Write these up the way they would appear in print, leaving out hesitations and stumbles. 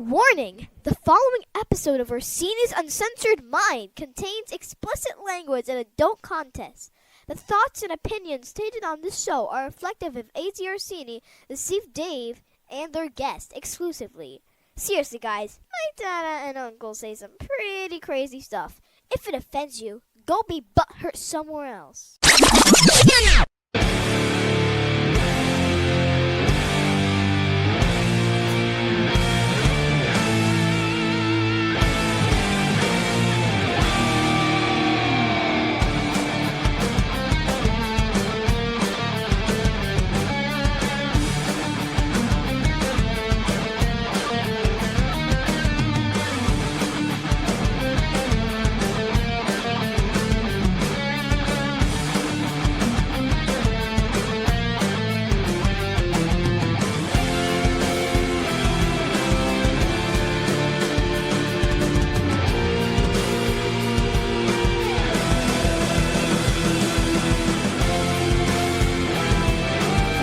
Warning! The following episode of Orsini's Uncensored Mind contains explicit language and adult content. The thoughts and opinions stated on this show are reflective of AJ Orsini, the Steve Dave, and their guests exclusively. Seriously, guys, my dada and uncle say some pretty crazy stuff. If it offends you, go be butthurt somewhere else.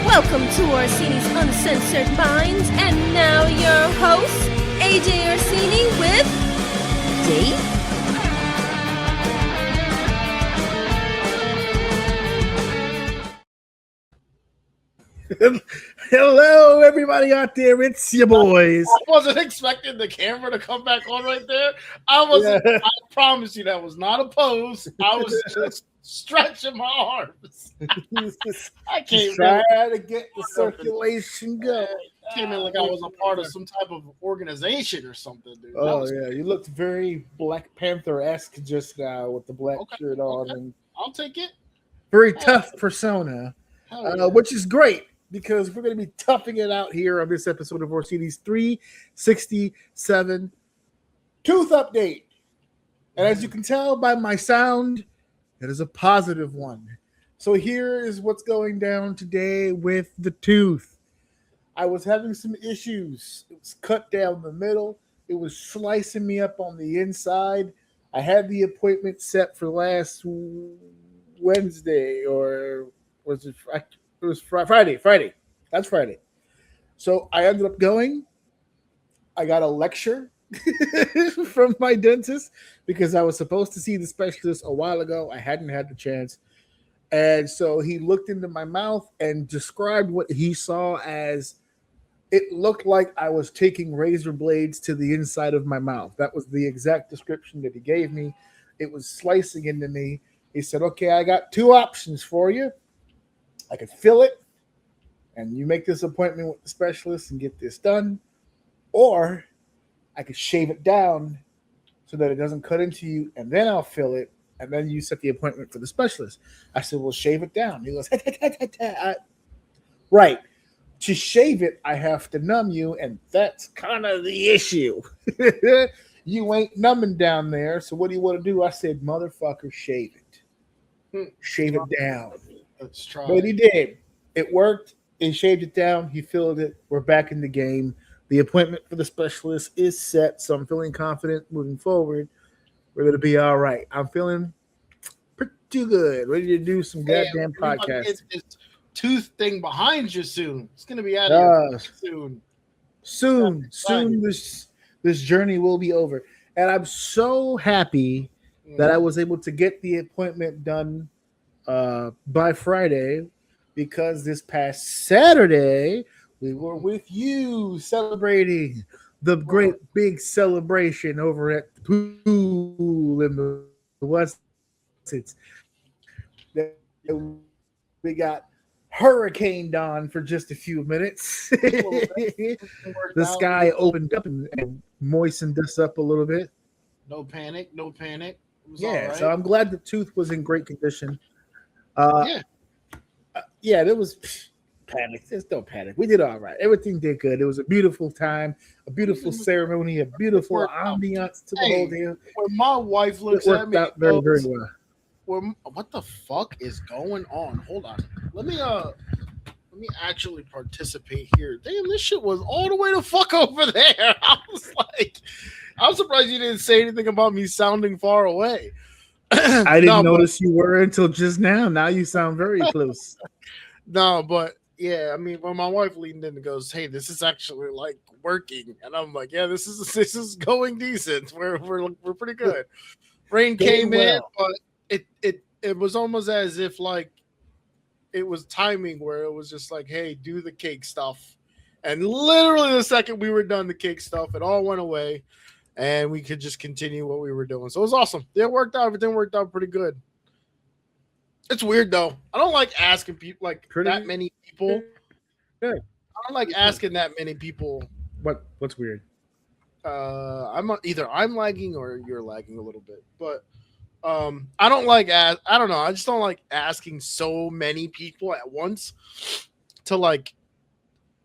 Welcome to Orsini's Uncensored Minds, and now your host, AJ Orsini with Dave. Hello, everybody out there. It's your boys. I wasn't expecting the camera to come back on right there. I wasn't. Yeah. I promise you that was not a pose. I was just stretching my arms. I came trying to get the circulation going. Came in like I was a part of some type of organization or something, dude. Oh yeah, you looked very Black Panther-esque just now with the black shirt on. And I'll take it. Very tough persona, which is great. Because we're going to be toughing it out here on this episode of Orsini's 367 Tooth Update. And as you can tell by my sound, it is a positive one. So here is what's going down today with the tooth. I was having some issues. It was cut down the middle. It was slicing me up on the inside. I had the appointment set for last Wednesday, or was it Friday? It was Friday. That's Friday. So I ended up going. I got a lecture from my dentist because I was supposed to see the specialist a while ago. I hadn't had the chance. And so he looked into my mouth and described what he saw as it looked like I was taking razor blades to the inside of my mouth. That was the exact description that he gave me. It was slicing into me. He said, okay, I got two options for you. I could fill it, and you make this appointment with the specialist and get this done, or I could shave it down so that it doesn't cut into you, and then I'll fill it, and then you set the appointment for the specialist. I said, well, shave it down. He goes, right. To shave it, I have to numb you, and that's kind of the issue. You ain't numbing down there, so what do you want to do? I said, motherfucker, shave it. Shave it down. Let's try. But he did. It worked. He shaved it down. He filled it. We're back in the game. The appointment for the specialist is set, so I'm feeling confident moving forward. We're going to be all right. I'm feeling pretty good. Ready to do some goddamn podcasts. This tooth thing behind you soon. It's going to be out of here soon. Soon this journey will be over. And I'm so happy that I was able to get the appointment done by Friday, because this past Saturday we were with you celebrating the great big celebration over at the pool in the West. We got hurricaned on for just a few minutes. The sky opened up and moistened us up a little bit. No panic. Yeah, so I'm glad the tooth was in great condition. There was panic. There's no panic. We did all right. Everything did good. It was a beautiful time, a beautiful ceremony, a beautiful ambiance to the whole deal. When my wife looks at me, out very, very well. What the fuck is going on? Hold on. Let me actually participate here. Damn, this shit was all the way the fuck over there. I was like, I'm surprised you didn't say anything about me sounding far away. I didn't notice you were until just now. Now you sound very close. No, but yeah, I mean, when my wife leaned in and goes, "Hey, this is actually like working," and I'm like, "Yeah, this is going decent. We're pretty good." Rain Going came in, well. but it was almost as if like it was timing where it was just like, "Hey, do the cake stuff," and literally the second we were done the cake stuff, it all went away, and we could just continue what we were doing. So it was awesome. It worked out. Everything worked out pretty good. It's weird though. I don't like asking people like Pretty that many people. good. I don't like asking that many people. What's weird? I'm lagging or you're lagging a little bit, but I don't like I don't know. I just don't like asking so many people at once to like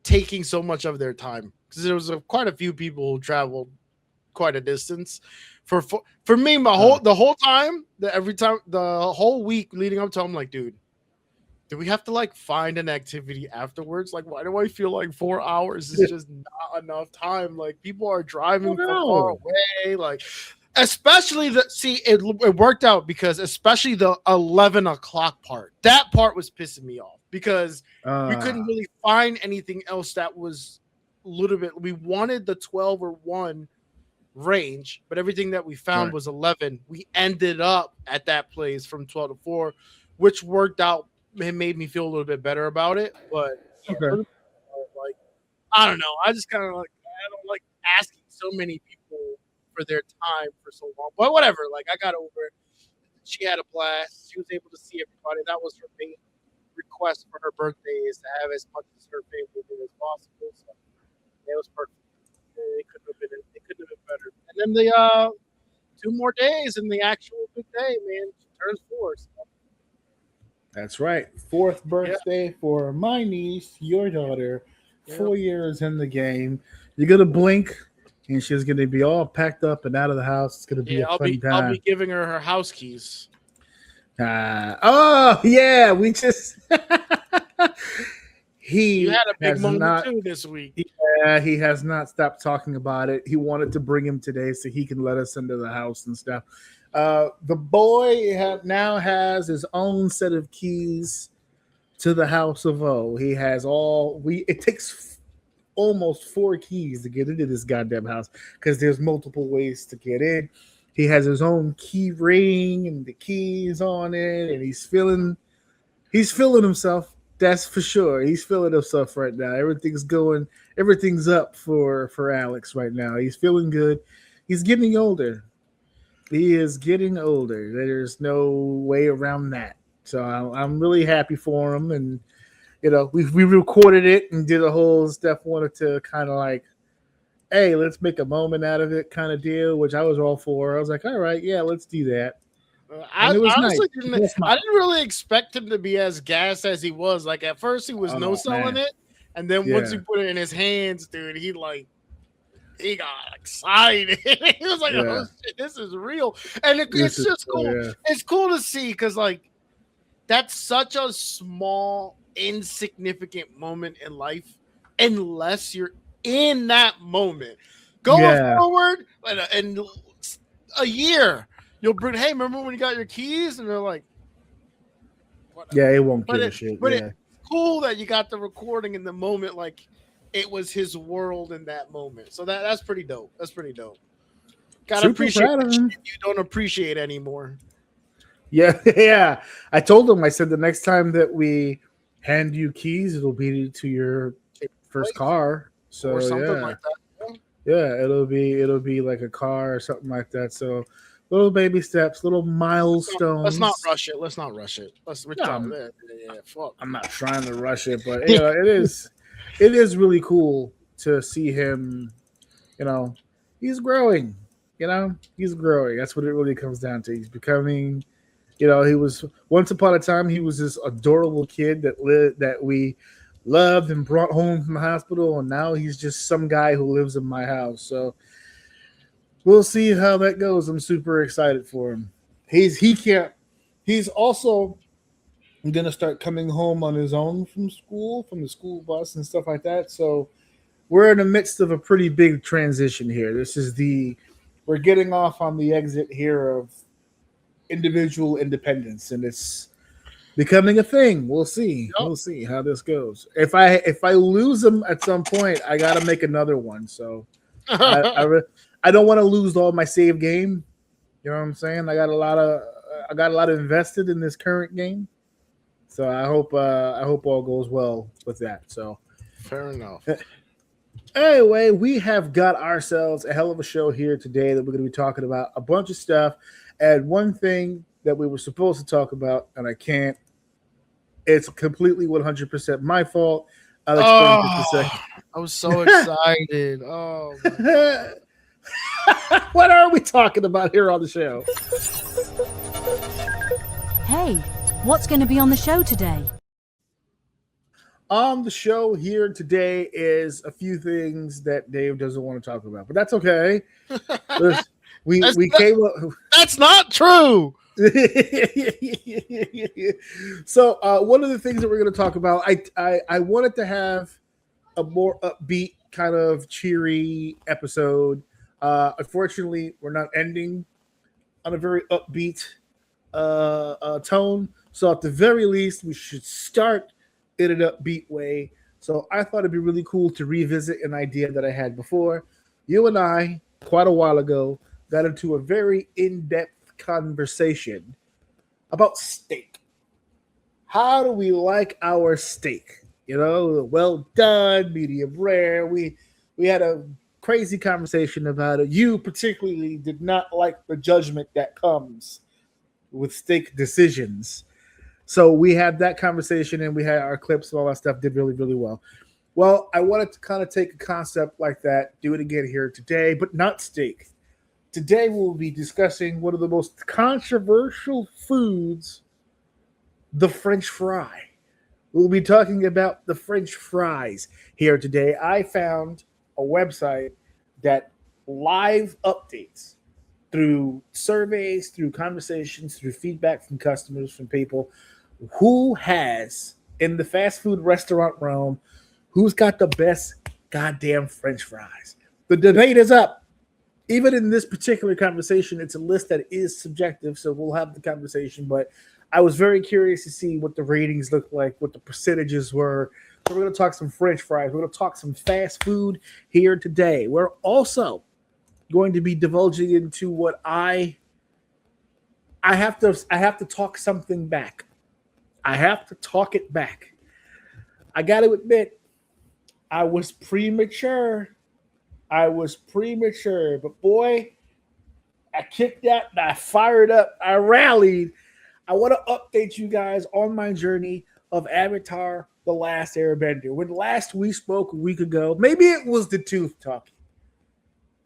taking so much of their time because there was quite a few people who traveled quite a distance. For me, the whole time, the whole week leading up to, I'm like, dude, do we have to like find an activity afterwards? Like, why do I feel like 4 hours is just not enough time? Like, people are driving from far away. Like, especially it worked out because especially the 11 o'clock part. That part was pissing me off because we couldn't really find anything else that was a little bit. We wanted the 12 or 1 range, but everything that we found was 11. We ended up at that place from 12 to 4, which worked out. It made me feel a little bit better about it, but like I don't know. I just kind of like I don't like asking so many people for their time for so long. But whatever. Like I got over it. She had a blast. She was able to see everybody. That was her main request for her birthday is to have as much as her family do as possible. So it was perfect. It couldn't have been better. And then the 2 more days and the actual big day, man. She turns 4. So. That's right. 4th birthday for my niece, your daughter. 4 years in the game. You're gonna blink, and she's gonna be all packed up and out of the house. It's gonna be a fun time. I'll be giving her house keys. Oh yeah, we just you had a big moment too this week. Yeah, he has not stopped talking about it. He wanted to bring him today so he can let us into the house and stuff. The boy now has his own set of keys to the house of O. He has it takes almost 4 keys to get into this goddamn house because there's multiple ways to get in. He has his own key ring and the keys on it, and he's feeling himself. That's for sure. He's feeling himself right now. Everything's up for Alex right now. He's feeling good. He's getting older. He is getting older. There's no way around that. So I'm really happy for him. And, we recorded it and did a whole stuff. Wanted to kind of like, hey, let's make a moment out of it kind of deal, which I was all for. I was like, all right, yeah, let's do that. I honestly didn't really expect him to be as gassed as he was. Like at first he was selling it. And then once he put it in his hands, dude, he got excited. He was like, "Oh shit, this is real," and it's just cool. Yeah. It's cool to see because that's such a small, insignificant moment in life, unless you're in that moment. Going forward, in a year, you'll bring. Hey, remember when you got your keys? And they're like, whatever. "Yeah, it won't give a shit." But it's cool that you got the recording in the moment, like. It was his world in that moment. So that's pretty dope. That's pretty dope. Gotta appreciate the shit you don't appreciate anymore. Yeah, yeah. I told him, I said the next time that we hand you keys, it'll be to your first car. So or something like that. Yeah, it'll be like a car or something like that. So little baby steps, little milestones. Let's not rush it. Let's fuck. I'm not trying to rush it, but it is really cool to see him, he's growing, he's growing. That's what it really comes down to. He's becoming, he was once upon a time, he was this adorable kid that we loved and brought home from the hospital. And now he's just some guy who lives in my house. So we'll see how that goes. I'm super excited for him. He's also going to start coming home on his own from the school bus and stuff like that. So we're in the midst of a pretty big transition here. We're getting off on the exit here of individual independence. And becoming a thing. We'll see. Yep. We'll see how this goes. If I lose them at some point, I gotta make another one. So I don't want to lose all my save game. You know what I'm saying? I got a lot of invested in this current game. So I hope all goes well with that. So Fair enough. anyway, we have got ourselves a hell of a show here today that we're going to be talking about a bunch of stuff. And one thing that we were supposed to talk about, and I can't, it's completely 100% my fault. I'll explain in just a second. I was so excited. Oh, my What are we talking about here on the show? Hey, what's going to be on the show today? On the show here today is a few things that Dave doesn't want to talk about, but that's okay. We came up. That's not true. So one of the things that we're going to talk about, I wanted to have a more upbeat kind of cheery episode. Unfortunately, we're not ending on a very upbeat tone. So at the very least, we should start in an upbeat way. So I thought it'd be really cool to revisit an idea that I had before. You and I, quite a while ago, got into a very in-depth conversation about steak. How do we like our steak? You know, well done, medium rare. We had a crazy conversation about it. You particularly did not like the judgment that comes with steak decisions. So we had that conversation and we had our clips and all that stuff did really, really well. Well, I wanted to kind of take a concept like that, do it again here today, but not steak. Today we'll be discussing one of the most controversial foods, the French fry. We'll be talking about the French fries here today. I found a website that live updates through surveys, through conversations, through feedback from customers, from people who has, in the fast food restaurant realm, who's got the best goddamn French fries. The debate is up. Even in this particular conversation, it's a list that is subjective, so we'll have the conversation, but I was very curious to see what the ratings looked like, what the percentages were. So we're going to talk some French fries. We're going to talk some fast food here today. We're also going to be divulging into what I have to talk something back. I have to talk it back. I got to admit, I was premature. But boy, I kicked out, I fired up, I rallied. I want to update you guys on my journey of Avatar: The Last Airbender. When last we spoke a week ago, maybe it was the tooth talking.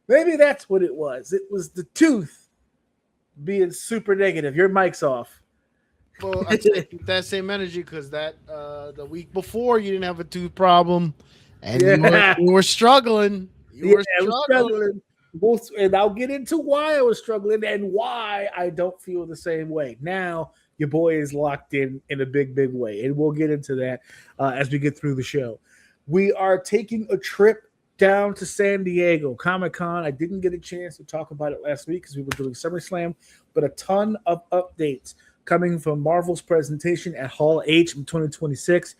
Maybe that's what it was. It was the tooth being super negative. Your mic's off. Well, I take that same energy because that the week before you didn't have a tooth problem, and you were struggling. You were struggling. And I'll get into why I was struggling and why I don't feel the same way. Now your boy is locked in a big, big way, and we'll get into that as we get through the show. We are taking a trip down to San Diego Comic-Con. I didn't get a chance to talk about it last week because we were doing SummerSlam, but a ton of updates coming from Marvel's presentation at Hall H in 2026.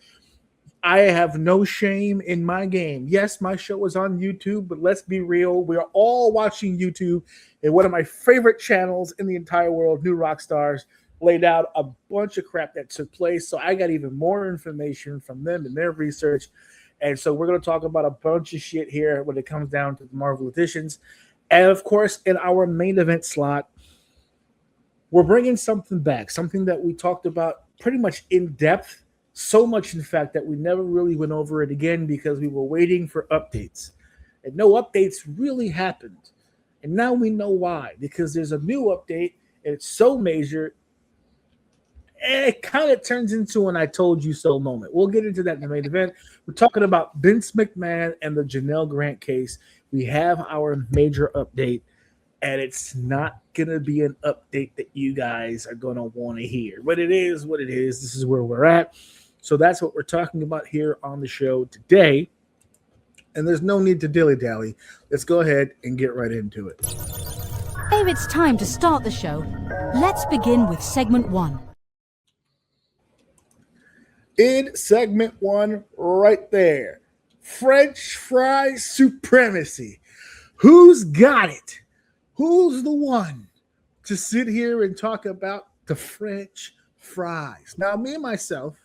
I have no shame in my game. Yes, my show is on YouTube, but let's be real. We are all watching YouTube, and one of my favorite channels in the entire world, New Rockstars, laid out a bunch of crap that took place. So I got even more information from them and their research. And so we're going to talk about a bunch of shit here when it comes down to the Marvel editions. And of course, in our main event slot, we're bringing something back, something that we talked about pretty much in depth. So much, in fact, that we never really went over it again because we were waiting for updates. And no updates really happened. And now we know why. Because there's a new update, and it's so major, and it kind of turns into an I told you so moment. We'll get into that in the main event. We're talking about Vince McMahon and the Janelle Grant case. We have our major update, and it's not going to be an update that you guys are going to want to hear. But it is what it is. This is where we're at. So that's what we're talking about here on the show today. And there's no need to dilly-dally. Let's go ahead and get right into it. Dave, it's time to start the show. Let's begin with segment 1. In segment 1, right there, French fry supremacy. Who's got it? Who's the one to sit here and talk about the French fries? Now, me and myself,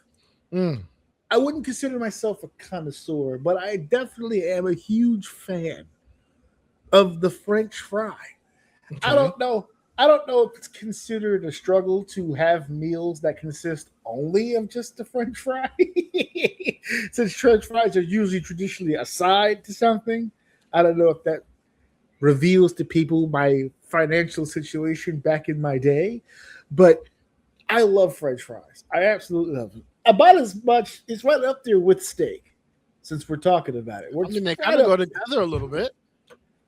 I wouldn't consider myself a connoisseur, but I definitely am a huge fan of the French fry. Okay. I don't know if it's considered a struggle to have meals that consist only of just the French fry. Since French fries are usually traditionally a side to something. I don't know if that reveals to people my financial situation back in my day, but I love French fries. I absolutely love them. About as much, it's right up there with steak, since we're talking about it. I mean, they kind of go together a little bit.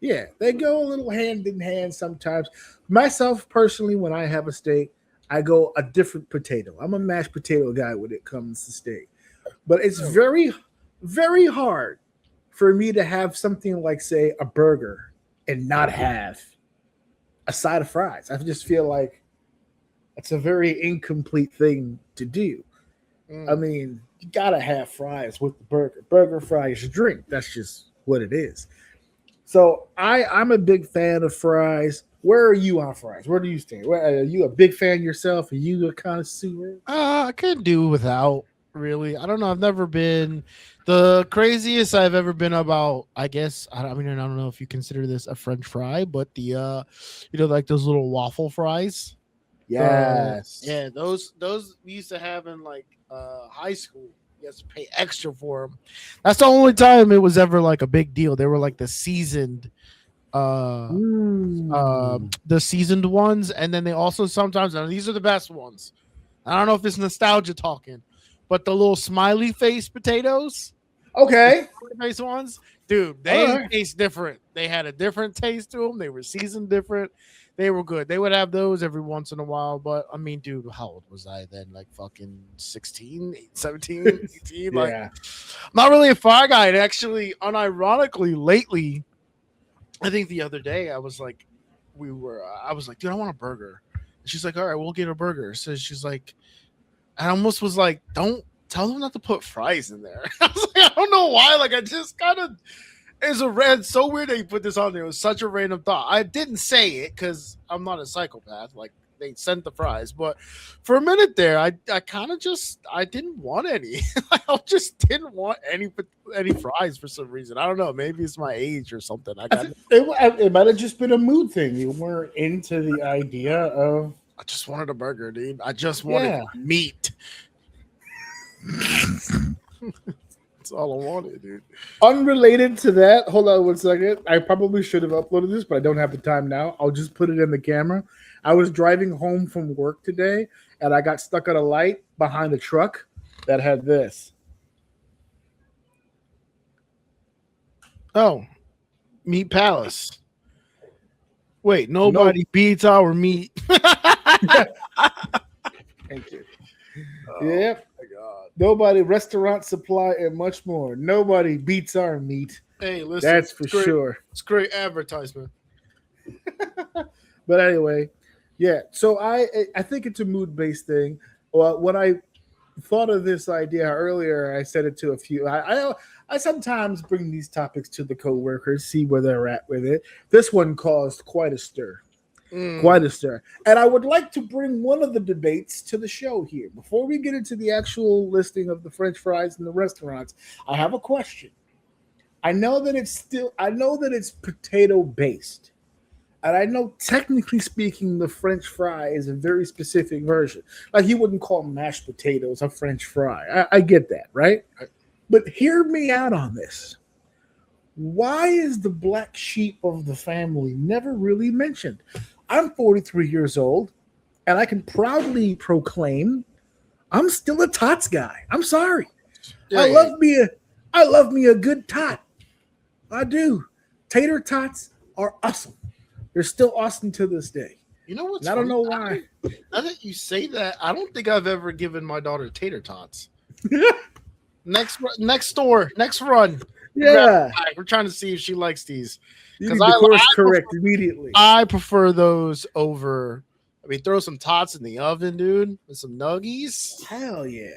Yeah, they go a little hand in hand sometimes. Myself, personally, when I have a steak, I go a different potato. I'm a mashed potato guy when it comes to steak. But it's very, very hard for me to have something like, say, a burger and not have a side of fries. I just feel like it's a very incomplete thing to do. I mean, you gotta have fries with the burger. Burger, fries, drink. That's just what it is. So I'm a big fan of fries. Where are you on fries? Where do you stand? Are you a big fan yourself? Are you a connoisseur? I could do without, really. I don't know. I've never been the craziest I've ever been about, I guess. I don't know if you consider this a French fry, but the like those little waffle fries. Yes. Yeah, those we used to have in like high school. You have to pay extra for them. That's the only time it was ever like a big deal. They were like the seasoned ones, and then they also sometimes, now these are the best ones. I don't know if it's nostalgia talking, but the little smiley face potatoes, Okay. face ones, dude, they taste different. They had a different taste to them. They were seasoned different. They were good. They would have those every once in a while, but I mean, dude, how old was I then? Like fucking 16, 17, 18? Like, Yeah. I'm not really a fry guy. And actually, unironically, lately, I think the other day, I was like, dude, I want a burger. And she's like, all right, we'll get a burger. So she's like, I almost was like, don't tell them not to put fries in there. I was like, I don't know why. Like, I just kind of, it's so weird that you put this on there. It was such a random thought. I didn't say it because I'm not a psychopath. Like, they sent the fries, but for a minute there, I kind of just, I didn't want any. I just didn't want any fries for some reason. I don't know. Maybe it's my age or something. It might have just been a mood thing. You weren't into the idea of. I just wanted a burger, dude. I just wanted meat. That's all I wanted, dude. Unrelated to that, hold on 1 second. I probably should have uploaded this, but I don't have the time now. I'll just put it in the camera. I was driving home from work today, and I got stuck at a light behind a truck that had this. Oh, Meat Palace. Wait, nobody beats our meat. Thank you. Yep. My God. Nobody, restaurant supply, and much more. Nobody beats our meat. Hey, listen. That's for sure. It's great advertisement. But anyway, yeah. So I think it's a mood-based thing. Well, when I thought of this idea earlier, I said it to a few. I sometimes bring these topics to the coworkers, see where they're at with it. This one caused quite a stir. Quite a stir. And I would like to bring one of the debates to the show here. Before we get into the actual listing of the French fries in the restaurants, I have a question. I know that it's potato based. And I know, technically speaking, the French fry is a very specific version. Like, you wouldn't call mashed potatoes a French fry. I get that, right? But hear me out on this. Why is the black sheep of the family never really mentioned? I'm 43 years old, and I can proudly proclaim I'm still a tots guy. I'm sorry. Yeah, I love me a good tot. I do. Tater tots are awesome. They're still awesome to this day. You know what's I don't funny? know why. Now that you say that, I don't think I've ever given my daughter tater tots. Next run. Yeah. We're trying to see if she likes these. You need to course correct immediately. I prefer those over. I mean, throw some tots in the oven, dude, with some nuggies. Hell yeah.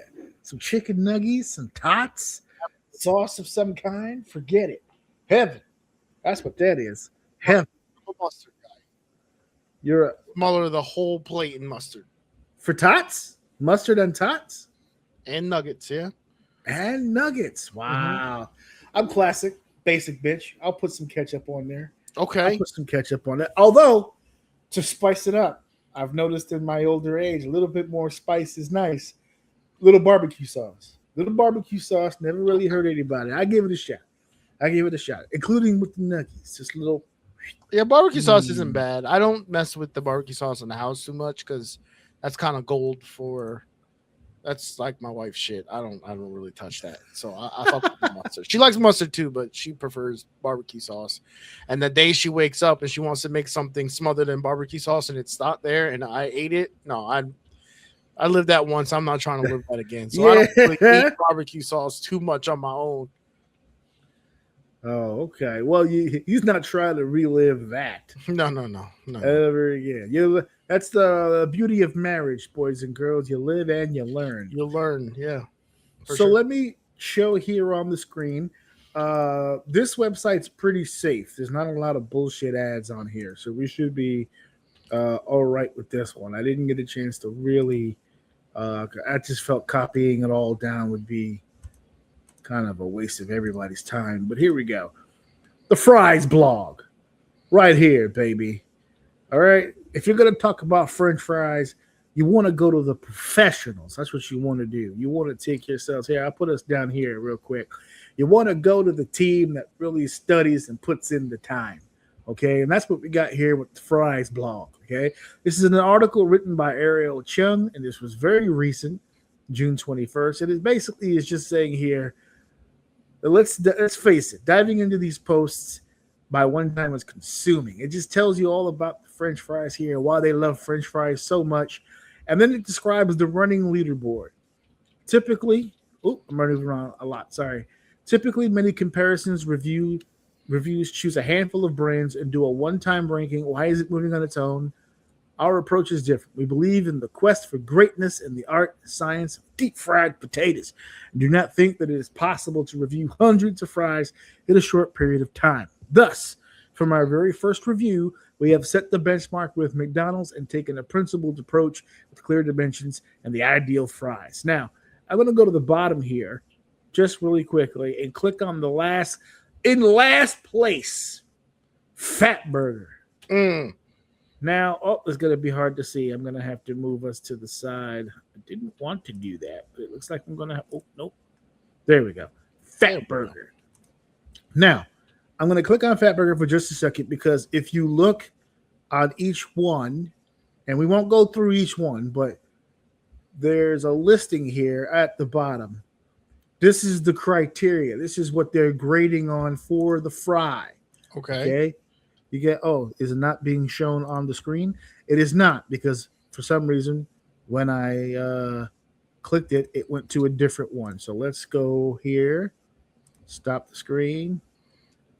some chicken nuggies, some tots, sauce of some kind. Forget it. Heaven. That's what that is. Heaven. I'm a mustard guy. You're Smaller the whole plate in mustard for tots, mustard and tots, and nuggets. Yeah. and nuggets. Wow. I'm classic, basic bitch. I'll put some ketchup on there. I'll Okay. put some ketchup on it. Although, to spice it up, I've noticed in my older age, a little bit more spice is nice. Little barbecue sauce. Little barbecue sauce never really hurt anybody. I give it a shot. Including with the nuggets. Just a little. Yeah, barbecue sauce isn't bad. I don't mess with the barbecue sauce in the house too much because that's kind of gold for. That's like my wife's shit. I don't really touch that. So I fuck with the mustard. She likes mustard too, but she prefers barbecue sauce. And the day she wakes up and she wants to make something smothered in barbecue sauce and it's not there and I ate it, no, I lived that once. I'm not trying to live that again. So I don't really eat barbecue sauce too much on my own. Oh, okay. Well, he's not trying to relive that No. ever again. That's the beauty of marriage, boys and girls. You live and you learn. You'll learn, yeah. So let me show here on the screen. This website's pretty safe. There's not a lot of bullshit ads on here, so we should be all right with this one. I didn't get a chance to really. I just felt copying it all down would be kind of a waste of everybody's time. But here we go. The Fries blog, right here, baby. All right. If you're going to talk about French fries, you want to go to the professionals. That's what you want to do. You want to take yourselves here. I'll put us down here real quick. You want to go to the team that really studies and puts in the time. Okay. And that's what we got here with the Fries blog. Okay. This is an article written by Ariel Chung, and this was very recent, June 21st. And it basically is just saying here, let's face it, diving into these posts by one time was consuming. It just tells you all about the French fries here and why they love French fries so much. And then it describes the running leaderboard. Typically, I'm running around a lot, sorry. Typically, many comparisons reviews choose a handful of brands and do a one-time ranking. Why is it moving on its own? Our approach is different. We believe in the quest for greatness and the art and science of deep-fried potatoes and do not think that it is possible to review hundreds of fries in a short period of time. Thus, from our very first review, we have set the benchmark with McDonald's and taken a principled approach with clear dimensions and the ideal fries. Now, I'm going to go to the bottom here just really quickly and click on the last place, Fat Burger. Now, it's going to be hard to see. I'm going to have to move us to the side. I didn't want to do that, but it looks like I'm going to have, nope. There we go. Fat Burger. Now, I'm going to click on Fat Burger for just a second because if you look on each one, and we won't go through each one, but there's a listing here at the bottom. This is the criteria. This is what they're grading on for the fry. Okay. You get, is it not being shown on the screen? It is not because for some reason when I clicked it, it went to a different one. So let's go here. Stop the screen.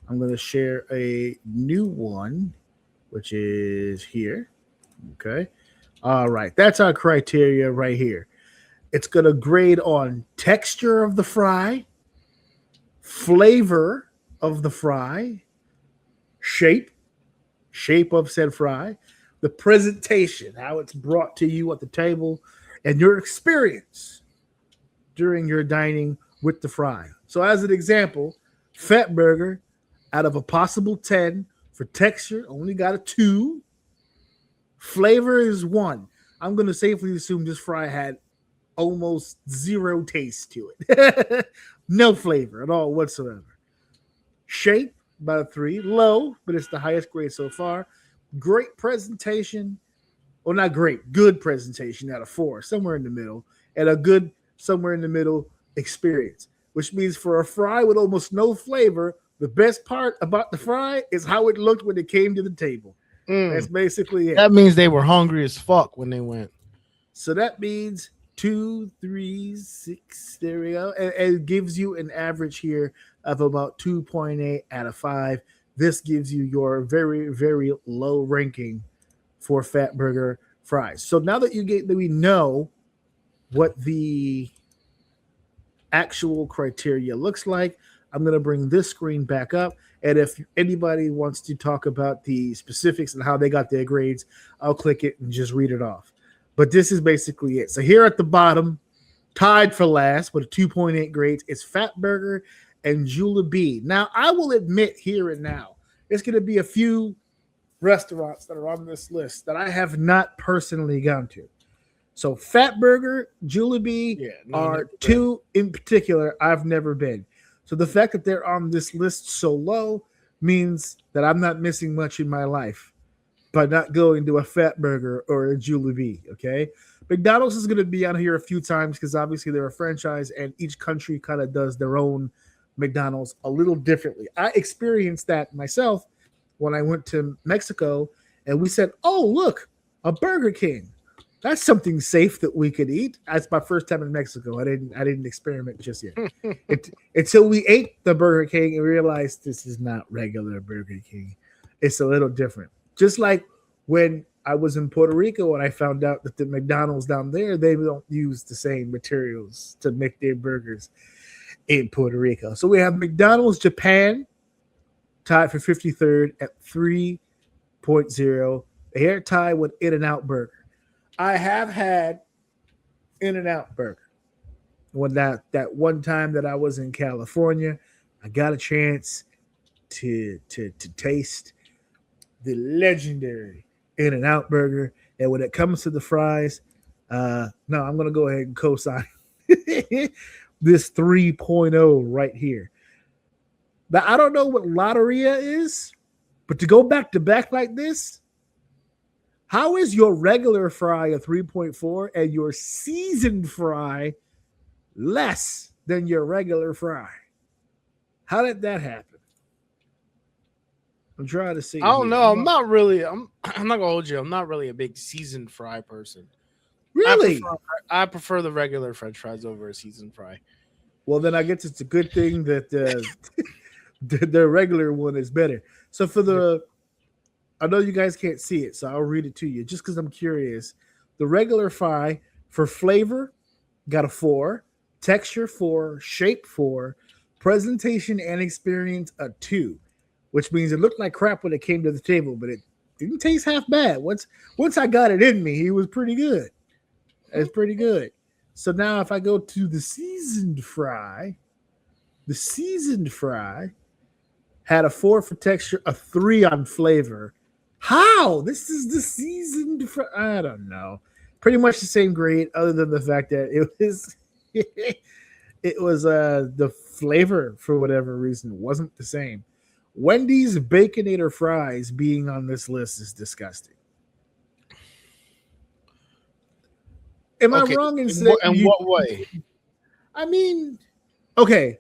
I'm going to share a new one, which is here. Okay. All right. That's our criteria right here. It's going to grade on texture of the fry, flavor of the fry, shape of said fry, the presentation, how it's brought to you at the table, and your experience during your dining with the fry. So as an example, Fat Burger, out of a possible 10 for texture, only got a 2. Flavor is 1. I'm going to safely assume this fry had almost zero taste to it. No flavor at all whatsoever. Shape, about a 3. Low, but it's the highest grade so far. Great presentation. Well, not great. Good presentation out of 4. Somewhere in the middle. And a good somewhere in the middle experience. Which means for a fry with almost no flavor, the best part about the fry is how it looked when it came to the table. That's basically it. That means they were hungry as fuck when they went. So that means 2, 3, 6. There we go. And it gives you an average here of about 2.8 out of 5. This gives you your very, very low ranking for Fat Burger fries. So now that we know what the actual criteria looks like. I'm going to bring this screen back up. And if anybody wants to talk about the specifics and how they got their grades, I'll click it and just read it off. But this is basically it. So here at the bottom, tied for last with a 2.8 grades, it's Fatburger and Jollibee. Now, I will admit here and now, there's going to be a few restaurants that are on this list that I have not personally gone to. So Fatburger, Jollibee are two in particular I've never been. So the fact that they're on this list so low means that I'm not missing much in my life by not going to a Fatburger or a Jollibee, okay? McDonald's is going to be on here a few times because obviously they're a franchise and each country kind of does their own McDonald's a little differently. I experienced that myself when I went to Mexico and we said, oh, look, a Burger King. That's something safe that we could eat. That's my first time in Mexico. I didn't experiment just yet. Until we ate the Burger King and realized this is not regular Burger King. It's a little different. Just like when I was in Puerto Rico and I found out that the McDonald's down there, they don't use the same materials to make their burgers in Puerto Rico. So we have McDonald's Japan tied for 53rd at 3.0. They're tied with In-N-Out Burger. I have had In-N-Out Burger. When that one time that I was in California, I got a chance to taste the legendary In-N-Out Burger. And when it comes to the fries, no, I'm going to go ahead and co-sign this 3.0 right here. Now, I don't know what Lotteria is, but to go back to back like this, how is your regular fry a 3.4 and your seasoned fry less than your regular fry? How did that happen? I'm trying to see. I don't know. I'm not not gonna hold you. I'm not really a big seasoned fry person. Really? I prefer the regular French fries over a seasoned fry. Well, then I guess it's a good thing that the regular one is better. So for the, I know you guys can't see it, so I'll read it to you just because I'm curious. The regular fry for flavor got a 4, texture 4, shape 4, presentation and experience a 2, which means it looked like crap when it came to the table, but it didn't taste half bad. Once I got it in me, it was pretty good. It's pretty good. So now if I go to the seasoned fry had a 4 for texture, a 3 on flavor. How? This is the seasoned fry. I don't know. Pretty much the same grade, other than the fact that it was the flavor for whatever reason wasn't the same. Wendy's Baconator fries being on this list is disgusting. Am I wrong in saying? In what way? I mean, okay,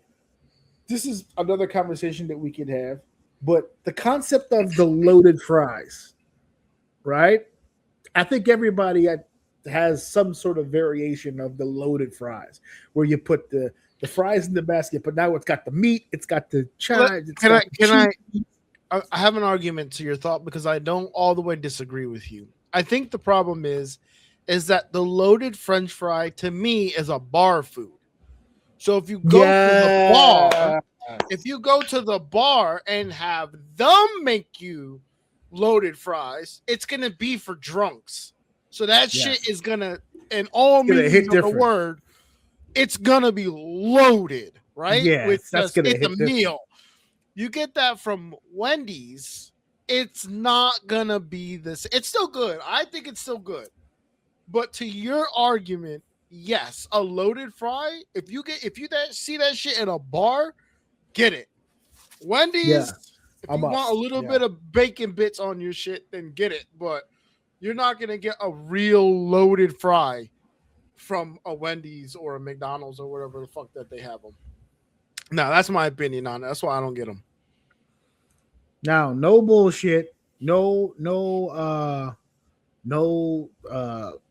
this is another conversation that we could have, but the concept of the loaded fries, right? I think everybody has some sort of variation of the loaded fries, where you put the fries in the basket, but now it's got the meat, it's got the chives. I have an argument to your thought because I don't all the way disagree with you. I think the problem is that the loaded French fry to me is a bar food. So if you go to the bar and have them make you loaded fries, it's gonna be for drunks. So that shit is gonna, in all meanings of the word, it's gonna be loaded, right? Yeah, it's a meal. You get that from Wendy's, it's not gonna be this. It's still good. I think it's still good. But to your argument, yes, a loaded fry. If you see that shit in a bar, get it. Wendy's, if you want a little bit of bacon bits on your shit, then get it. But you're not gonna get a real loaded fry from a Wendy's or a McDonald's or whatever the fuck that they have them. No, that's my opinion on it. That's why I don't get them. Now, no bullshit. No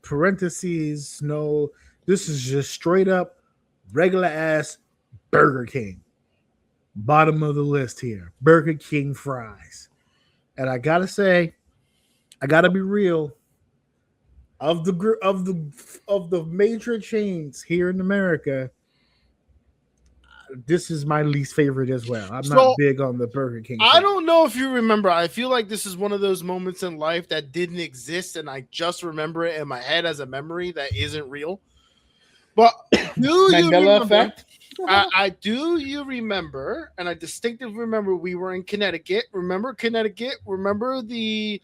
parentheses, no, this is just straight up regular ass Burger King. Bottom of the list here, Burger King fries. And I gotta say, I gotta be real. Of the major chains here in America, this is my least favorite as well. I'm So, not big on the Burger King. I fries. don't know if you remember. I feel like this is one of those moments in life that didn't exist, and I just remember it in my head as a memory that isn't real. But do you Mandela remember? effect. I do. You remember? And I distinctly remember we were in Connecticut. Remember Connecticut? Remember where the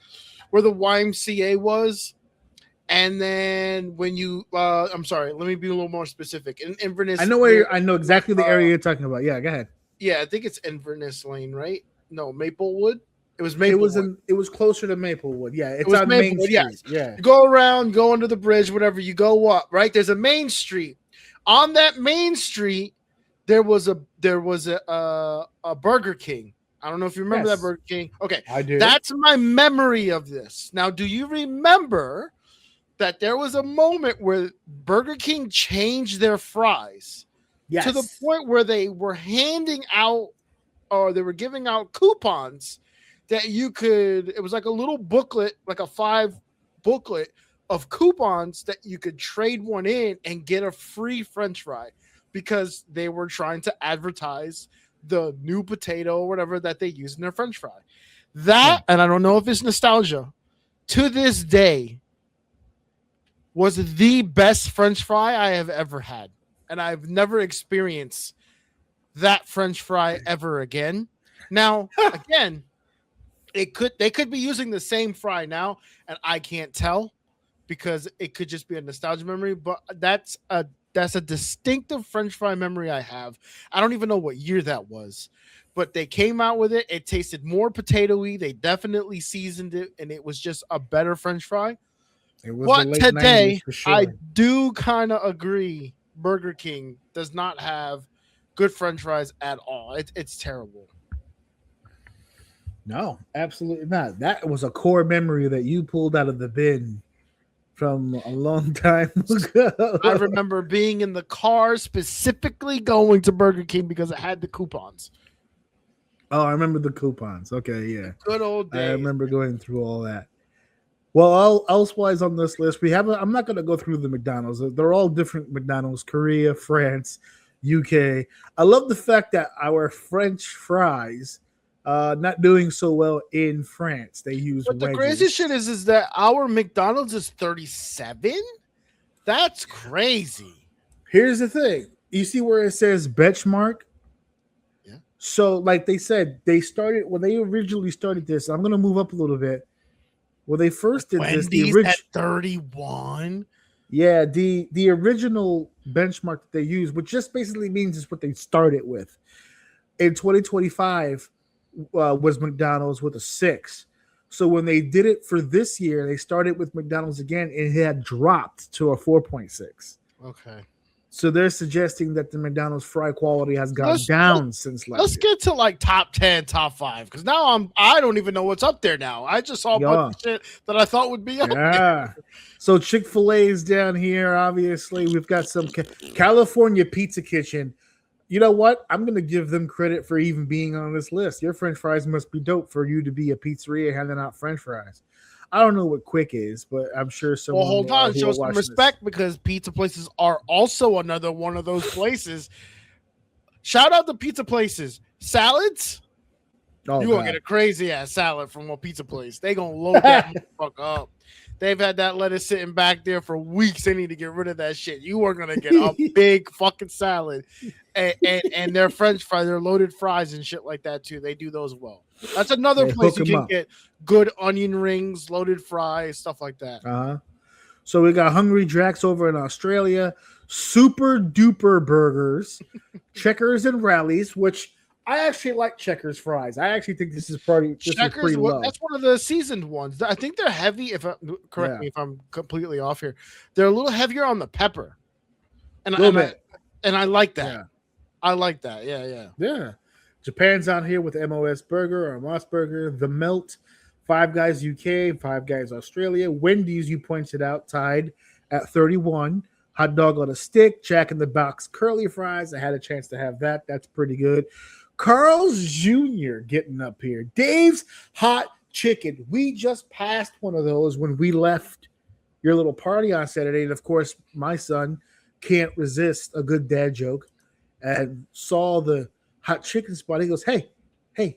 YMCA was? And then when you, I'm sorry, let me be a little more specific. In Inverness, I know I know exactly the area you're talking about. Yeah, go ahead. Yeah, I think it's Inverness Lane, right? No, Maplewood. It was Maplewood. It was closer to Maplewood. Yeah, it's was on Main Maplewood, Street. yes. Yeah. You go around, go under the bridge, whatever. You go up, right? There's a main street. On that main street, there was a Burger King. I don't know if you remember Yes. that Burger King. Okay, I do. That's my memory of this. Now, do you remember that there was a moment where Burger King changed their fries Yes. to the point where they were handing out, or they were giving out coupons that you could, it was like a little booklet, like a 5 booklet of coupons that you could trade one in and get a free French fry, because they were trying to advertise the new potato or whatever that they use in their French fry. That, and I don't know if it's nostalgia, to this day was the best French fry I have ever had. And I've never experienced that French fry ever again. Now, again, they could be using the same fry now, and I can't tell, because it could just be a nostalgia memory. But that's a distinctive French fry memory I have. I don't even know what year that was, but they came out with it. It tasted more potatoey. They definitely seasoned it, and it was just a better French fry. It was But the late today, 90s for sure. I do kind of agree. Burger King does not have good French fries at all. It's terrible. No, absolutely not. That was a core memory that you pulled out of the bin from a long time ago. I remember being in the car specifically going to Burger King because it had the coupons. Oh, I remember the coupons. Okay, yeah. Good old days. I remember going through all that. Well, elsewise on this list, we have. I'm not going to go through the McDonald's. They're all different McDonald's: Korea, France, UK. I love the fact that our French fries, not doing so well in France. They use. But the wedges. crazy shit is that our McDonald's is 37. That's crazy. Here's the thing. You see where it says benchmark? Yeah. So, like they said, they started when they originally started this. I'm going to move up a little bit. Well, they first did Wendy's this. at 31. Yeah, the original benchmark that they used, which just basically means is what they started with. In 2025 was McDonald's with a 6. So when they did it for this year, they started with McDonald's again, and it had dropped to a 4.6. Okay. So they're suggesting that the McDonald's fry quality has gone down since last Let's year. get to like top 10, top 5, because now I don't even know what's up there now. I just saw a bunch of shit that I thought would be up there. So Chick-fil-A is down here. Obviously, we've got some California Pizza Kitchen. You know what? I'm going to give them credit for even being on this list. Your French fries must be dope for you to be a pizzeria handing out French fries. I don't know what Quick is, but I'm sure someone. Well, hold on, who show will some watch respect, because pizza places are also another one of those places. Shout out to pizza places. Salads, Oh, you gonna God. get a crazy ass salad from a pizza place. They gonna load that motherfucker up. They've had that lettuce sitting back there for weeks. They need to get rid of that shit. You are gonna get a big fucking salad, and their French fries, their loaded fries and shit like that too. They do those well. That's another They place hook you 'em can up. get good onion rings, loaded fries, stuff like that. So we got Hungry Jack's over in Australia, Super Duper Burgers, Checkers and Rallies, which I actually like Checkers fries. I actually think this is pretty low. That's one of the seasoned ones. I think they're heavy. Correct me if I'm completely off here. They're a little heavier on the pepper, and I like that. Yeah. I like that. Yeah. Japan's out here with MOS Burger or Moss Burger, The Melt, Five Guys UK, Five Guys Australia, Wendy's, you pointed out, tied at 31. Hot dog on a stick, Jack in the Box curly fries. I had a chance to have that. That's pretty good. Carl's Jr. getting up here. Dave's Hot Chicken. We just passed one of those when we left your little party on Saturday. And of course, my son can't resist a good dad joke. and saw the hot chicken spot. He goes, "Hey, hey,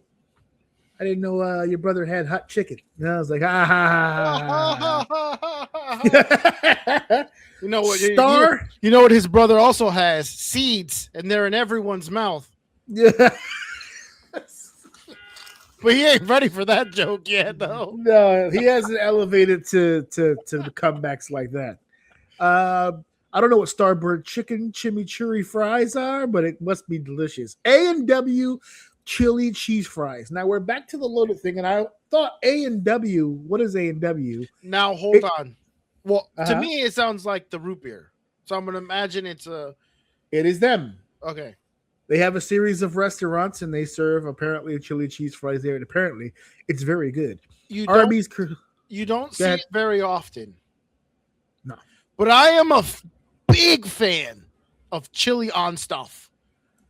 I didn't know your brother had hot chicken." And I was like, "Ah ha ha ha." You know what? Star. You know what his brother also has? Seeds, and they're in everyone's mouth. Yeah. But he ain't ready for that joke yet, though. No, he hasn't elevated to the comebacks like that. I don't know what Starbird chicken chimichurri fries are, but it must be delicious. A&W chili cheese fries. Now we're back to the loaded thing, and I thought A&W. What is A&W? Now hold on. Well, to Uh-huh. me, it sounds like the root beer. So I'm gonna imagine it's a. It is them. Okay. They have a series of restaurants, and they serve apparently chili cheese fries there, and apparently it's very good. You Arby's. don't see ahead. it very often. No. But I am a big fan of chili on stuff.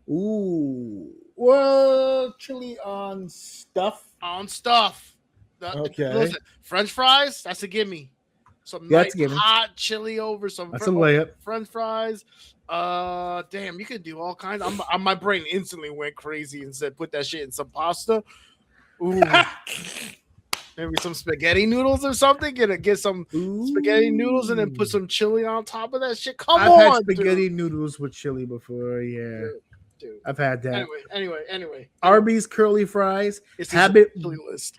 Ooh. Well, chili on stuff. On stuff. Okay. Listen, French fries, that's a gimme. Some Yeah, nice that's a gimme. hot chili over some That's a layup. French fries. Damn, you could do all kinds. My brain instantly went crazy and said, "Put that shit in some pasta." Ooh, maybe some spaghetti noodles or something. Get some spaghetti noodles and then put some chili on top of that shit. Come I've on, had spaghetti dude. noodles with chili before. Yeah, Dude. I've had that. Anyway. Arby's curly fries. It's Habit chili list.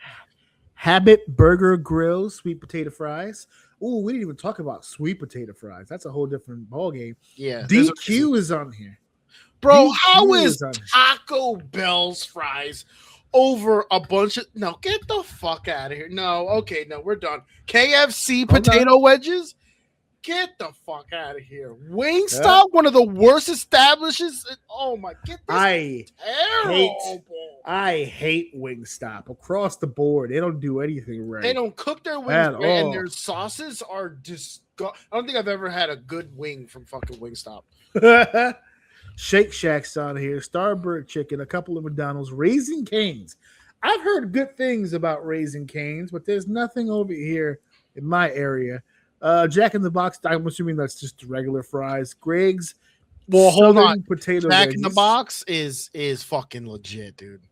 Habit Burger Grill sweet potato fries. Ooh, we didn't even talk about sweet potato fries. That's a whole different ballgame. Yeah, DQ is on here. bro. DQ How is on here. Taco Bell's fries over a bunch of? No, get the fuck out of here. No, okay, no, we're done. KFC potato wedges. Get the fuck out of here. Wingstop, one of the worst establishments. Oh my, get this terrible. I hate Wingstop across the board. They don't do anything right. They don't cook their wings At right, and all. their sauces are disgusting. I don't think I've ever had a good wing from fucking Wingstop. Shake Shack's on here. Starbird Chicken, a couple of McDonald's, Raising Cane's. I've heard good things about Raising Cane's, but there's nothing over here in my area. Jack in the Box, I'm assuming that's just regular fries. Greg's. Well, hold Southern on. Potato Jack in the wedges. Box is fucking legit, dude.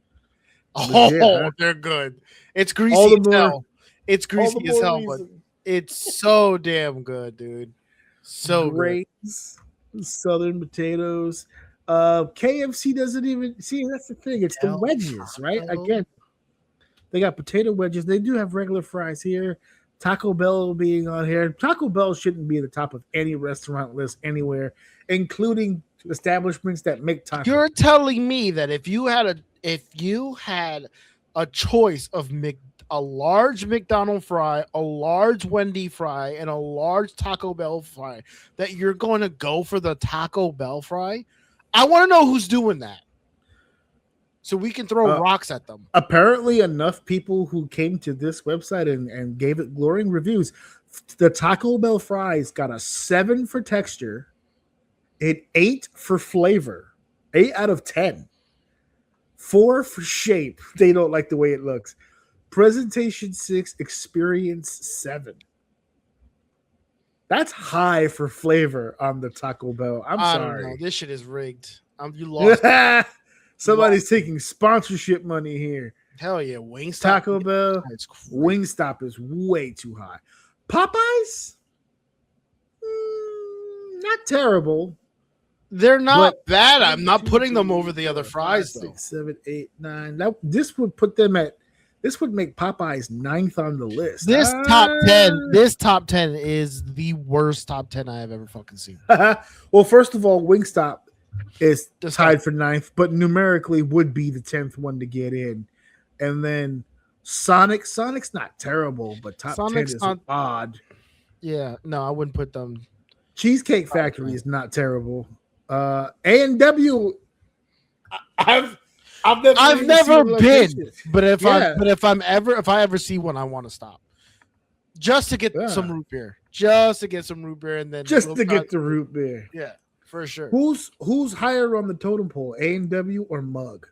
Legit, Oh, huh? they're good. It's greasy All the as more- hell. It's All the greasy as more hell, but reason. it's so damn good, dude. So good. Greg's, Southern Potatoes. KFC doesn't even see. That's the thing. It's the Del wedges, right? Taco. Again, they got potato wedges. They do have regular fries here. Taco Bell being on here. Taco Bell shouldn't be at the top of any restaurant list anywhere, including establishments that make tacos. You're telling me that if you had a choice of a large McDonald's fry, a large Wendy fry, and a large Taco Bell fry, that you're going to go for the Taco Bell fry? I want to know who's doing that, so we can throw rocks at them. Apparently, enough people who came to this website and gave it glowing reviews. The Taco Bell fries got a 7 for texture, an 8 for flavor, 8 out of 10, 4 for shape. They don't like the way it looks. Presentation 6, experience 7. That's high for flavor on the Taco Bell. I'm I sorry. don't know. This shit is rigged. You lost. Somebody's taking sponsorship money here. Hell yeah, Wingstop. Taco Bell, It's crazy. Wingstop is way too high. Popeyes, not terrible. They're not But- bad. I'm not putting them over the other fries, though. 6, 7, 8, 9. This would put them at. This would make Popeyes 9th on the list. This top 10 is the worst top 10 I have ever fucking seen. Well, first of all, Wingstop is Just tied for 9th, but numerically would be the 10th one to get in. And then Sonic's not terrible, but top 10 Sonic's is not- odd. Yeah, no, I wouldn't put them. Cheesecake Factory is not terrible. A&W, I've never seen been, locations. but if Yeah. I ever see one, I want to stop just to get Yeah. some root beer, and then Just we'll to try- get the root beer. yeah, for sure. Who's higher on the totem pole, A&W or Mug?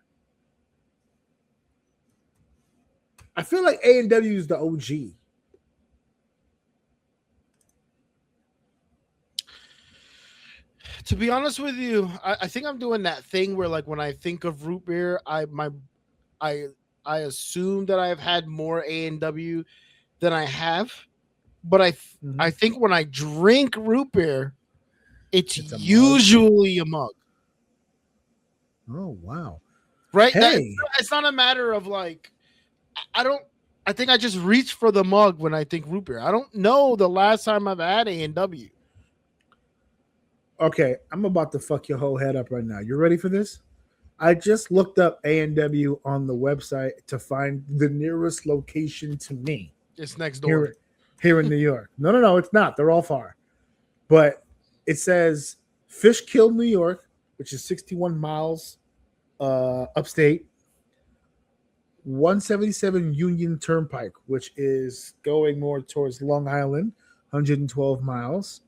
I feel like A&W is the OG. To be honest with you, I think I'm doing that thing where like when I think of root beer, I assume that I've had more A&W than I have, but I Mhm. think when I drink root beer, it's It's a mug. usually a mug, Oh wow. right? That Hey. it's not a matter of like I don't. I think I just reach for the mug when I think root beer. I don't know the last time I've had A&W. Okay, I'm about to fuck your whole head up right now. You ready for this? I just looked up A&W on the website to find the nearest location to me It's next door. here in New York. No, it's not. They're all far. But it says Fishkill, New York, which is 61 miles upstate. 177 Union Turnpike, which is going more towards Long Island, 112 miles.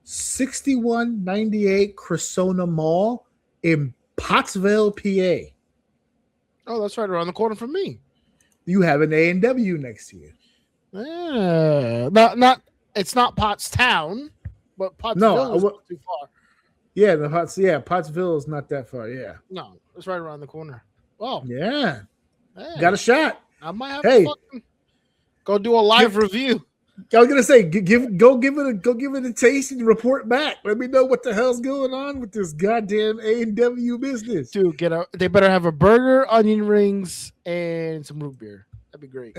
6198 Cressona Mall in Pottsville, PA. Oh, that's right around the corner from me. You have an A&W next to you. Not. It's not Pottstown, but Pottsville is not too far. Yeah, Pottsville is not that far. Yeah. No, it's right around the corner. Oh, Yeah. hey, Got a shot. I might have Hey. to fucking go do a live review. I was gonna say, go give it a taste and report back. Let me know what the hell's going on with this goddamn A&W business. Dude, they better have a burger, onion rings, and some root beer. That'd be great.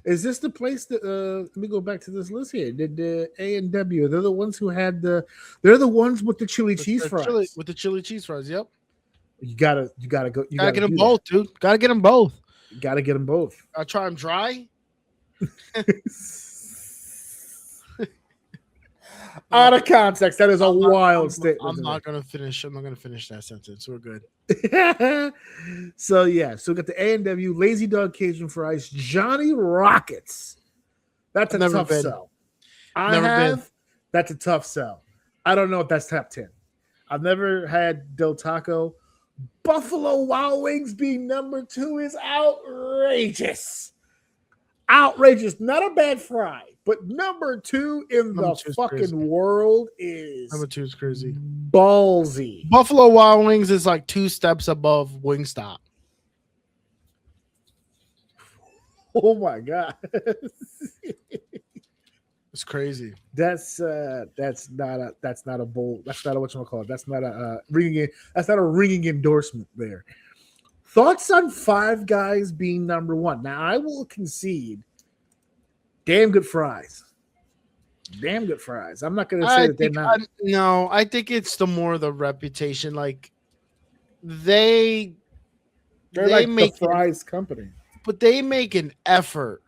Is this the place that? Let me go back to this list here. Did the A&W? They're the ones who had the. They're the ones with the chili cheese fries. With the chili cheese fries. Yep. You gotta go. You gotta get them both, dude. Gotta get them both. You gotta get them both. I try them dry. Out of context, that is a wild statement. I'm not gonna finish that sentence. We're good. So we got the A&W Lazy Dog Cajun fries, Johnny Rockets. That's a tough sell. That's a tough sell. I don't know if that's top 10. I've never had Del Taco. Buffalo Wild Wings being number 2 is outrageous. Outrageous. Not a bad fry, but number 2 in the fucking world is number 2 is crazy. Ballsy. Buffalo Wild Wings is like 2 steps above Wingstop. Oh my god. It's crazy. That's not a bold. That's not a whatchamacallit. That's not a ringing. That's not a ringing endorsement there. Thoughts on Five Guys being number 1? Now I will concede. Damn good fries. Damn good fries. I'm not going to say that they're not. No, I think it's the reputation. Like they're like the fries company, but they make an effort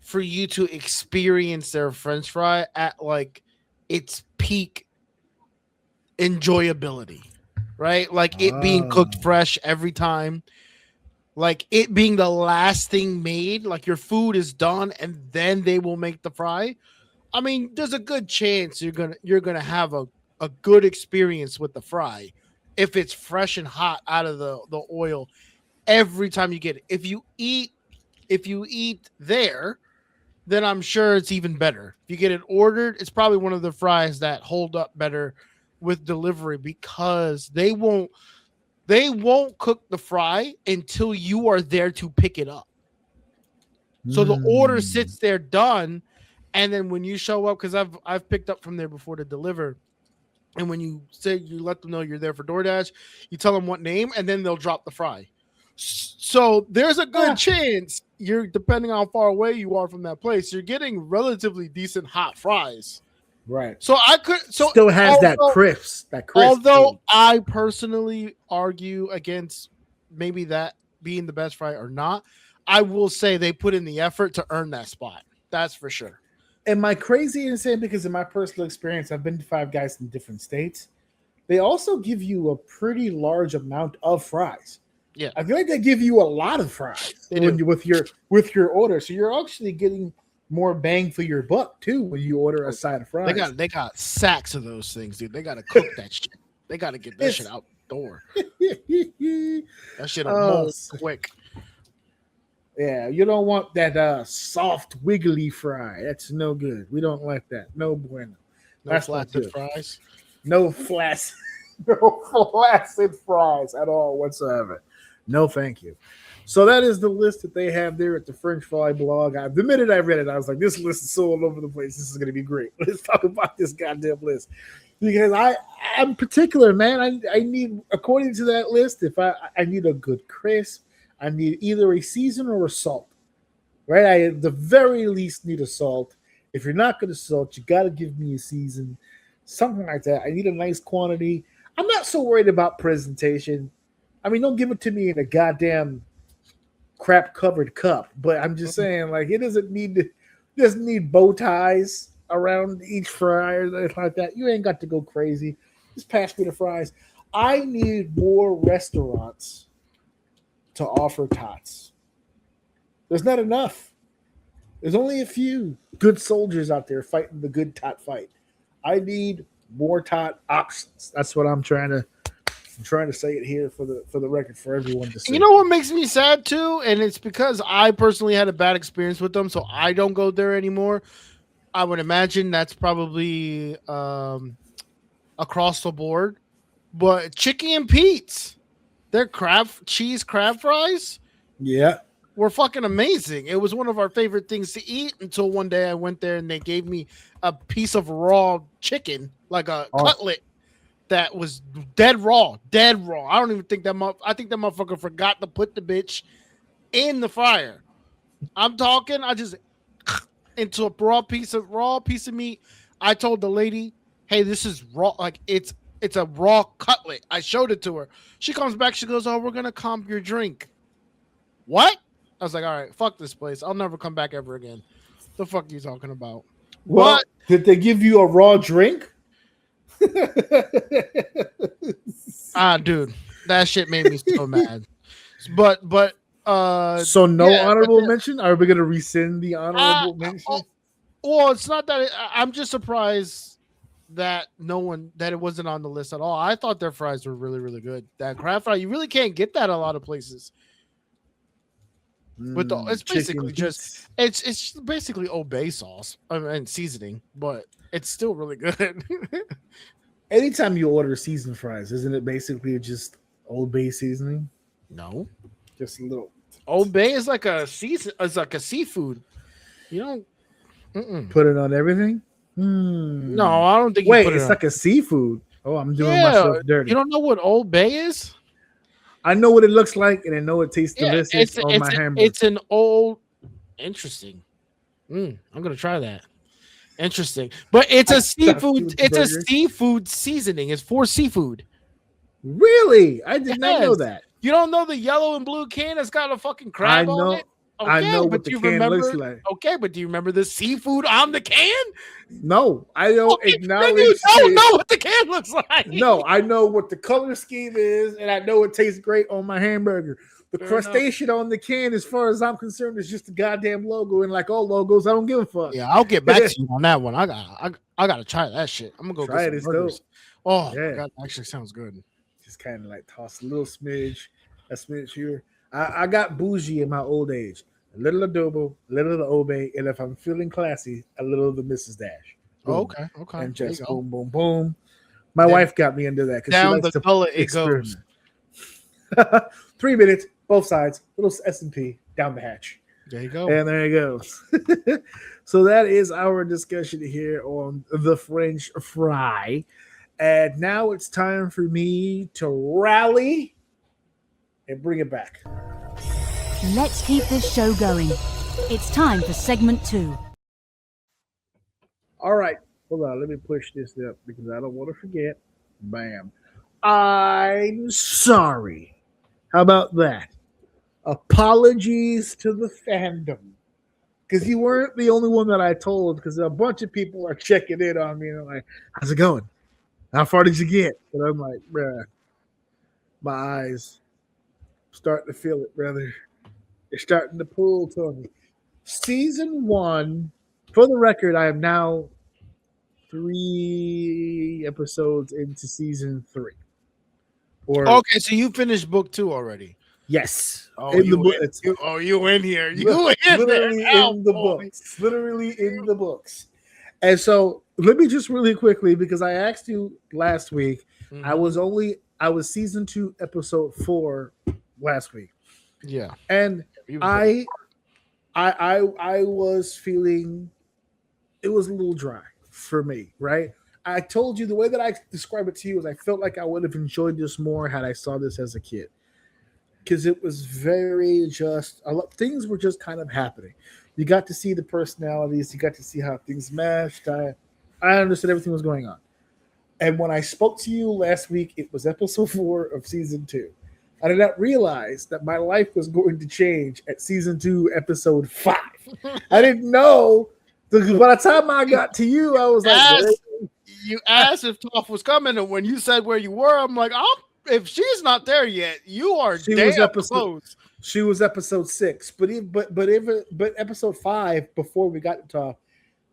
for you to experience their French fry at like its peak enjoyability, right? Like it being cooked fresh every time, like it being the last thing made, like your food is done and then they will make the fry. I mean, there's a good chance you're gonna have a good experience with the fry if it's fresh and hot out of the oil every time you get it. If you eat there, then I'm sure it's even better. If you get it ordered, it's probably one of the fries that hold up better with delivery because they won't cook the fry until you are there to pick it up. So the order sits there done, and then when you show up, because I've picked up from there before to deliver, and when you let them know you're there for DoorDash, you tell them what name, and then they'll drop the fry. So there's a good chance depending on how far away you are from that place, you're getting relatively decent hot fries. Right. So still has that crisp. Although I personally argue against maybe that being the best fry or not, I will say they put in the effort to earn that spot. That's for sure. Am I crazy in saying, because in my personal experience, I've been to Five Guys in different states, they also give you a pretty large amount of fries. Yeah, I feel like they give you a lot of fries with your order, so you're actually getting more bang for your buck too when you order a side of fries. They got sacks of those things, dude. They got to cook that shit. They got to get that shit out the door. That shit will mold quick. Yeah, you don't want that soft, wiggly fry. That's no good. We don't like that. No bueno. No That's not flaccid good. fries. No flaccid, no flaccid fries at all whatsoever. No, thank you. So that is the list that they have there at the French Fry blog. The minute I read it, I was like, "This list is so all over the place. This is going to be great." Let's talk about this goddamn list because I'm particular, man. I need, according to that list, if I need a good crisp, I need either a season or a salt. Right? I at the very least need a salt. If you're not going to salt, you got to give me a season, something like that. I need a nice quantity. I'm not so worried about presentation. I mean, don't give it to me in a goddamn crap covered cup. But I'm just saying, like, it doesn't need bow ties around each fry or anything like that. You ain't got to go crazy. Just pass me the fries. I need more restaurants to offer tots. There's not enough. There's only a few good soldiers out there fighting the good tot fight. I need more tot options. That's what I'm trying to say it here for the record for everyone to see. You know what makes me sad too, and it's because I personally had a bad experience with them, so I don't go there anymore. I would imagine that's probably across the board. But Chicky and Pete's, their cheese crab fries, Yeah. were fucking amazing. It was one of our favorite things to eat until one day I went there and they gave me a piece of raw chicken, like a cutlet that was dead raw. I don't even think I think that motherfucker forgot to put the bitch in the fryer. I'm talking, I just into a raw piece of meat. I told the lady, "Hey, this is raw. Like it's a raw cutlet." I showed it to her. She comes back. She goes, "Oh, we're gonna comp your drink." What? I was like, "All right, fuck this place. I'll never come back ever again." The fuck are you talking about? Well, did they give you a raw drink? Dude, that shit made me so mad. But so no honorable mention? Are we gonna rescind the honorable mention? Well, it's not that I'm just surprised that it wasn't on the list at all. I thought their fries were really, really good. That crab fry, you really can't get that a lot of places. With it's basically just it's basically Old Bay sauce and seasoning, but it's still really good. Anytime you order seasoned fries, isn't it basically just Old Bay seasoning? No, just a little. Old Bay is like a seafood. You don't put it on everything. No, I don't think. Wait, it's like a seafood. Oh, I'm doing myself dirty. You don't know what Old Bay is? I know what it looks like, and I know it tastes delicious on my hamburger. It's an old, interesting. I'm gonna try that. Interesting, but it's a seafood. It's a seafood seasoning. It's for seafood. Really? I did not know that. You don't know the yellow and blue can that's got a fucking crab on it? Okay, I know what the can looks like. Okay, but do you remember the seafood on the can? No, I don't acknowledge. You don't know what the can looks like. No, I know what the color scheme is, and I know it tastes great on my hamburger. The crustacean on the can, as far as I'm concerned, is just a goddamn logo, and like all logos, I don't give a fuck. Yeah, I'll get back to you on that one. I gotta try that shit. I'm gonna go try get some burgers. Oh, yeah. God, actually sounds good. Just kind of like toss a little smidge, here. I got bougie in my old age. A little adobo, a little of the Obey, and if I'm feeling classy, a little of the Mrs. Dash. Boom. Okay. And just boom, boom, boom. My wife got me into that. Down the gullet it goes. 3 minutes, both sides, little S&P, down the hatch. There you go. And there it goes. So that is our discussion here on the French fry. And now it's time for me to rally and bring it back. Let's keep this show going. It's time for segment 2. All right. Hold on. Let me push this up because I don't want to forget. Bam. I'm sorry. How about that? Apologies to the fandom. Because you weren't the only one that I told, because a bunch of people are checking in on me and they're like, how's it going? How far did you get? And I'm like, bruh, my eyes starting to feel it, brother. They're starting to pull, Tony. Season 1, for the record, I am now 3 episodes into season 3. Okay, so you finished book 2 already. Yes. Oh, you in here. You in literally there. In the books. Literally in the books. And so let me just really quickly, because I asked you last week, Mhm. I was season 2, episode 4 last week. Yeah. And He was I was feeling it was a little dry for me, right? I told you the way that I described it to you is I felt like I would have enjoyed this more had I saw this as a kid. Because it was very just a lot, things were just kind of happening. You got to see the personalities, you got to see how things meshed. I understood everything was going on. And when I spoke to you last week, it was episode 4 of season 2. I did not realize that my life was going to change at season 2, episode 5. I didn't know. By the time I got to you, I was like, you asked if Toph was coming, and when you said where you were, I'm like, if she's not there yet, you are damn close. She was episode 6, but episode 5 before we got to Toph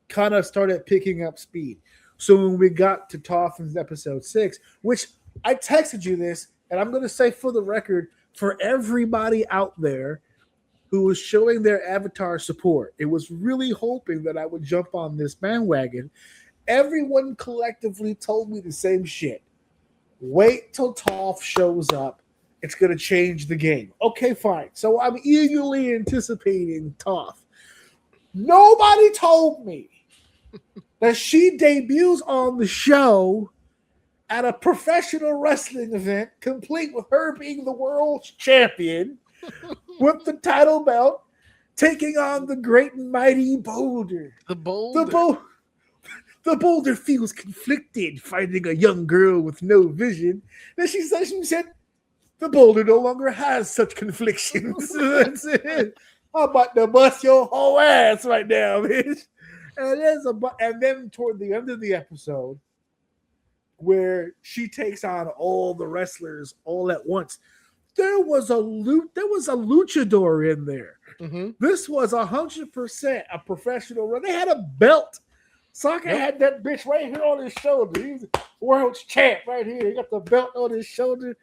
kind of started picking up speed. So when we got to Toph in episode 6, which I texted you this, and I'm going to say for the record, for everybody out there who was showing their avatar support, it was really hoping that I would jump on this bandwagon. Everyone collectively told me the same shit. Wait till Toph shows up. It's going to change the game. Okay, fine. So I'm eagerly anticipating Toph. Nobody told me that she debuts on the show at a professional wrestling event, complete with her being the world champion with the title belt, taking on the great and mighty Boulder. The Boulder feels conflicted finding a young girl with no vision. Then she said, the Boulder no longer has such conflictions. That's it. I'm about to bust your whole ass right now, bitch. And then toward the end of the episode, where she takes on all the wrestlers all at once, there was a luchador in there. Mm-hmm. This was 100% a professional run. They had a belt. Sokka had that bitch right here on his shoulder. He's world champ right here. He got the belt on his shoulder.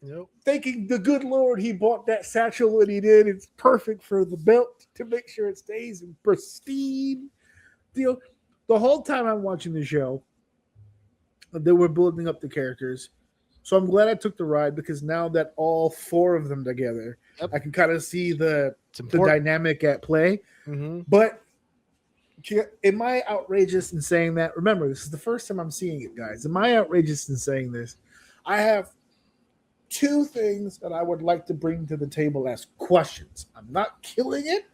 Yep. Thanking the good Lord he bought that satchel when he did. It's perfect for the belt to make sure it stays in pristine. The whole time I'm watching the show, they were building up the characters. So I'm glad I took the ride, because now that all 4 of them together, I can kind of see the dynamic at play. Mm-hmm. But am I outrageous in saying that? Remember, this is the first time I'm seeing it, guys. Am I outrageous in saying this? I have 2 things that I would like to bring to the table as questions. I'm not killing it.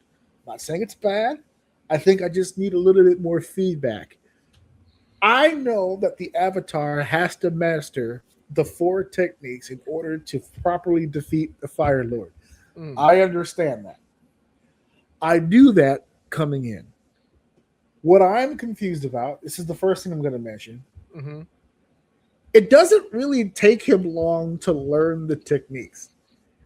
I'm not saying it's bad. I think I just need a little bit more feedback. I know that the Avatar has to master the 4 techniques in order to properly defeat the Fire Lord. I understand that. I knew that coming in. What I'm confused about, this is the first thing I'm going to mention. Mm-hmm. It doesn't really take him long to learn the techniques.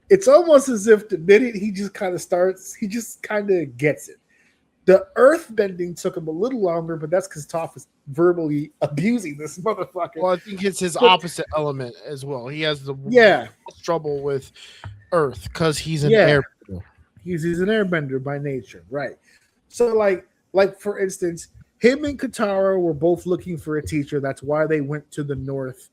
It's almost as if the minute he just kind of gets it. The earth bending took him a little longer, but that's because Toph is verbally abusing this motherfucker. Well, I think it's his opposite element as well. He has the trouble with earth because he's an airbender. He's an airbender by nature, right? So, like for instance, him and Katara were both looking for a teacher. That's why they went to the north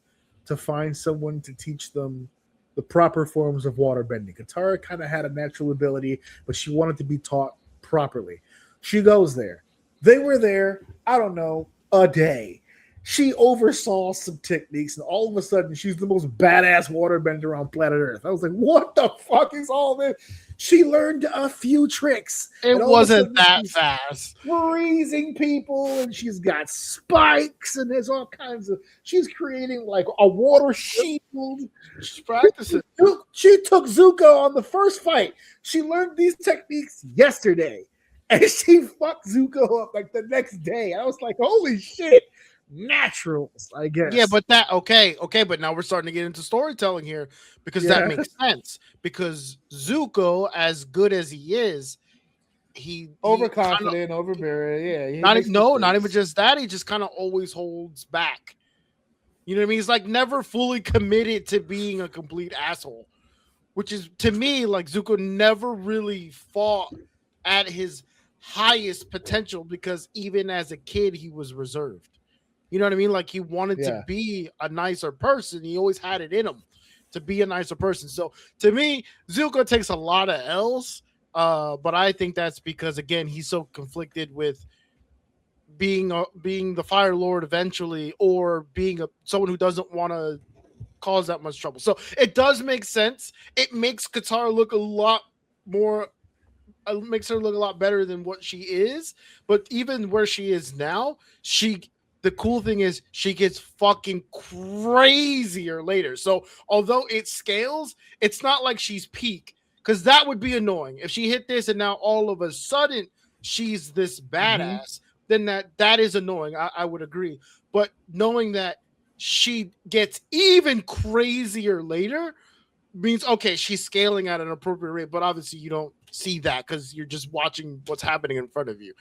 to find someone to teach them the proper forms of waterbending. Katara kind of had a natural ability, but she wanted to be taught properly. She goes there. They were there, I don't know, a day. She oversaw some techniques, and all of a sudden, she's the most badass waterbender on planet Earth. I was like, what the fuck is all this? She learned a few tricks. It wasn't that fast. Freezing people, and she's got spikes, and there's all kinds of... She's creating like a water shield. She's practicing. She took Zuko on the first fight. She learned these techniques yesterday. And she fucked Zuko up like the next day. I was like, holy shit. Naturals, I guess. Yeah, but but now we're starting to get into storytelling here, because that makes sense. Because Zuko, as good as he is, he overconfident, overbearing. Yeah. Not even just that. He just kind of always holds back. You know what I mean? He's like never fully committed to being a complete asshole, which is, to me, like Zuko never really fought at his highest potential because even as a kid, he was reserved. You know what I mean? Like he wanted to be a nicer person. He always had it in him to be a nicer person. So to me, Zuko takes a lot of L's, but I think that's because again he's so conflicted with being the Fire Lord eventually, or being someone who doesn't want to cause that much trouble. So it does make sense. It makes Katara look a lot more. Makes her look a lot better than what she is. But even where she is now, the cool thing is she gets fucking crazier later. So although it scales, it's not like she's peak, because that would be annoying if she hit this and now all of a sudden she's this badass. Then that is annoying. I would agree. But knowing that she gets even crazier later means okay, she's scaling at an appropriate rate. But obviously you don't see that because you're just watching what's happening in front of you.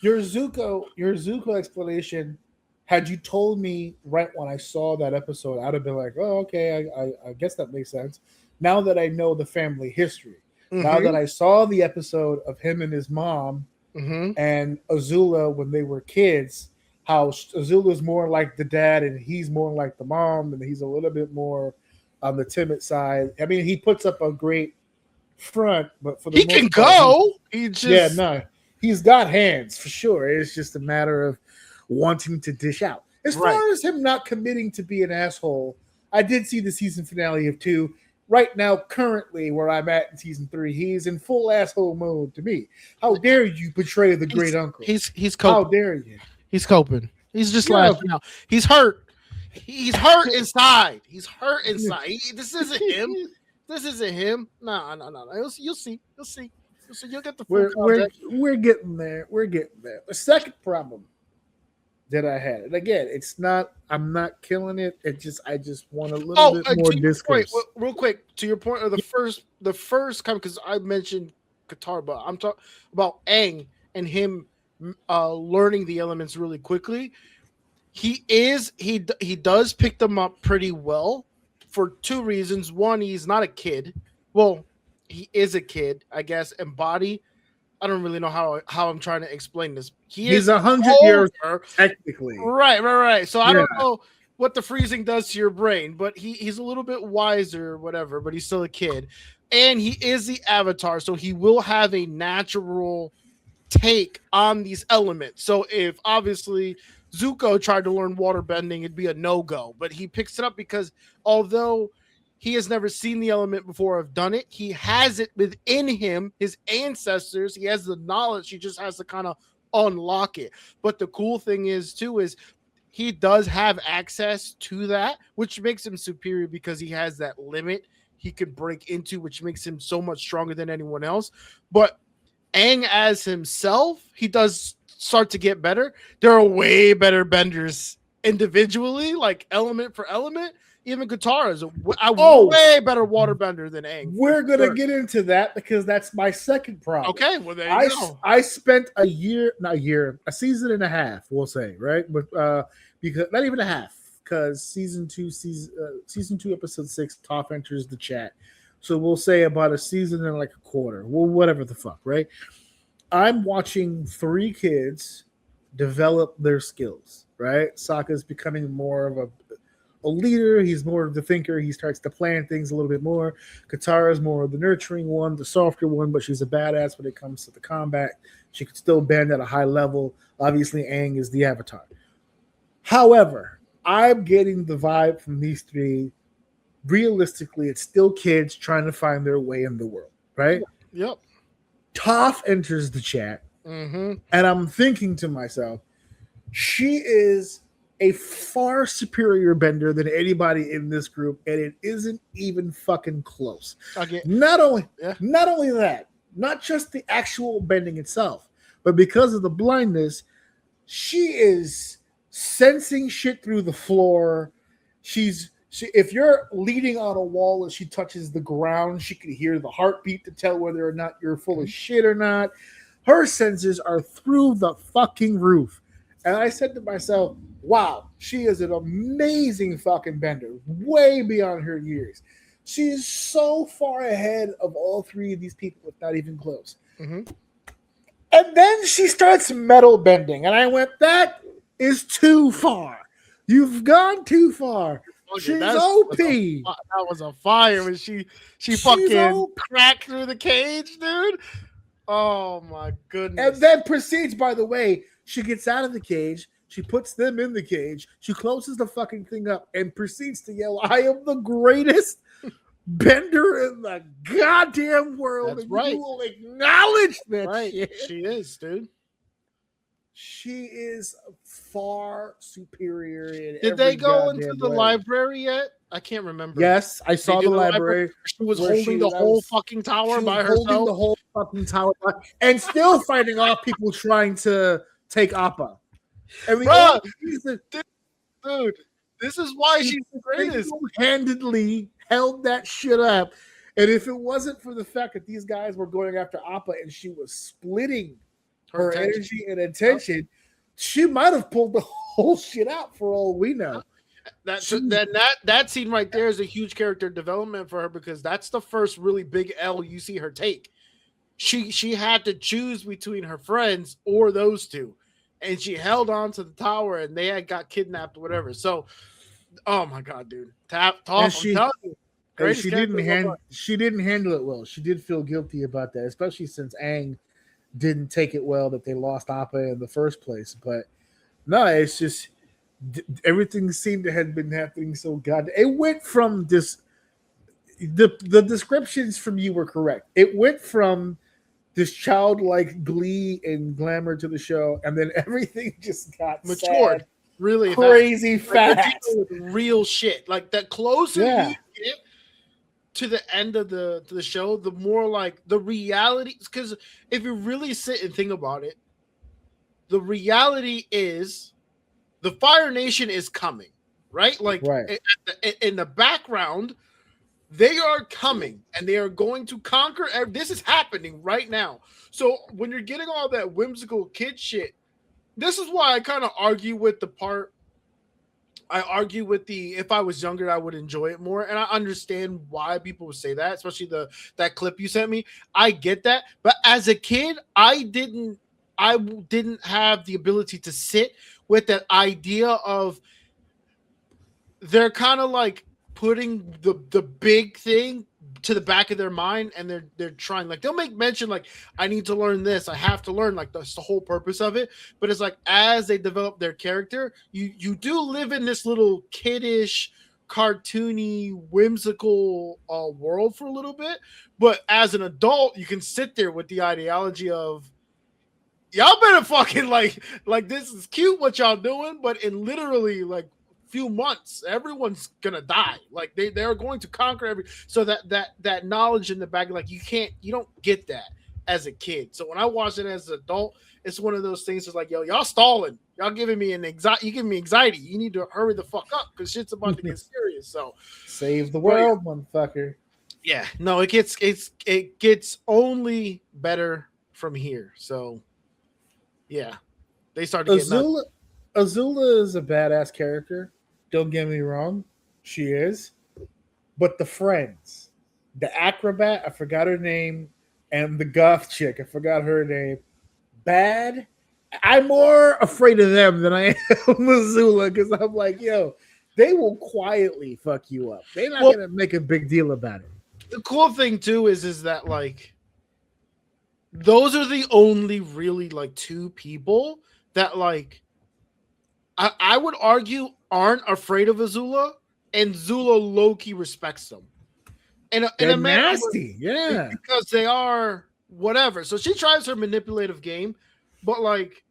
Your Zuko explanation, had you told me right when I saw that episode, I'd have been like, oh, okay, I guess that makes sense. Now that I know the family history, now that I saw the episode of him and his mom and Azula when they were kids, how Azula's more like the dad and he's more like the mom, and he's a little bit more on the timid side. I mean, he puts up a great front, but for the most can part, go. He's got hands for sure. It's just a matter of wanting to dish out. As far as him not committing to be an asshole, I did see the season finale of 2. Right now, currently, where I'm at in season 3, he's in full asshole mode to me. How dare you betray the great uncle? He's coping. How dare you? He's coping. He's just lashing out. He's hurt. He's hurt inside. He's hurt inside. This isn't him. This isn't him. No. You'll see. You'll get the full context. We're getting there. We're getting there. The second problem that I had, and again, it's not. I'm not killing it. I just want a little bit more discourse. Real quick, to your point of the first kind, because I mentioned Qatar, but I'm talking about Aang and him learning the elements really quickly. He does pick them up pretty well for 2 reasons. One, he's not a kid. Well, he is a kid, I guess. And body, I don't really know how I'm trying to explain this. He's 100 years technically. Right. So I don't know what the freezing does to your brain, but he's a little bit wiser or whatever, but he's still a kid. And he is the Avatar, so he will have a natural take on these elements. So if obviously Zuko tried to learn water bending, it'd be a no-go. But he picks it up because although he has never seen the element before or have done it, he has it within him, his ancestors. He has the knowledge. He just has to kind of unlock it. But the cool thing is, too, is he does have access to that, which makes him superior because he has that limit he could break into, which makes him so much stronger than anyone else. But Aang as himself, he does start to get better. There are way better benders individually, like element for element. Even Katara is a way better water bender than Aang. We're gonna get into that because that's my second problem. Okay, well there you go. I spent a season and a half, we'll say, right? But because not even a half, because season two, episode 6, Toph enters the chat. So we'll say about a season and like a quarter. Well, whatever the fuck, right? I'm watching 3 kids develop their skills, right? Sokka's becoming more of a leader. He's more of the thinker. He starts to plan things a little bit more. Katara's more of the nurturing one, the softer one, but she's a badass when it comes to the combat. She could still bend at a high level. Obviously, Aang is the Avatar. However, I'm getting the vibe from these 3. Realistically, it's still kids trying to find their way in the world, right? Yep. Toph enters the chat, and I'm thinking to myself, she is a far superior bender than anybody in this group, and it isn't even fucking close. Not only that, not just the actual bending itself, but because of the blindness, she is sensing shit through the floor. If you're leaning on a wall and she touches the ground, she can hear the heartbeat to tell whether or not you're full of shit or not. Her senses are through the fucking roof. And I said to myself, wow, she is an amazing fucking bender, way beyond her years. She is so far ahead of all 3 of these people, it's not even close. And then she starts metal bending, and I went, "That is too far. You've gone too far. She's OP. That was a fire when she She's fucking OP. cracked through the cage, dude. Oh my goodness. And then proceeds, by the way, she gets out of the cage, she puts them in the cage, she closes the fucking thing up, and proceeds to yell, "I am the greatest bender in the goddamn world." That's and right. You will acknowledge that shit. She is, dude. She is far superior in Did every they go into goddamn the way. library yet? I can't remember. Yes, I saw They do the library. She was where holding the whole fucking She tower was by holding herself. the whole fucking tower and still fighting off people trying to take Appa. And Bruh, reason, dude, this is why she's the greatest. Handedly held that shit up. And if it wasn't for the fact that these guys were going after Appa and she was splitting her energy and attention, she might have pulled the whole shit out for all we know. That scene right there is a huge character development for her because that's the first really big L you see her take. She had to choose between her friends or those two, and she held on to the tower, and they had got kidnapped or whatever. So, oh my god, dude, she didn't handle it well. She did feel guilty about that, especially since Aang didn't take it well that they lost Appa in the first place. But no, it's just everything seemed to have been happening so god. It went from this. The descriptions from you were correct. It went from this childlike glee and glamour to the show, and then everything just got matured, sad, really crazy fast. Like, real shit. Like that closer you get to the end of the show, the more like the reality. Because if you really sit and think about it, the reality is the Fire Nation is coming, right? Like in the background. They are coming and they are going to conquer. This is happening right now. So when you're getting all that whimsical kid shit, this is why I kind of argue with the part. I argue with the if I was younger, I would enjoy it more. And I understand why people would say that, especially that clip you sent me. I get that. But as a kid, I didn't have the ability to sit with that idea of they're kind of like putting the big thing to the back of their mind, and they're trying, like, they'll make mention like, I need to learn this, I have to learn, like that's the whole purpose of it. But it's like as they develop their character, you do live in this little kiddish, cartoony, whimsical world for a little bit. But as an adult, you can sit there with the ideology of y'all better fucking like this is cute what y'all doing, but in literally like few months everyone's gonna die. Like they're going to conquer so that knowledge in the back, like you don't get that as a kid. So when I watch it as an adult, it's one of those things that's like, yo, y'all stalling, y'all giving me anxiety, you need to hurry the fuck up because shit's about to get serious. So save the world, motherfucker. Yeah, no, it gets only better from here. So yeah, they started getting Azula is a badass character. Don't get me wrong, she is. But the friends, the acrobat, I forgot her name, and the goth chick, I forgot her name. Bad. I'm more afraid of them than I am Azula because I'm like, yo, they will quietly fuck you up. They're not gonna make a big deal about it. The cool thing too is that like those are the only really like two people that like I would argue aren't afraid of Azula, and Zula low-key respects them. And they're nasty, yeah. Because they are whatever. So she tries her manipulative game, but like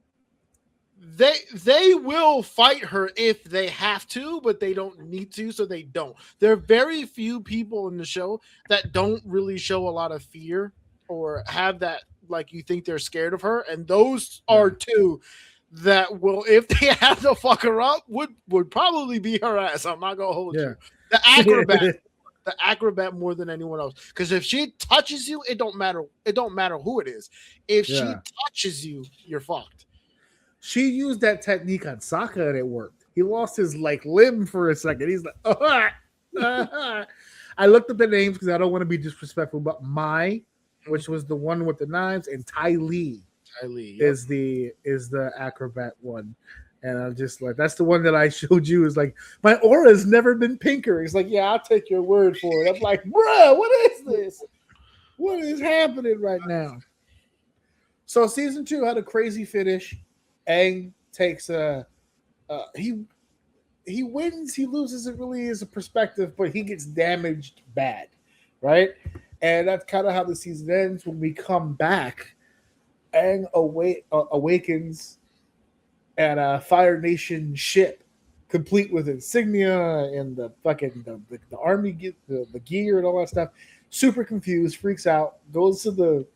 they will fight her if they have to, but they don't need to, so they don't. There are very few people in the show that don't really show a lot of fear or have that like you think they're scared of her, and those are two that will, if they have to fuck her up, would probably be her ass. I'm not gonna hold you. The acrobat more than anyone else. Because if she touches you, it don't matter. It don't matter who it is. If she touches you, you're fucked. She used that technique on Sokka and it worked. He lost his like limb for a second. He's like, I looked up the names because I don't want to be disrespectful, but Mai, which was the one with the knives, and Ty Lee. is the acrobat one. And I'm just like, that's the one that I showed you. Is like, my aura has never been pinker. He's like, yeah, I'll take your word for it. I'm like, bruh, what is this? What is happening right now? So season 2 had a crazy finish. Aang takes he wins, he loses. It really is a perspective, but he gets damaged bad, right? And that's kind of how the season ends. When we come back, Aang awakens at a Fire Nation ship, complete with insignia and the fucking the army the gear and all that stuff. Super confused, freaks out, goes to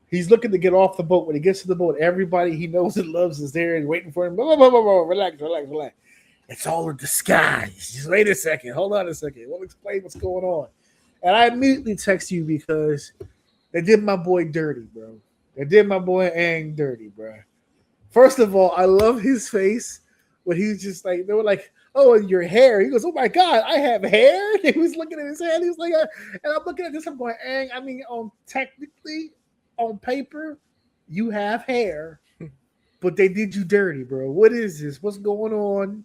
he's looking to get off the boat. When he gets to the boat, everybody he knows and loves is there and waiting for him. Blah, blah, blah, blah, relax. It's all a disguise. Just wait a second. Hold on a second. We'll explain what's going on. And I immediately text you because they did my boy dirty, bro. They did my boy Aang dirty, bro. First of all, I love his face when he's just like, they were like, oh, and your hair. He goes, oh my God, I have hair. He was looking at his head. He was like, and I'm looking at this. I'm going, Aang, I mean, technically, on paper, you have hair, but they did you dirty, bro. What is this? What's going on?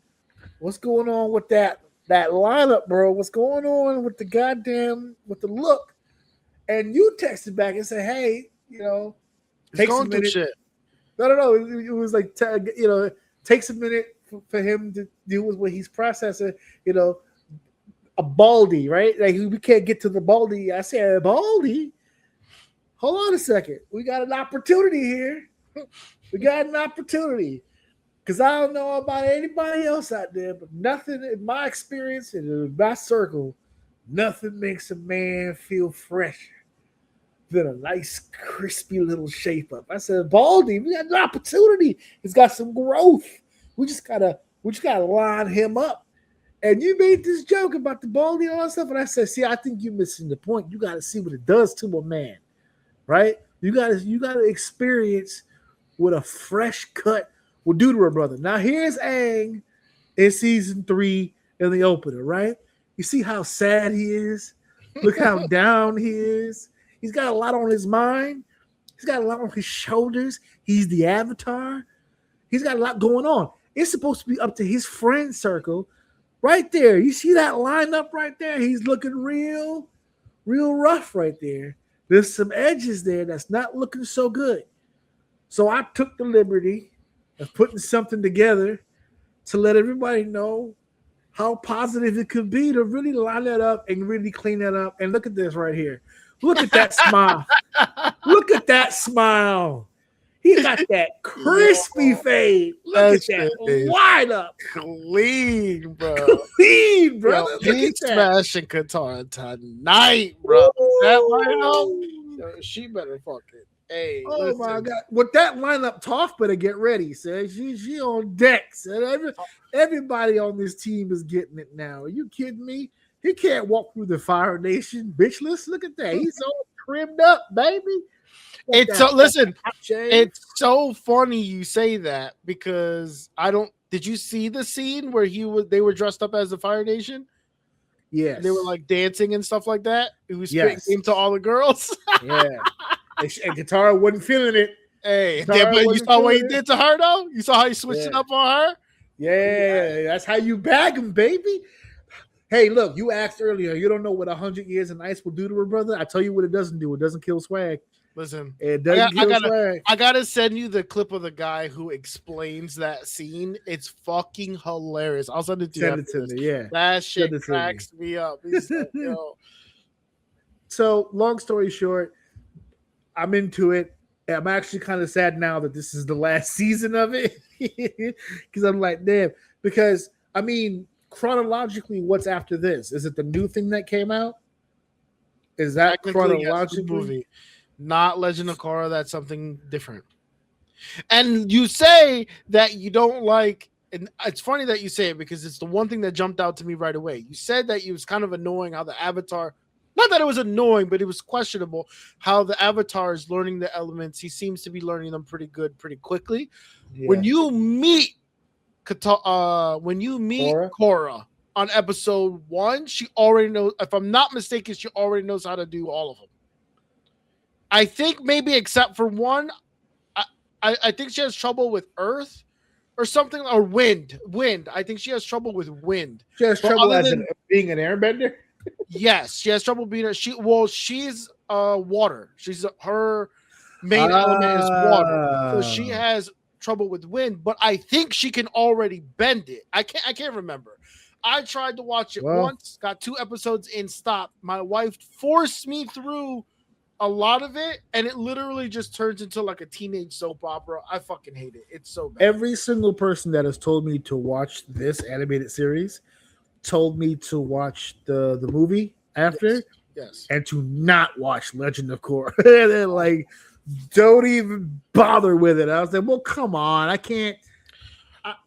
What's going on with that lineup, bro? What's going on with the look? And you texted back and said, hey, take some minute. Shit. No. It was like, takes a minute for him to deal with what he's processing, a baldy, right? Like, we can't get to the baldy. I said, baldy? Hold on a second. We got an opportunity here. We got an opportunity. Because I don't know about anybody else out there, but nothing in my experience and in my circle, nothing makes a man feel fresher than a nice, crispy little shape up. I said, baldy, we got an opportunity. He's got some growth. We just gotta line him up. And you made this joke about the baldy and all that stuff. And I said, see, I think you're missing the point. You gotta see what it does to a man, right? You gotta experience what a fresh cut will do to a brother. Now here's Aang in season 3 in the opener, right? You see how sad he is? Look how down he is. He's got a lot on his mind. He's got a lot on his shoulders. He's the avatar. He's got a lot going on. It's supposed to be up to his friend circle right there. You see that lineup right there? He's looking real rough right there. There's some edges there that's not looking so good. So I took the liberty of putting something together to let everybody know how positive it could be to really line that up and really clean that up. And look at this right here. Look at that smile. Look at that smile. He got that crispy fade. Look at that wide up. Clean, bro. Clean, bro. He's smashing Katara tonight, bro. That lineup, she better fucking. Hey, oh listen. my God! With that lineup, Toph better get ready. Say she on deck. Everybody on this team is getting it now. Are you kidding me? He can't walk through the Fire Nation bitchless. Look at that. He's all trimmed up, baby. It's so funny you say that because did you see the scene where they were dressed up as the Fire Nation? Yes. And they were like dancing and stuff like that. It was spitting to all the girls. Yeah. And Katara wasn't feeling it. Hey, but you saw what he did to her though? You saw how he switched it up on her? Yeah, that's how you bag him, baby. Hey, look, you asked earlier, you don't know what 100 years in ice will do to her brother. I tell you what it doesn't do. It doesn't kill swag. Listen, it doesn't kill swag. I gotta send you the clip of the guy who explains that scene. It's fucking hilarious. I'll send it to you. Send it to me, yeah. That shit cracks me up. He's like, yo. So, long story short, I'm into it. I'm actually kind of sad now that this is the last season of it because I'm like, damn. Because, I mean, chronologically, what's after this? Is it the new thing that came out? Is that chronologically? Movie, not Legend of Korra. That's something different. And you say that you don't like, and it's funny that you say it because it's the one thing that jumped out to me right away. You said that it was kind of annoying how the Avatar, not that it was annoying, but it was questionable how the Avatar is learning the elements. He seems to be learning them pretty quickly. Yeah. When you meet Korra on episode 1, she already knows, if I'm not mistaken, she already knows how to do all of them. I think maybe except for one, I think she has trouble with earth or something, or wind. I think she has trouble with wind. She has But trouble other as than- being an airbender. Yes, she has trouble being she's water. Her main element is water. So she has trouble with wind, but I think she can already bend it. I can't remember. I tried to watch it once, got 2 episodes in, stopped. My wife forced me through a lot of it, and it literally just turns into like a teenage soap opera. I fucking hate it. It's so bad. Every single person that has told me to watch this animated series told me to watch the movie after, Yes. and to not watch Legend of Korra. They're like, don't even bother with it. I was like, well, come on, I can't.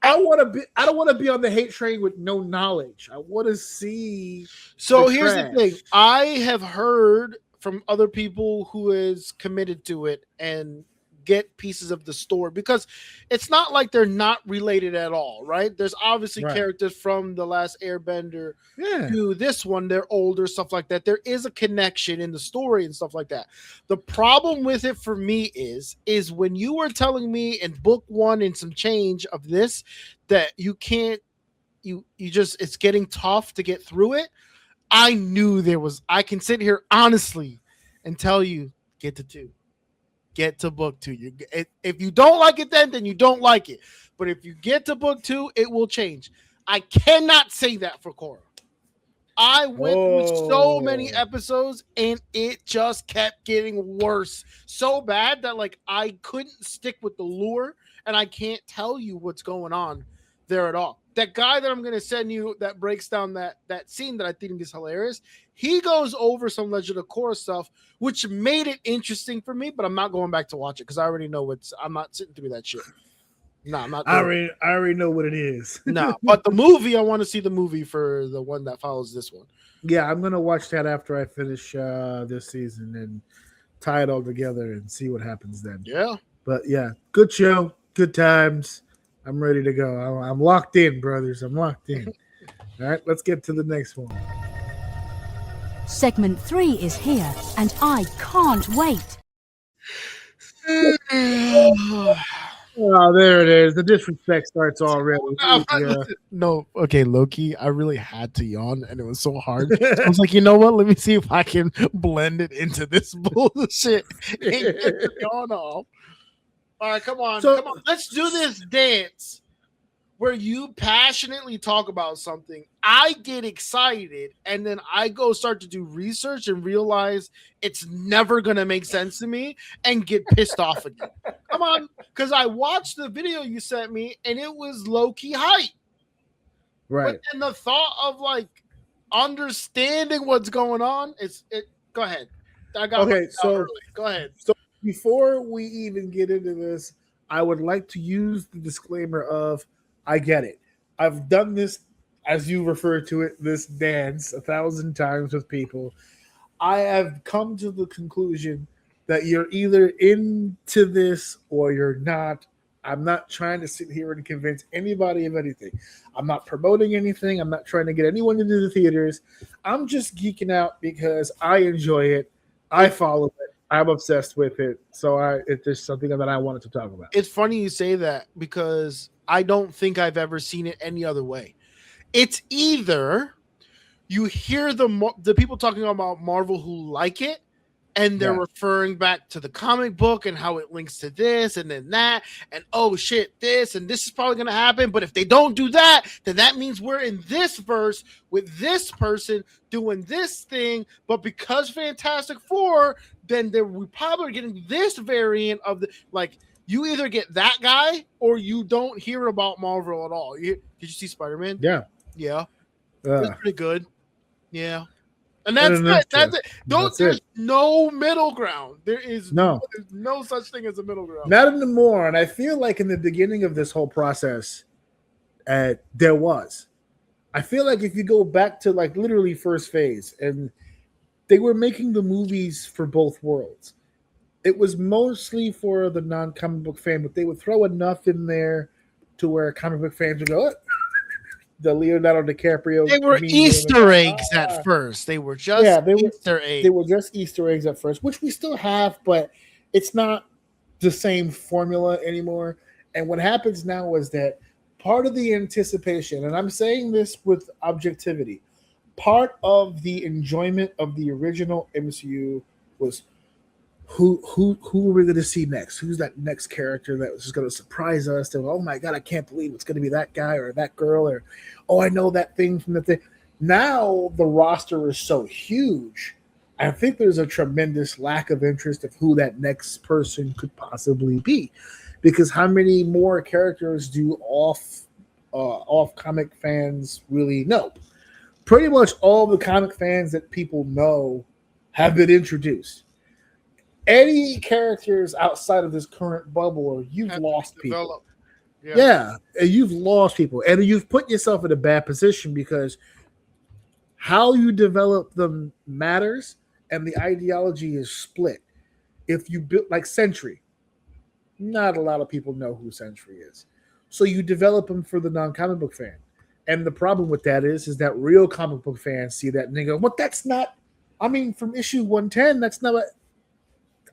I want to be. I don't want to be on the hate train with no knowledge. I want to see. So the here's trash. the thing. I have heard from other people who is committed to it and get pieces of the story, because it's not like they're not related at all, right? There's obviously characters from the Last Airbender to this one. They're older, stuff like that. There is a connection in the story and stuff like that. The problem with it for me is when you were telling me in book 1 and some change of this that you can't, you just, it's getting tough to get through it. I knew I can sit here honestly and tell you, get to 2. Get to book 2. If you don't like it, then you don't like it. But if you get to book 2, it will change. I cannot say that for Korra. I went through so many episodes, and it just kept getting worse. So bad that like I couldn't stick with the lure, and I can't tell you what's going on there at all. That guy that I'm going to send you that breaks down that scene that I think is hilarious, he goes over some Legend of Korra stuff, which made it interesting for me, but I'm not going back to watch it because I already know I'm not sitting through that shit. No, I'm not. I already know what it is. No, but the movie, I want to see the movie for the one that follows this one. Yeah, I'm going to watch that after I finish this season and tie it all together and see what happens then. Yeah. But yeah, good show, good times. I'm ready to go. I'm locked in, brothers. I'm locked in. All right, let's get to the next one. Segment 3 is here, and I can't wait. Oh, there it is. The disrespect starts already. No, okay, Loki, I really had to yawn, and it was so hard. I was like, you know what? Let me see if I can blend it into this bullshit and get the yawn off. All right, come on. Let's do this dance where you passionately talk about something. I get excited, and then I go start to do research and realize it's never going to make sense to me and get pissed off again. Come on, because I watched the video you sent me, and it was low-key hype. Right. But then the thought of, like, understanding what's going on, go ahead. I got early. Go ahead. So before we even get into this, I would like to use the disclaimer of, I get it. I've done this, as you refer to it, this dance 1,000 times with people. I have come to the conclusion that you're either into this or you're not. I'm not trying to sit here and convince anybody of anything. I'm not promoting anything. I'm not trying to get anyone into the theaters. I'm just geeking out because I enjoy it. I follow it. I'm obsessed with it. So it's just something that I wanted to talk about. It's funny you say that because I don't think I've ever seen it any other way. It's either you hear the people talking about Marvel who like it, and they're referring back to the comic book and how it links to this and then that, and oh shit, this and this is probably going to happen. But if they don't do that, then that means we're in this verse with this person doing this thing. But because Fantastic Four, then we're probably getting this variant of the, like, you either get that guy or you don't hear about Marvel at all. Did you see Spider-Man? Yeah. It's pretty good. Yeah. And that's it. That's it. There's no middle ground. There's no such thing as a middle ground. Not anymore. And I feel like in the beginning of this whole process, there was. I feel like if you go back to like literally first phase, and they were making the movies for both worlds. It was mostly for the non-comic book fan, but they would throw enough in there to where comic book fans would go, the Leonardo DiCaprio. They were Easter eggs at first. They were just Easter eggs. They were just Easter eggs at first, which we still have, but it's not the same formula anymore. And what happens now is that part of the anticipation, and I'm saying this with objectivity, part of the enjoyment of the original MCU was who are we going to see next? Who's that next character that was just going to surprise us? That, oh my god, I can't believe it's going to be that guy or that girl, or oh, I know that thing from the thing. Now the roster is so huge. I think there's a tremendous lack of interest of who that next person could possibly be, because how many more characters do off comic fans really know? Pretty much all the comic fans that people know have been introduced. Any characters outside of this current bubble, or you've lost people. Yeah, you've lost people, and you've put yourself in a bad position because how you develop them matters, and the ideology is split. If you build like Sentry, not a lot of people know who Sentry is, so you develop them for the non-comic book fan. And the problem with that is that real comic book fans see that and they go, "What? That's not. I mean, from issue 110, that's not what."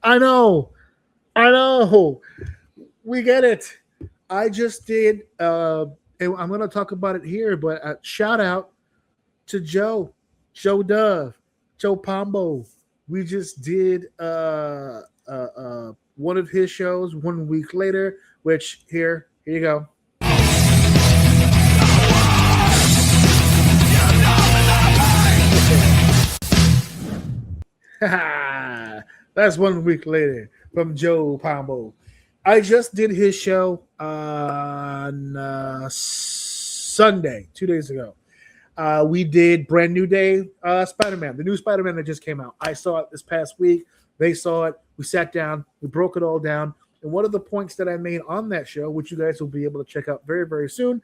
I know. We get it. I just did, and I'm going to talk about it here, but shout out to Joe Dove, Joe Pombo. We just did one of his shows 1 week later, which here you go. That's 1 week later from Joe Pombo. I just did his show on Sunday, 2 days ago. We did Brand New Day Spider-Man, the new Spider-Man that just came out. I saw it this past week. They saw it. We sat down. We broke it all down. And one of the points that I made on that show, which you guys will be able to check out very, very soon,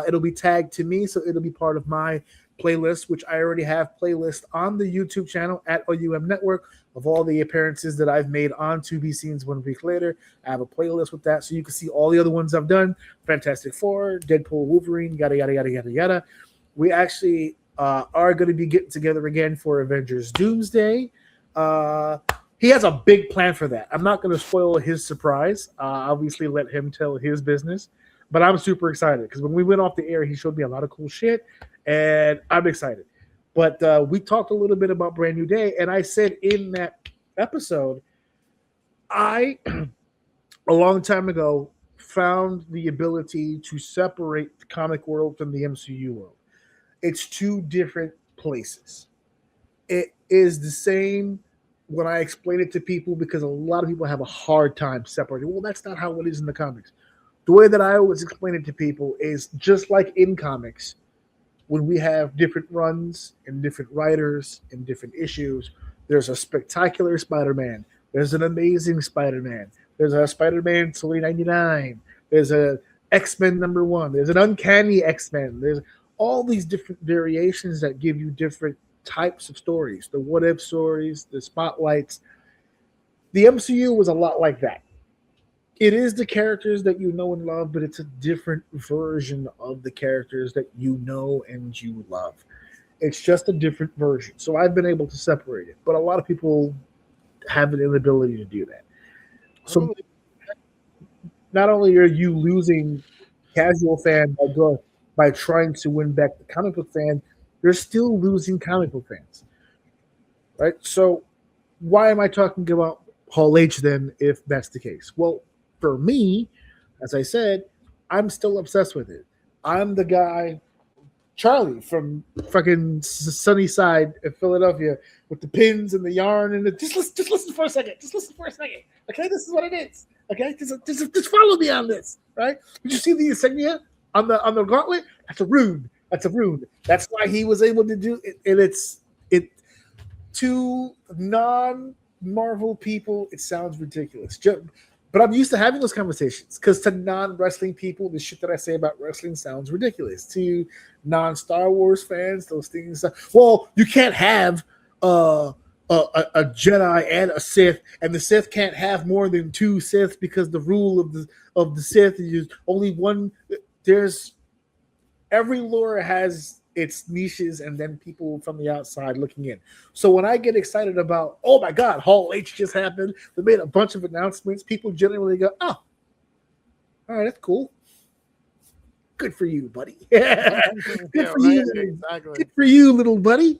it'll be tagged to me, so it'll be part of my playlist, which I already have playlist on the YouTube channel at OUM Network of all the appearances that I've made on To Be Scenes 1 week later. I have a playlist with that, so you can see all the other ones I've done: Fantastic Four, Deadpool, Wolverine, yada yada yada yada yada. We actually are going to be getting together again for Avengers Doomsday. He has a big plan for that. I'm not going to spoil his surprise. Obviously, let him tell his business. But I'm super excited because when we went off the air, he showed me a lot of cool shit, and I'm excited. But we talked a little bit about Brand New Day, and I said in that episode, I, a long time ago, found the ability to separate the comic world from the MCU world. It's two different places. It is the same when I explain it to people, because a lot of people have a hard time separating. Well, that's not how it is in the comics. The way that I always explain it to people is just like in comics, when we have different runs and different writers and different issues, there's a spectacular Spider-Man. There's an amazing Spider-Man. There's a Spider-Man 2099. There's a X-Men #1. There's an Uncanny X-Men. There's all these different variations that give you different types of stories. The what-if stories, the spotlights. The MCU was a lot like that. It is the characters that you know and love, but it's a different version of the characters that you know and you love. It's just a different version. So I've been able to separate it, but a lot of people have an inability to do that. So not only are you losing casual fan by trying to win back the comic book fan, you're still losing comic book fans, right? So why am I talking about Hall H then if that's the case? Well, for me, as I said, I'm still obsessed with it. I'm the guy, Charlie from fucking sunny side of Philadelphia, with the pins and the yarn and just listen for a second. Just listen for a second. Okay, this is what it is. Okay, just follow me on this. Right? Did you see the insignia on the gauntlet? That's a rune. That's why he was able to do it. And it's to non-Marvel people, it sounds ridiculous. But I'm used to having those conversations, because to non-wrestling people, the shit that I say about wrestling sounds ridiculous. To non-Star Wars fans, those things. Well, you can't have a Jedi and a Sith, and the Sith can't have more than two Siths, because the rule of the Sith is only one. There's every lore has its niches and then people from the outside looking in. So when I get excited about, oh my God, Hall H just happened, they made a bunch of announcements, people generally go, oh, all right, that's cool. Good for you, buddy. Good for you. Exactly. Good for you, little buddy.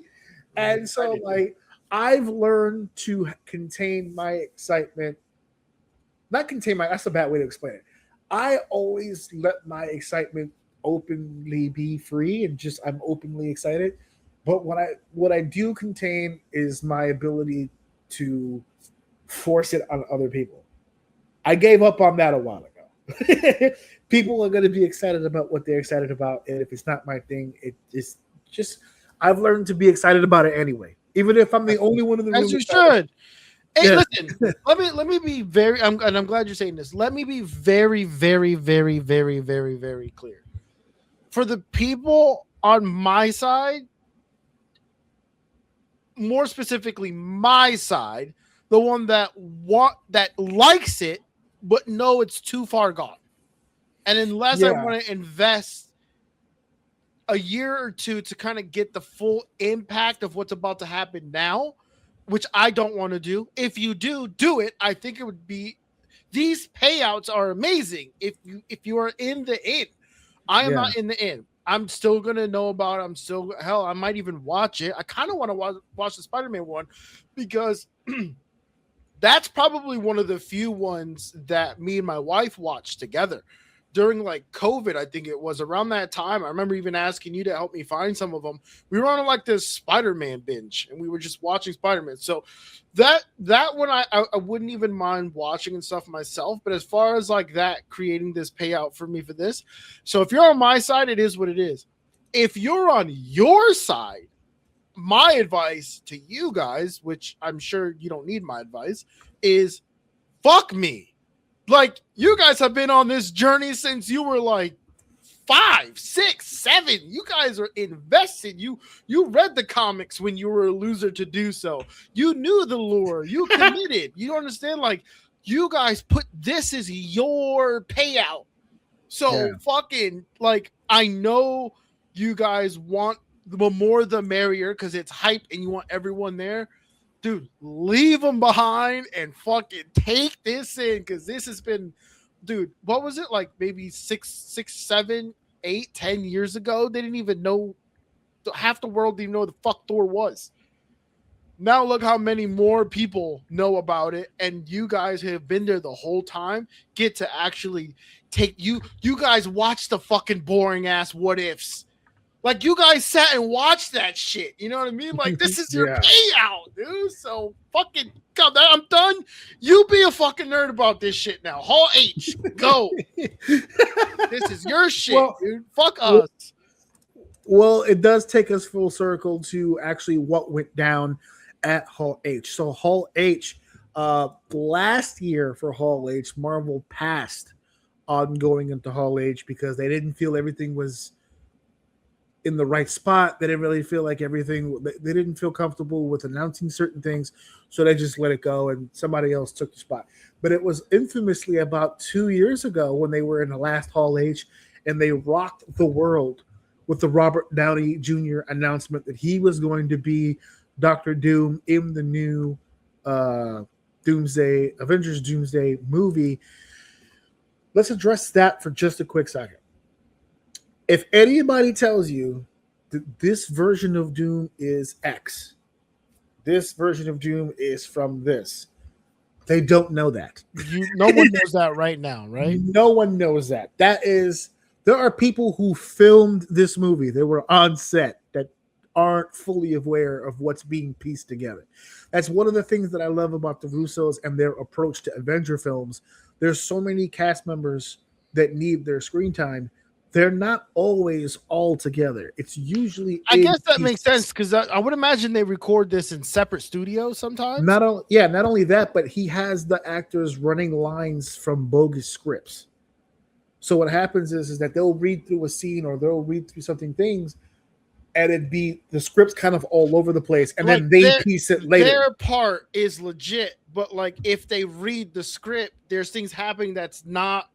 And so, like, I've learned to contain my excitement. Not contain my, that's a bad way to explain it. I always let my excitement openly be free and just I'm openly excited. But what I do contain is my ability to force it on other people. I gave up on that a while ago. People are going to be excited about what they're excited about, and if it's not my thing, it is just I've learned to be excited about it anyway, even if I'm the only one in the room. As you should. Hey, listen. Let me be very. And I'm glad you're saying this. Let me be very, very, very, very, very, very clear. For the people on my side, more specifically my side, the one that likes it, but no, it's too far gone. And unless I want to invest a year or two to kind of get the full impact of what's about to happen now, which I don't want to do. If you do it. I think it would be, these payouts are amazing. If you are in the in, I am not in the in. I'm still going to know about it. I might even watch it. I kind of want to watch the Spider-Man one because that's probably one of the few ones that me and my wife watched together during like COVID. I think it was around that time. I remember even asking you to help me find some of them. We were on like this Spider-Man binge and we were just watching Spider-Man. So that one I wouldn't even mind watching and stuff myself. But as far as like that creating this payout for me for this. So if you're on my side, it is what it is. If you're on your side, my advice to you guys, which I'm sure you don't need my advice, is fuck me. Like, you guys have been on this journey since you were like 5, 6, 7. You guys are invested. You read the comics when you were a loser to do so. You knew the lore. You committed. You understand? Like, you guys put this as your payout. So fucking, like, I know you guys want the more the merrier because it's hype and you want everyone there. Dude, leave them behind and fucking take this in because this has been, dude, what was it like maybe 6, 7, 8, 10 years ago? They didn't even know, half the world didn't even know what the fuck Thor was. Now look how many more people know about it, and you guys have been there the whole time get to actually take you guys watch the fucking boring ass what ifs. Like, you guys sat and watched that shit. You know what I mean? Like, this is your payout, dude. So, fucking, God, I'm done. You be a fucking nerd about this shit now. Hall H, go. This is your shit, dude. Fuck us. Well, it does take us full circle to actually what went down at Hall H. So, Hall H, last year for Hall H, Marvel passed on going into Hall H because they didn't feel everything was in the right spot. They didn't really feel like everything, they didn't feel comfortable with announcing certain things, so they just let it go and somebody else took the spot. But it was infamously about 2 years ago when they were in the last Hall H and they rocked the world with the Robert Downey Jr. announcement that he was going to be Dr. Doom in the new Avengers Doomsday movie. Let's address that for just a quick second. If anybody tells you that this version of Doom is X, this version of Doom is from this, they don't know that. No one knows that right now, right? No one knows that. There are people who filmed this movie. They were on set that aren't fully aware of what's being pieced together. That's one of the things that I love about the Russos and their approach to Avenger films. There's so many cast members that need their screen time. They're not always all together. It's usually, I guess that makes sense because I would imagine they record this in separate studios sometimes. Not only that, but he has the actors running lines from bogus scripts. So what happens is that they'll read through a scene or they'll read through things, and it'd be the script's kind of all over the place, and like then they piece it later. Their part is legit, but like if they read the script, there's things happening that's not.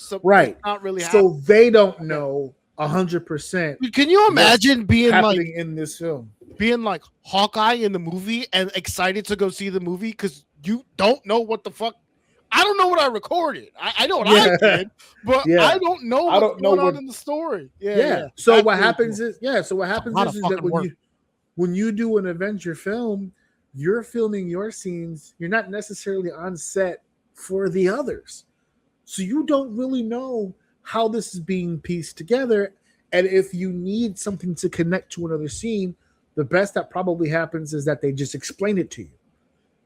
So right, not really. So they don't know 100%. Can you imagine being happening in this film? Being like Hawkeye in the movie and excited to go see the movie because you don't know what the fuck. I don't know what I recorded. I know what I did, but I don't know what's going on in the story. Yeah. So what happens is that when you do an Avenger film, you're filming your scenes. You're not necessarily on set for the others. So you don't really know how this is being pieced together. And if you need something to connect to another scene, the best that probably happens is that they just explain it to you.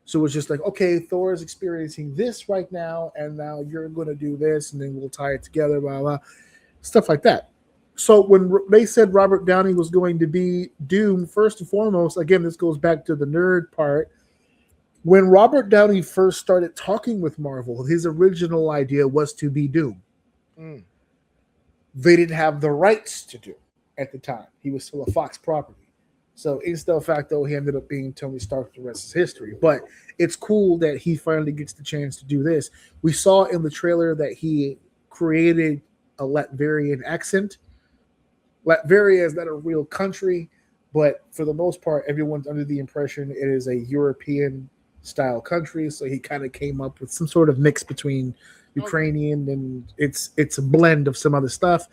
So it's just like, okay, Thor is experiencing this right now, and now you're going to do this, and then we'll tie it together, blah, blah, stuff like that. So when they said Robert Downey was going to be Doom, first and foremost, again, this goes back to the nerd part. When Robert Downey first started talking with Marvel, his original idea was to be Doom. They didn't have the rights to Doom at the time. He was still a Fox property. So in still facto, he ended up being Tony Stark. The rest is history. But it's cool that he finally gets the chance to do this. We saw in the trailer that he created a Latvian accent. Latveria is not a real country, but for the most part, everyone's under the impression it is a European-style country. So he kind of came up with some sort of mix between Ukrainian and it's a blend of some other stuff.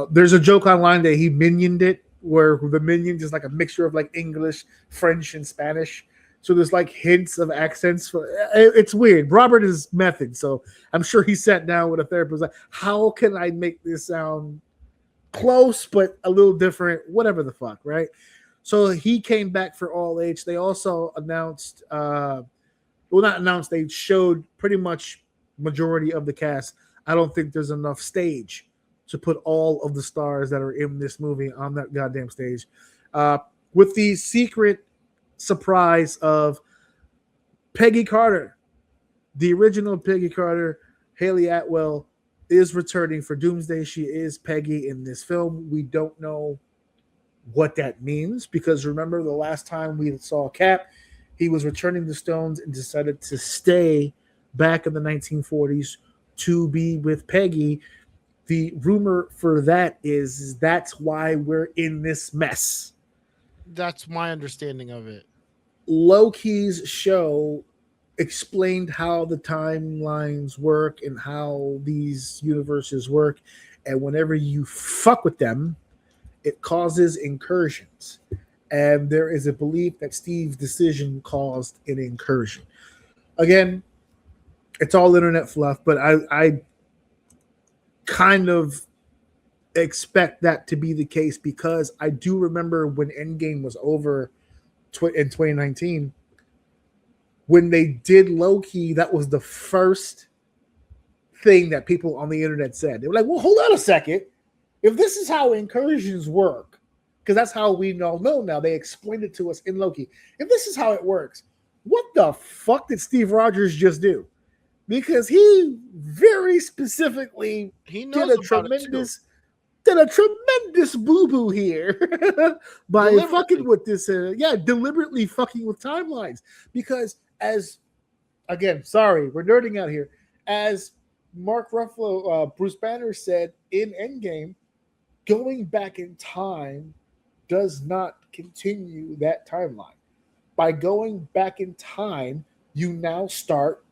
There's a joke online that he minioned it, where the minions is like a mixture of like English, French, and Spanish. So there's like hints of accents. It's weird. Robert is method. So I'm sure he sat down with a therapist like, how can I make this sound close but a little different? Whatever the fuck, right? So he came back for All H. They also announced, they showed pretty much majority of the cast. I don't think there's enough stage to put all of the stars that are in this movie on that goddamn stage. With the secret surprise of Peggy Carter, the original Peggy Carter, Haley Atwell, is returning for Doomsday. She is Peggy in this film. We don't know what that means because remember the last time we saw Cap, he was returning the stones and decided to stay back in the 1940s to be with Peggy. The rumor for that is that's why we're in this mess. That's my understanding of it. Loki's show explained how the timelines work and how these universes work. And whenever you fuck with them, it causes incursions. And there is a belief that Steve's decision caused an incursion. Again, it's all internet fluff, but I kind of expect that to be the case because I do remember when Endgame was over in 2019, when they did Loki, that was the first thing that people on the internet said. They were like, well, hold on a second. If this is how incursions work, because that's how we know now, they explained it to us in Loki. If this is how it works, what the fuck did Steve Rogers just do? Because he very specifically did a tremendous boo-boo here by fucking with this. Deliberately fucking with timelines. Because we're nerding out here. As Mark Ruffalo, Bruce Banner said in Endgame, going back in time does not continue that timeline. By going back in time, you now start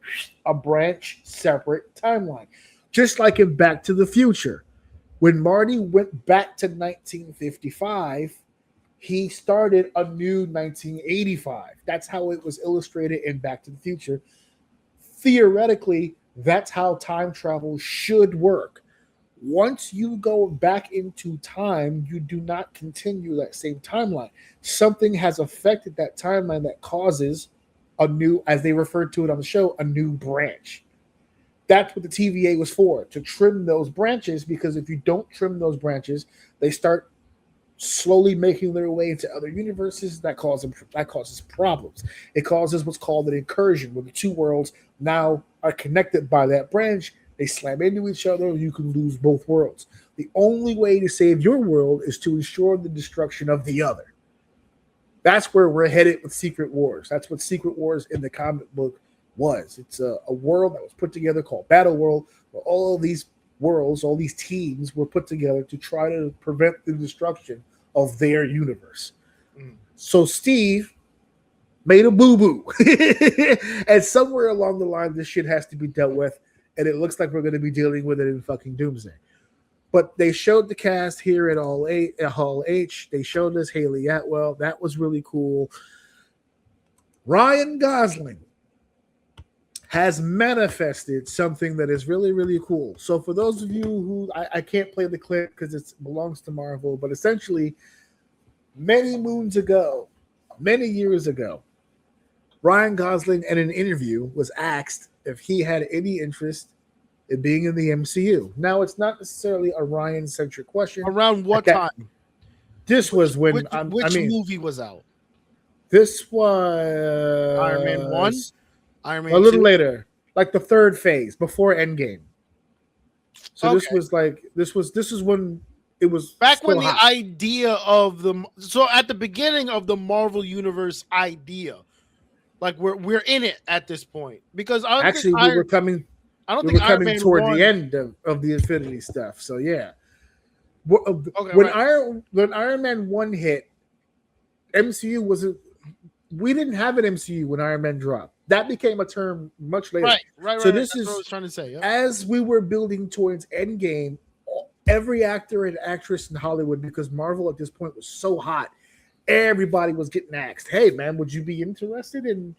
a branch separate timeline. Just like in Back to the Future. When Marty went back to 1955, he started a new 1985. That's how it was illustrated in Back to the Future. Theoretically, that's how time travel should work. Once you go back into time, you do not continue that same timeline. Something has affected that timeline that causes a new, as they referred to it on the show, a new branch. That's what the TVA was for, to trim those branches, because if you don't trim those branches, they start slowly making their way into other universes. That causes problems. It causes what's called an incursion, where the two worlds now are connected by that branch. They slam into each other, you can lose both worlds. The only way to save your world is to ensure the destruction of the other. That's where we're headed with Secret Wars. That's what Secret Wars in the comic book was. It's a world that was put together called Battle World, where all of these worlds, all these teams were put together to try to prevent the destruction of their universe. So Steve made a boo-boo. And somewhere along the line, this shit has to be dealt with. And it looks like we're going to be dealing with it in fucking Doomsday. But they showed the cast here at Hall H. They showed us Haley Atwell. That was really cool. Ryan Gosling has manifested something that is really, really cool. So for those of you who, I can't play the clip because it belongs to Marvel, but essentially many moons ago, many years ago, Ryan Gosling in an interview was asked if he had any interest in being in the MCU. Now, it's not necessarily a Ryan-centric question. Around what time? This was when... Which movie was out? This was... Iron Man 1? Iron Man 2? A little later. Like the third phase, before Endgame. So okay. This was when it was... Back when the idea of the... So at the beginning of the Marvel Universe idea, like we're in it at this point. Because actually, we were coming... I don't think Iron Man toward 1, the end of the Infinity stuff. So yeah, when Iron Man 1 hit, MCU wasn't. We didn't have an MCU when Iron Man dropped. That became a term much later. Right. So this is what I was trying to say. Yep. As we were building towards Endgame, every actor and actress in Hollywood, because Marvel at this point was so hot, everybody was getting asked, "Hey man, would you be interested in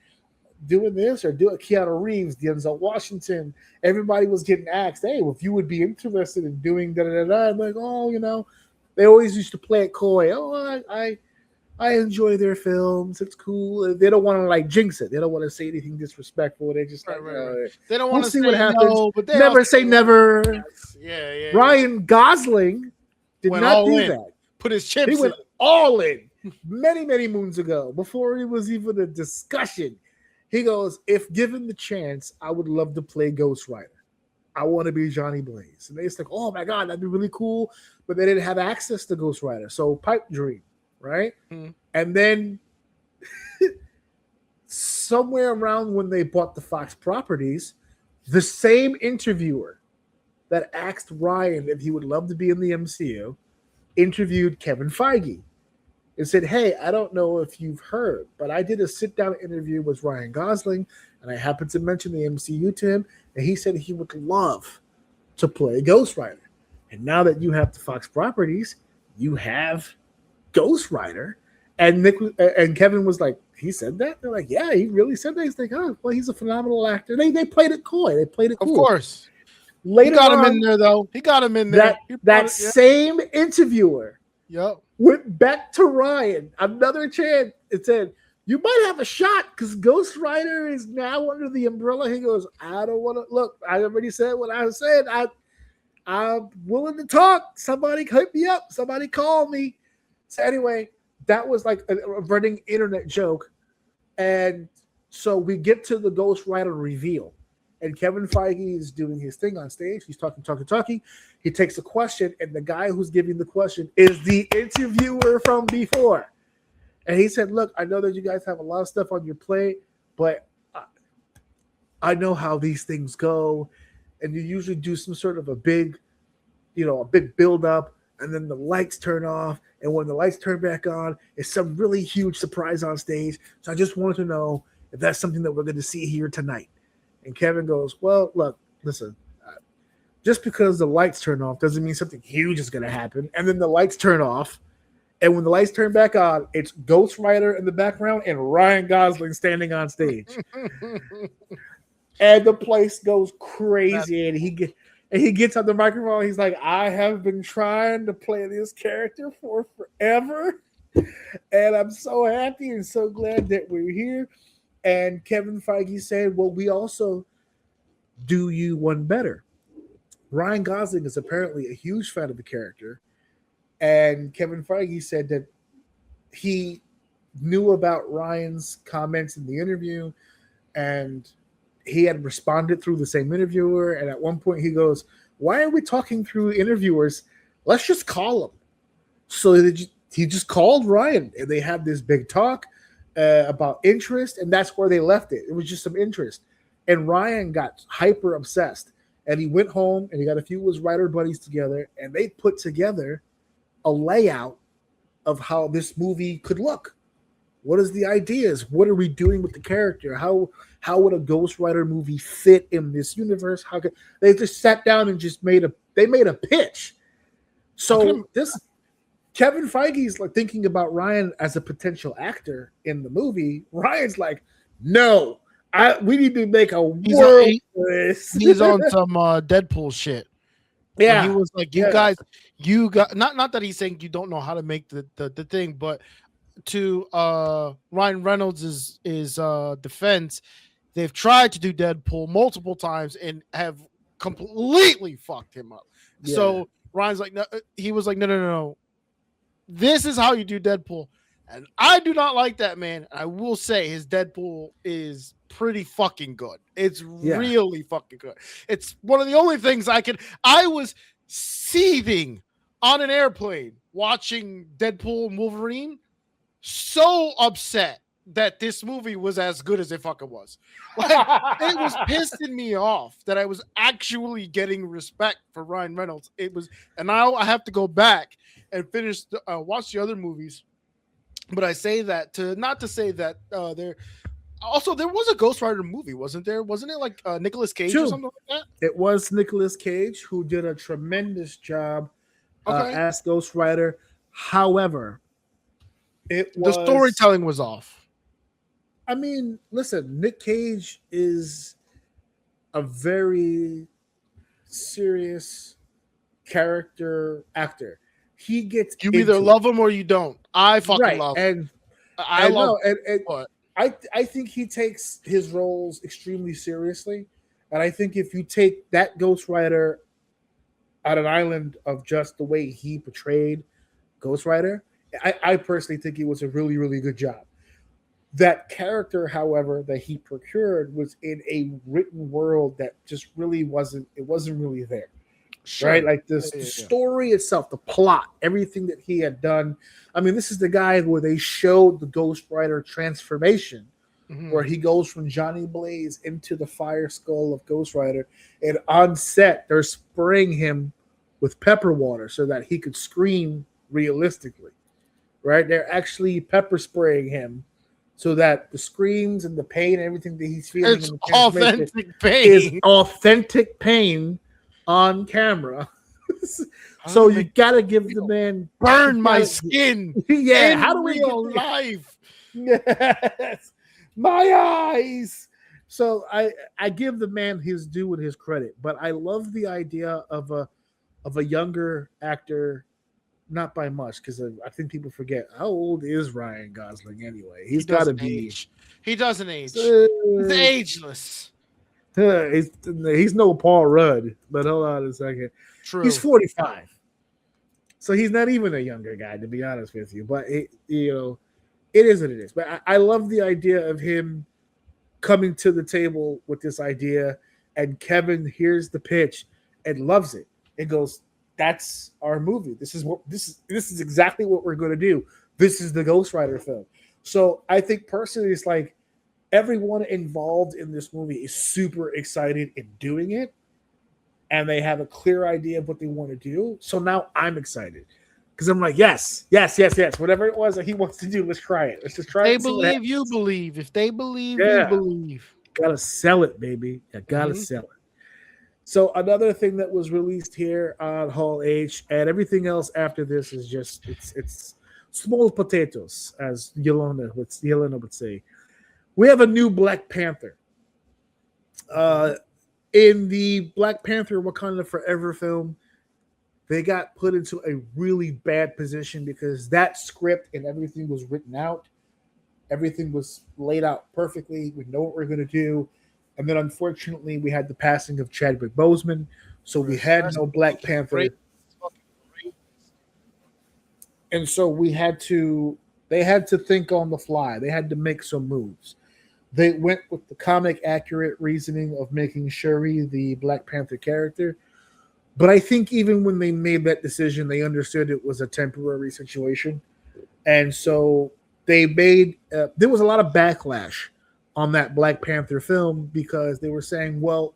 doing this or do it?" Keanu Reeves, Denzel Washington, everybody was getting asked, "Hey, if you would be interested in doing da da da." I'm like, oh, they always used to play it coy. Oh, I enjoy their films. It's cool. They don't want to like jinx it. They don't want to say anything disrespectful. They just they don't want to see say what happens. No, but they never say never. Yeah. Ryan Gosling did not do that. Put his chips. He went all in many, many moons ago before it was even a discussion. He goes, if given the chance, I would love to play Ghost Rider. I want to be Johnny Blaze. And they just like, oh my God, that'd be really cool. But they didn't have access to Ghost Rider. So pipe dream, right? Mm-hmm. And then somewhere around when they bought the Fox properties, the same interviewer that asked Ryan if he would love to be in the MCU interviewed Kevin Feige. And said, hey, I don't know if you've heard, but I did a sit-down interview with Ryan Gosling, and I happened to mention the MCU to him, and he said he would love to play Ghost Rider. And now that you have the Fox properties, you have Ghost Rider. And Kevin was like, he said that? They're like, yeah, he really said that. He's like, oh, well, he's a phenomenal actor. They played it coy. They played it cool. Of course. Later he got him in there, though. He got him in there. That same interviewer went back to Ryan, another chance. It said, you might have a shot because Ghost Rider is now under the umbrella. He goes, I don't want to look. I already said what I said. I'm willing to talk. Somebody hit me up. Somebody call me. So anyway, that was like a running internet joke. And so we get to the Ghost Rider reveal. And Kevin Feige is doing his thing on stage. He's talking. He takes a question, and the guy who's giving the question is the interviewer from before. And he said, look, I know that you guys have a lot of stuff on your plate, but I know how these things go. And you usually do some sort of a big build up, and then the lights turn off. And when the lights turn back on, it's some really huge surprise on stage. So I just wanted to know if that's something that we're going to see here tonight. And Kevin goes, well, look, listen, just because the lights turn off doesn't mean something huge is going to happen. And then the lights turn off. And when the lights turn back on, it's Ghost Rider in the background and Ryan Gosling standing on stage. And the place goes crazy. And he gets on the microphone. He's like, I have been trying to play this character for forever. And I'm so happy and so glad that we're here. And Kevin Feige said, well, we also do you one better. Ryan Gosling is apparently a huge fan of the character. And Kevin Feige said that he knew about Ryan's comments in the interview, and he had responded through the same interviewer. And at one point he goes, why are we talking through interviewers? Let's just call him. So he just called Ryan, and they had this big talk about interest, and that's where they left it. It was just some interest. And Ryan got hyper obsessed. And he went home and he got a few of his writer buddies together, and they put together a layout of how this movie could look. What is the ideas? What are we doing with the character? How would a Ghost Rider movie fit in this universe? How could they just sat down and just made a pitch? So this Kevin Feige's like thinking about Ryan as a potential actor in the movie. Ryan's like, no, we need to make a world for this. He's on some Deadpool shit. Yeah, he was like, you got not that he's saying you don't know how to make the thing, but to Ryan Reynolds' defense, they've tried to do Deadpool multiple times and have completely fucked him up. Yeah. So Ryan's like, no, he was like, no. This is how you do Deadpool. And I do not like that, man. I will say his Deadpool is pretty fucking good. It's really fucking good. It's one of the only things I was seething on an airplane watching Deadpool and Wolverine, so upset that this movie was as good as it fucking was. Like, it was pissing me off that I was actually getting respect for Ryan Reynolds. It was, and now I have to go back and finish watch the other movies. But I say that not to say that there was a Ghost Rider movie, wasn't there? Wasn't it like Nicolas Cage or something like that? It was Nicolas Cage, who did a tremendous job as Ghost Rider. However, the storytelling was off. I mean, listen, Nick Cage is a very serious character actor. He gets you either love him or you don't. I fucking love him. And I love him. I think he takes his roles extremely seriously. And I think if you take that Ghost Rider on an island of just the way he portrayed Ghost Rider, I personally think it was a really, really good job. That character, however, that he procured was in a written world that just really wasn't really there. Sure. Right? Like the story itself, the plot, everything that he had done. I mean, this is the guy where they showed the Ghost Rider transformation, where he goes from Johnny Blaze into the Fire Skull of Ghost Rider. And on set, they're spraying him with pepper water so that he could scream realistically. Right? They're actually pepper spraying him so that the screams and the pain and everything that he's feeling is authentic pain on camera. So you gotta give the man my skin. Yeah, how do we get life? Yes, my eyes. So I give the man his due and his credit, but I love the idea of a younger actor. Not by much, because I think people forget how old is Ryan Gosling anyway. He's got to be. He doesn't age. He's ageless. He's no Paul Rudd, but hold on a second. True. He's 45, so he's not even a younger guy, to be honest with you. But it is what it is. But I love the idea of him coming to the table with this idea, and Kevin hears the pitch and loves it and goes, that's our movie. This is exactly what we're going to do. This is the Ghost Rider film. So I think personally, it's like everyone involved in this movie is super excited in doing it, and they have a clear idea of what they want to do. So now I'm excited because I'm like, yes. Whatever it was that he wants to do, let's try it. Let's just try it. They believe, you believe. If they believe, you believe. Gotta sell it, baby. You gotta sell it. So another thing that was released here on Hall H, and everything else after this is just it's small potatoes, as Yelena would say. We have a new Black Panther. In the Black Panther Wakanda Forever film, they got put into a really bad position because that script and everything was written out. Everything was laid out perfectly. We know what we're going to do. And then, unfortunately, we had the passing of Chadwick Boseman, so we had no Black Panther. And so they had to think on the fly. They had to make some moves. They went with the comic accurate reasoning of making Shuri the Black Panther character. But I think even when they made that decision, they understood it was a temporary situation. And so they made there was a lot of backlash on that Black Panther film because they were saying, well,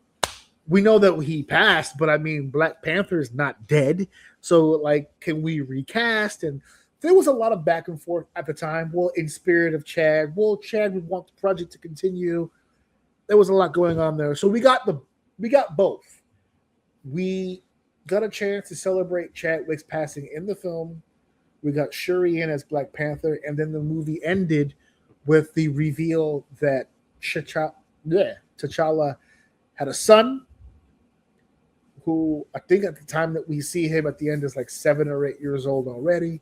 we know that he passed, but I mean, Black Panther is not dead. So, like, can we recast? And there was a lot of back and forth at the time. Well, in spirit of Chad, well, Chad would want the project to continue. There was a lot going on there. So we got both. We got a chance to celebrate Chadwick's passing in the film. We got Shuri in as Black Panther, and then the movie ended with the reveal that T'Challa had a son who I think at the time that we see him at the end is like 7 or 8 years old already.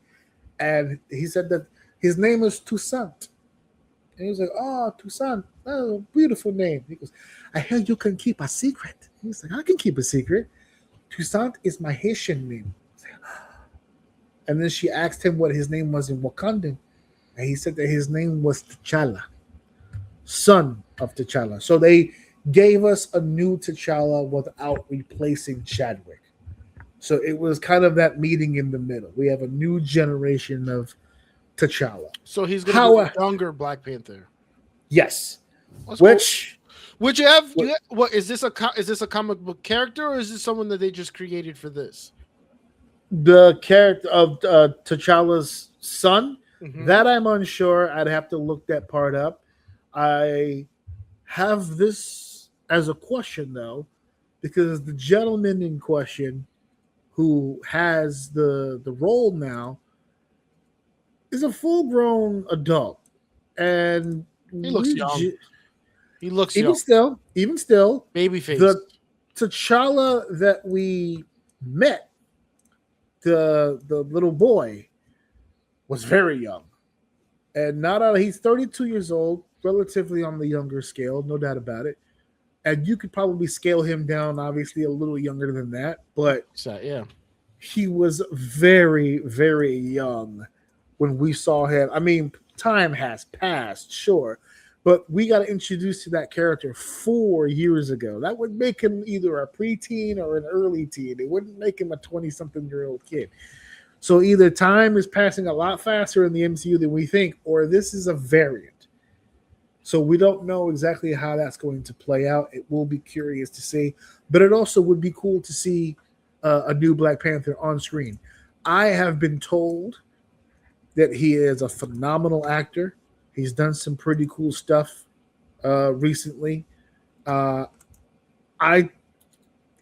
And he said that his name is Toussaint. And he was like, oh, Toussaint, oh, beautiful name. He goes, I hear you can keep a secret. He's like, I can keep a secret. Toussaint is my Haitian name. And then she asked him what his name was in Wakandan. And he said that his name was T'Challa, son of T'Challa. So they gave us a new T'Challa without replacing Chadwick. So it was kind of that meeting in the middle. We have a new generation of T'Challa. So he's going to be a younger Black Panther. Yes. That's Which cool. What is this a comic book character, or is this someone that they just created for this? The character of T'Challa's son, that I'm unsure. I'd have to look that part up. I have this as a question, though, because the gentleman in question who has the role now is a full-grown adult. And he looks young. He looks even young. Even still, babyface. The T'Challa that we met, the little boy, was very young. And he's 32 years old, relatively on the younger scale, no doubt about it. And you could probably scale him down, obviously, a little younger than that. But he was very, very young when we saw him. I mean, time has passed, sure. But we got introduced to that character 4 years ago. That would make him either a preteen or an early teen. It wouldn't make him a 20-something-year-old kid. So either time is passing a lot faster in the MCU than we think, or this is a variant. So we don't know exactly how that's going to play out. It will be curious to see. But it also would be cool to see a new Black Panther on screen. I have been told that he is a phenomenal actor. He's done some pretty cool stuff recently. Unless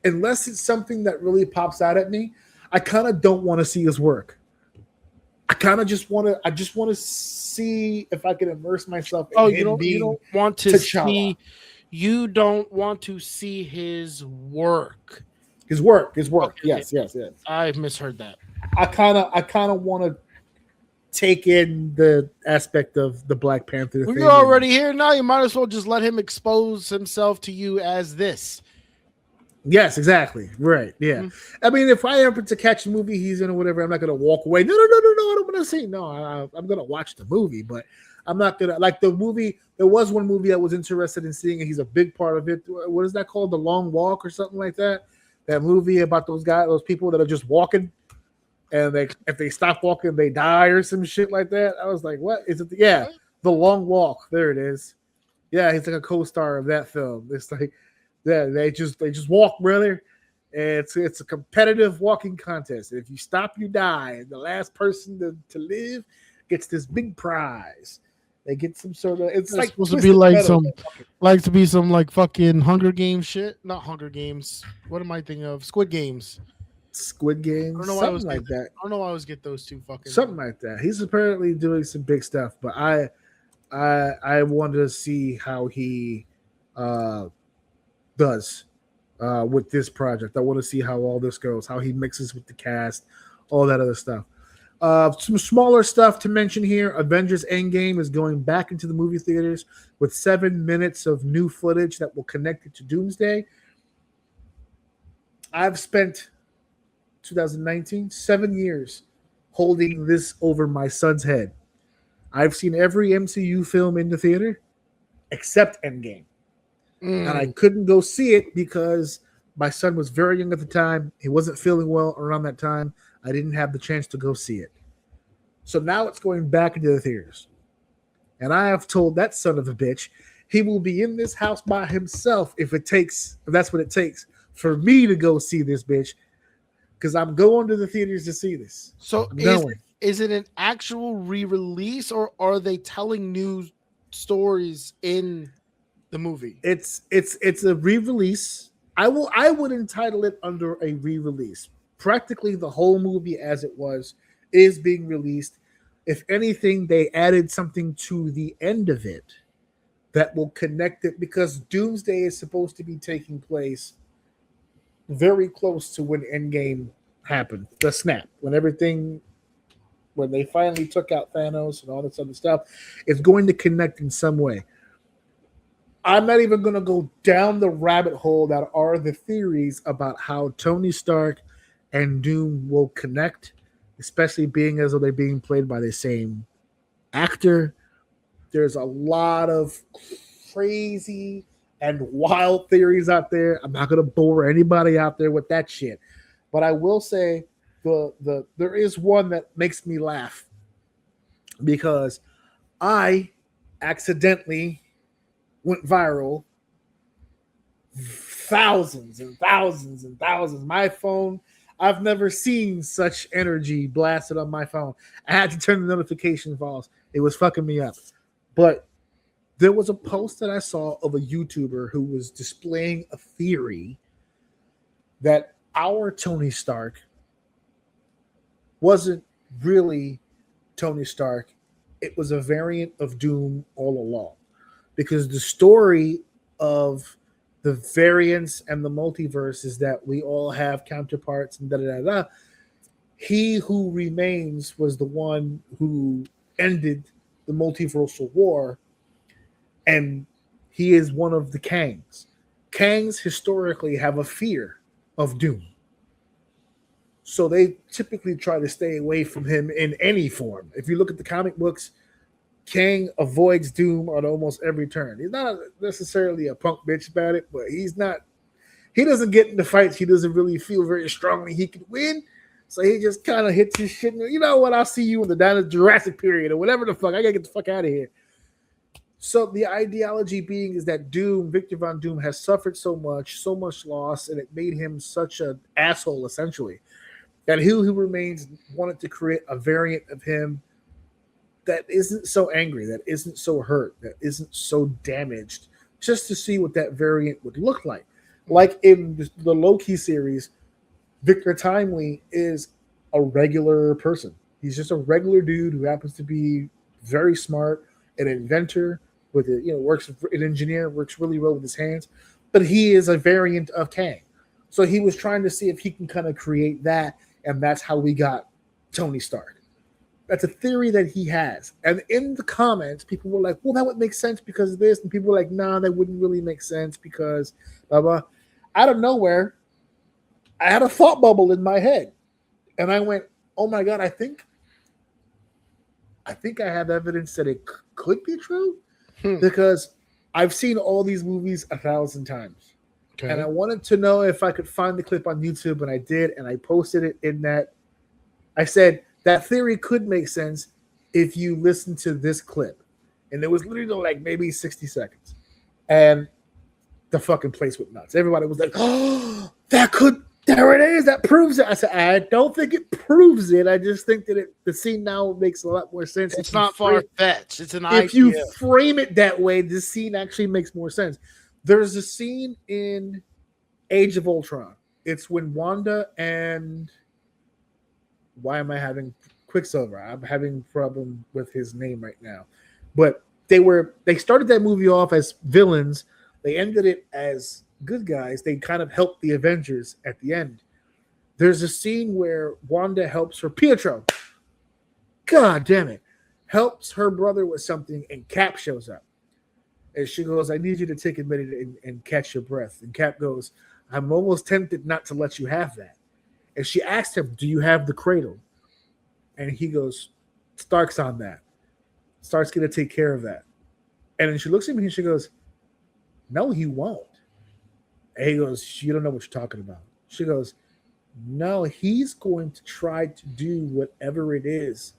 it's something that really pops out at me, I kind of don't want to see his work. I kind of just want to see if I can immerse myself in him. You don't want to see. You don't want to see his work. His work. Okay. Yes. I misheard that. I kind of want to take in the aspect of the Black Panther thing. You're already here now. You might as well just let him expose himself to you as this. Yes, exactly. Right. Yeah. Mm-hmm. I mean, if I happen to catch the movie he's in or whatever, I'm not going to walk away. No. I don't want to see. No, I'm going to watch the movie, but I'm not going to like the movie. There was one movie I was interested in seeing, and he's a big part of it. What is that called? The Long Walk or something like that? That movie about those people that are just walking. And if they stop walking, they die or some shit like that. I was like, what is it? Yeah, The Long Walk. There it is. Yeah, he's like a co-star of that film. It's like, yeah, they just walk, brother. And it's a competitive walking contest. And if you stop, you die. And the last person to live gets this big prize. They get some sort of. It's like supposed to be like some like fucking Hunger Games shit. Not Hunger Games. What am I thinking of? Squid Games. Squid Games, something like that. I don't know why I always get those two fucking something like that. He's apparently doing some big stuff, but I wanted to see how he does with this project. I want to see how all this goes, how he mixes with the cast, all that other stuff. Some smaller stuff to mention here. Avengers Endgame is going back into the movie theaters with 7 minutes of new footage that will connect it to Doomsday. I've spent 2019, 7 years holding this over my son's head. I've seen every MCU film in the theater except Endgame. And I couldn't go see it because my son was very young at the time. He wasn't feeling well around that time. I didn't have the chance to go see it. So now it's going back into the theaters. And I have told that son of a bitch he will be in this house by himself if that's what it takes for me to go see this bitch because I'm going to the theaters to see this. So I'm going. is it an actual re-release, or are they telling new stories in the movie? It's a re-release. I would entitle it under a re-release. Practically the whole movie as it was is being released. If anything, they added something to the end of it that will connect it, because Doomsday is supposed to be taking place very close to when Endgame happened, the snap, when they finally took out Thanos and all this other stuff. It's going to connect in some way. I'm not even going to go down the rabbit hole that are the theories about how Tony Stark and Doom will connect, especially being as though they're being played by the same actor. There's a lot of crazy and wild theories out there. I'm not going to bore anybody out there with that shit. But I will say there is one that makes me laugh, because I accidentally went viral. Thousands and thousands and thousands. My phone, I've never seen such energy blasted on my phone. I had to turn the notifications off. It was fucking me up. But there was a post that I saw of a YouTuber who was displaying a theory that our Tony Stark wasn't really Tony Stark. It was a variant of Doom all along. Because the story of the variants and the multiverse is that we all have counterparts and da-da-da-da. He who remains was the one who ended the multiversal war, and he is one of the Kangs. Kangs historically have a fear of Doom. So they typically try to stay away from him in any form. If you look at the comic books, Kang avoids Doom on almost every turn. He's not necessarily a punk bitch about it, but he doesn't get into fights he doesn't really feel very strongly he could win. So he just kind of hits his shit. You know what? I'll see you in the Dinosaur Jurassic period or whatever the fuck. I gotta get the fuck out of here. So the ideology being is that Doom, Victor Von Doom, has suffered so much loss, and it made him such an asshole, essentially, that he who remains wanted to create a variant of him that isn't so angry, that isn't so hurt, that isn't so damaged, just to see what that variant would look like. Like in the Loki series, Victor Timely is a regular person. He's just a regular dude who happens to be very smart, an inventor, with it, works an engineer, works really well with his hands, but he is a variant of Kang. So he was trying to see if he can kind of create that, and that's how we got Tony Stark. That's a theory that he has. And in the comments, people were like, well, that would make sense because of this. And people were like, nah, that wouldn't really make sense because blah, blah. Out of nowhere, I had a thought bubble in my head. And I went, oh my God, I think I have evidence that it could be true because I've seen all these movies 1,000 times. Okay. And I wanted to know if I could find the clip on YouTube, and I did. And I posted it in that. I said, that theory could make sense if you listen to this clip. And it was literally like maybe 60 seconds. And the fucking place went nuts. Everybody was like, oh, there it is. That proves it. I said, I don't think it proves it. I just think that the scene now makes a lot more sense. It's not far-fetched. It's an idea. If you frame it that way, the scene actually makes more sense. There's a scene in Age of Ultron. It's when Wanda and... Why am I having Quicksilver? I'm having a problem with his name right now. But they started that movie off as villains. They ended it as good guys. They kind of helped the Avengers at the end. There's a scene where Wanda helps her, Pietro. God damn it. Helps her brother with something, and Cap shows up. And she goes, I need you to take a minute and catch your breath. And Cap goes, I'm almost tempted not to let you have that. And she asked him, do you have the cradle? And he goes, Stark's on that. Stark's going to take care of that. And then she looks at me and she goes, no, he won't. And he goes, you don't know what you're talking about. She goes, no, he's going to try to do whatever it is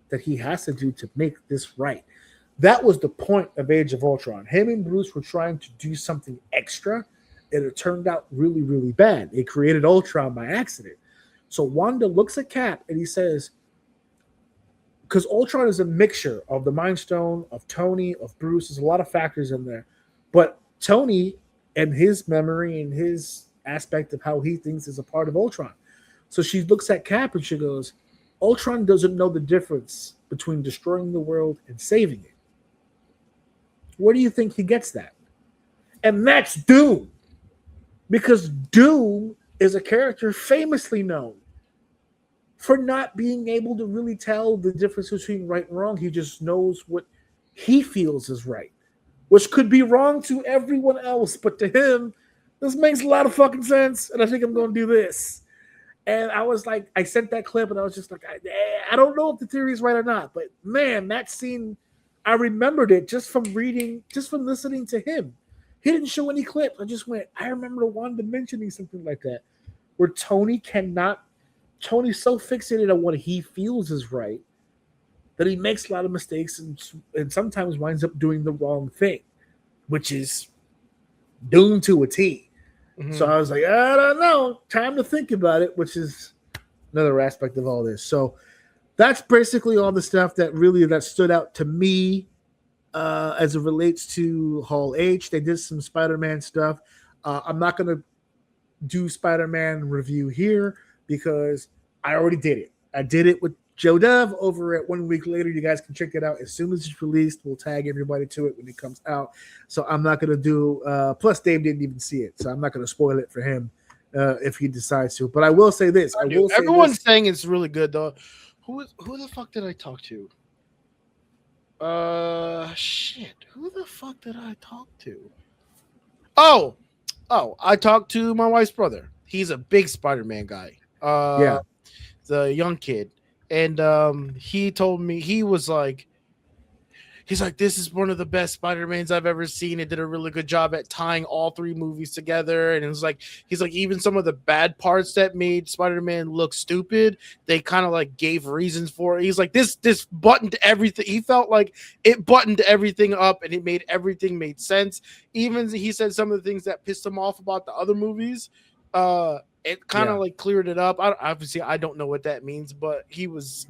that he has to do to make this right. That was the point of Age of Ultron. Him and Bruce were trying to do something extra, and it turned out really, really bad. It created Ultron by accident. So Wanda looks at Cap and he says, because Ultron is a mixture of the Mind Stone, of Tony, of Bruce. There's a lot of factors in there. But Tony and his memory and his aspect of how he thinks is a part of Ultron. So she looks at Cap and she goes, Ultron doesn't know the difference between destroying the world and saving it. Where do you think he gets that? And that's Doom. Because Doom is a character famously known for not being able to really tell the difference between right and wrong. He just knows what he feels is right, which could be wrong to everyone else. But to him, this makes a lot of fucking sense. And I think I'm going to do this. And I was like, I sent that clip and I was just like, I don't know if the theory is right or not. But man, that scene, I remembered it just from listening to him. He didn't show any clips. I just went, I remember Wanda mentioning something like that, where Tony's so fixated on what he feels is right that he makes a lot of mistakes and sometimes winds up doing the wrong thing, which is Doom to a T. Mm-hmm. So I was like, I don't know. Time to think about it, which is another aspect of all this. So that's basically all the stuff that stood out to me as it relates to Hall H. They did some Spider-Man stuff. I'm not going to do Spider-Man review here because I already did it. I did it with Joe Dove over at 1 Week Later. You guys can check it out as soon as it's released. We'll tag everybody to it when it comes out. So I'm not going to do plus Dave didn't even see it, so I'm not going to spoil it for him if he decides to. But I will say this. Everyone's saying it's really good, though. Who the fuck did I talk to? Shit. Who the fuck did I talk to? Oh, I talked to my wife's brother. He's a big Spider-Man guy. Yeah. The young kid. And he told me, he's like, this is one of the best Spider-Mans I've ever seen. It did a really good job at tying all three movies together. And he's like, even some of the bad parts that made Spider-Man look stupid, they kind of like gave reasons for it. He's like, this buttoned everything. He felt like it buttoned everything up and it made everything made sense. Even he said some of the things that pissed him off about the other movies, it kind of like cleared it up. Obviously, I don't know what that means, but he was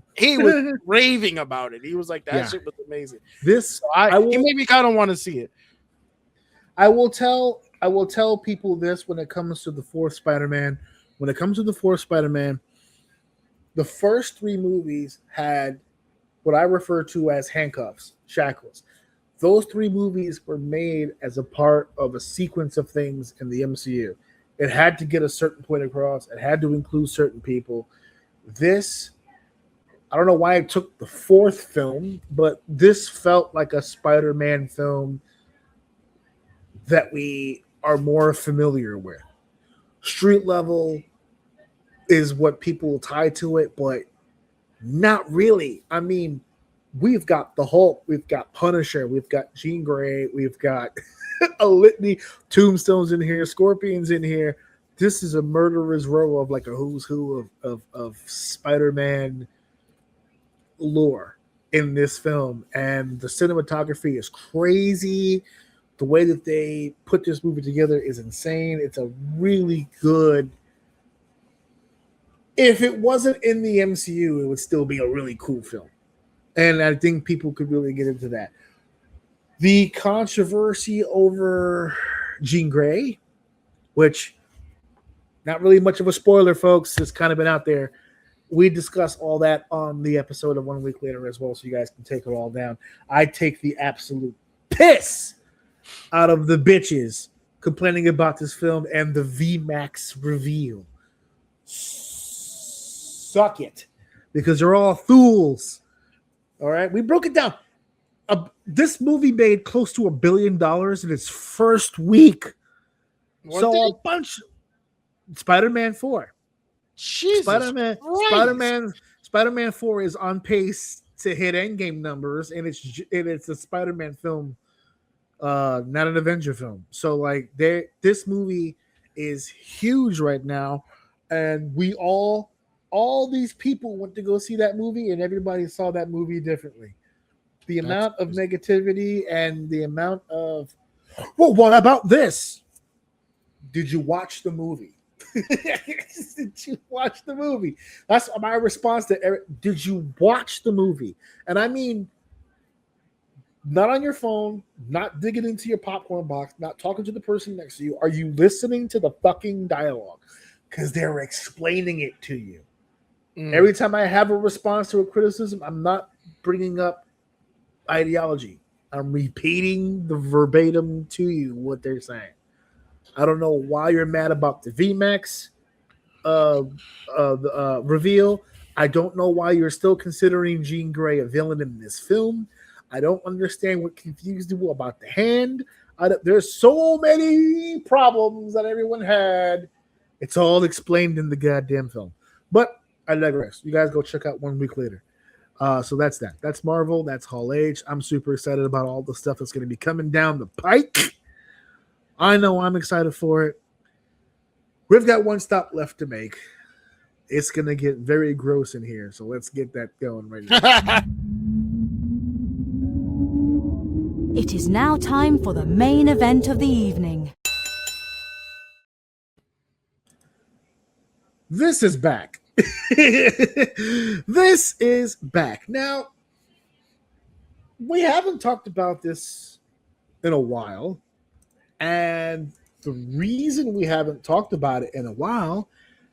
raving about it. He was like, that shit was amazing. He made me kind of want to see it. I will tell people this when it comes to the fourth Spider-Man. When it comes to the fourth Spider-Man, the first three movies had what I refer to as handcuffs, shackles. Those three movies were made as a part of a sequence of things in the MCU. It had to get a certain point across. It had to include certain people. This, I don't know why it took the fourth film, but this felt like a Spider-Man film that we are more familiar with. Street level is what people tie to it, but not really. I mean, we've got the Hulk, we've got Punisher, we've got Jean Grey, we've got a litany, Tombstones in here, Scorpions in here. This is a murderer's row of like a who's who of Spider-Man lore in this film. And the cinematography is crazy. The way that they put this movie together is insane. It's a really good... If it wasn't in the MCU, it would still be a really cool film. And I think people could really get into that. The controversy over Jean Grey, which not really much of a spoiler, folks. It's kind of been out there. We discuss all that on the episode of 1 Week Later as well, so you guys can take it all down. I take the absolute piss out of the bitches complaining about this film and the VMAX reveal. Suck it. Because they're all fools. All right? We broke it down. This movie made close to $1 billion in its first week. A bunch. Spider-Man 4. Jesus Spider-Man 4 is on pace to hit Endgame numbers, and it's a Spider-Man film, not an Avenger film. So like, this movie is huge right now, and we all these people went to go see that movie, and everybody saw that movie differently. The amount of negativity and the amount of, well, what about this? did you watch the movie? Did you watch the movie? That's my response to Eric. Did you watch the movie? And I mean, not on your phone, not digging into your popcorn box, not talking to the person next to you. Are you listening to the fucking dialogue? Because they're explaining it to you. Every time I have a response to a criticism, I'm not bringing up ideology. I'm repeating the verbatim to you what they're saying. I don't know why you're mad about the VMAX reveal. I don't know why you're still considering Jean Grey a villain in this film. I don't understand what confused you about the hand. There's so many problems that everyone had. It's all explained in the goddamn film. But I digress. You guys go check out 1 week later. So that's that. That's Marvel. That's Hall H. I'm super excited about all the stuff that's going to be coming down the pike. I know I'm excited for it. We've got one stop left to make. It's going to get very gross in here. So let's get that going right now. It is now time for the main event of the evening. This is back. This is back. Now, we haven't talked about this in a while. And the reason we haven't talked about it in a while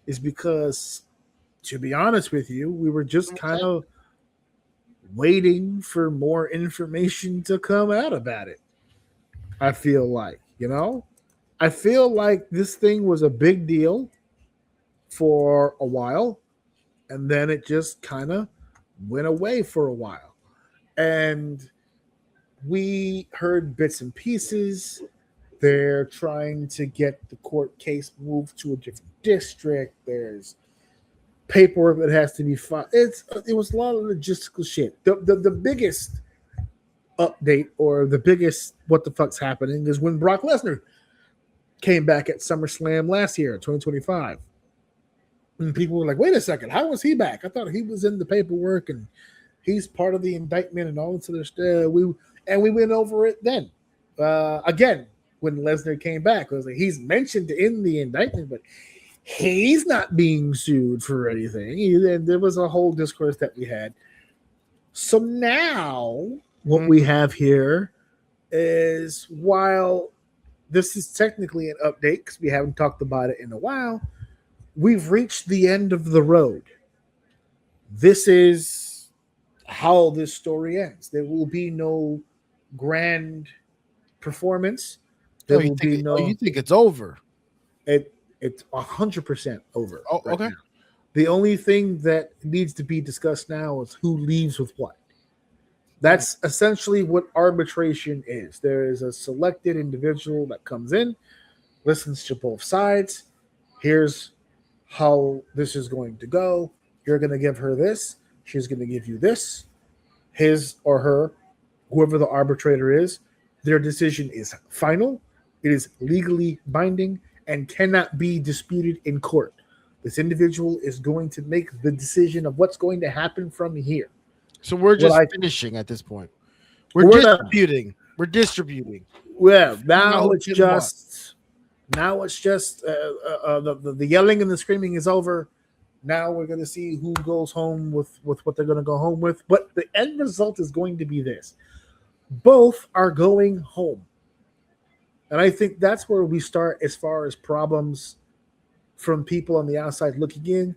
is because, to be honest with you, we were just kind of waiting for more information to come out about it. I feel like, I feel like this thing was a big deal for a while, and then it just kind of went away for a while. And we heard bits and pieces. They're trying to get the court case moved to a different district. There's paperwork that has to be filed. It was a lot of logistical shit. The biggest update, or the biggest what the fuck's happening, is when Brock Lesnar came back at SummerSlam last year, 2025. And people were like, wait a second, how was he back? I thought he was in the paperwork and he's part of the indictment and all this other stuff. We went over it then. Again, when Lesnar came back, I was like, he's mentioned in the indictment, but he's not being sued for anything. And there was a whole discourse that we had. So now what we have here is, while this is technically an update because we haven't talked about it in a while, we've reached the end of the road. This is how this story ends. There will be no grand performance. There will be no. You think it's over? It's 100% over. Oh, right okay. Now. The only thing that needs to be discussed now is who leaves with what. That's essentially what arbitration is. There is a selected individual that comes in, listens to both sides. Here's how this is going to go. You're going to give her this. She's going to give you this. His or her, whoever the arbitrator is, their decision is final. It is legally binding and cannot be disputed in court. This individual is going to make the decision of what's going to happen from here. So we're just finishing at this point. We're distributing. We're distributing. Well, now it's just the yelling and the screaming is over. Now we're going to see who goes home with what they're going to go home with. But the end result is going to be this. Both are going home. And I think that's where we start as far as problems from people on the outside looking in.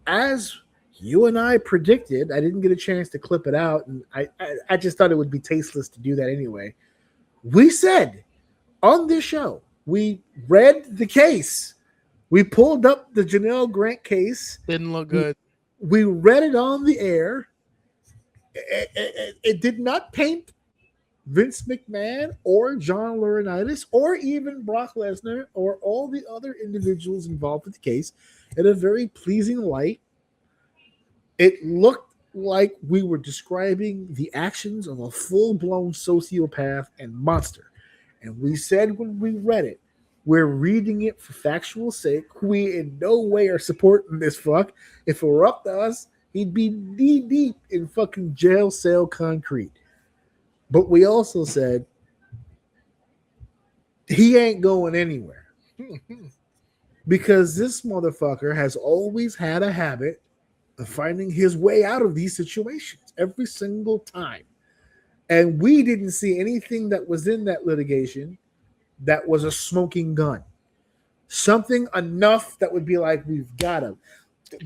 As you and I predicted, I didn't get a chance to clip it out, and I just thought it would be tasteless to do that anyway. We said on this show, we read the case. We pulled up the Janelle Grant case. Didn't look good. We read it on the air. It did not paint Vince McMahon or John Laurinaitis or even Brock Lesnar or all the other individuals involved with the case in a very pleasing light. It looked like we were describing the actions of a full-blown sociopath and monster. And we said when we read it, we're reading it for factual sake. We in no way are supporting this fuck. If it were up to us, he'd be knee-deep in fucking jail cell concrete. But we also said he ain't going anywhere. Because this motherfucker has always had a habit of finding his way out of these situations every single time. And we didn't see anything that was in that litigation that was a smoking gun. Something enough that would be like, we've got him.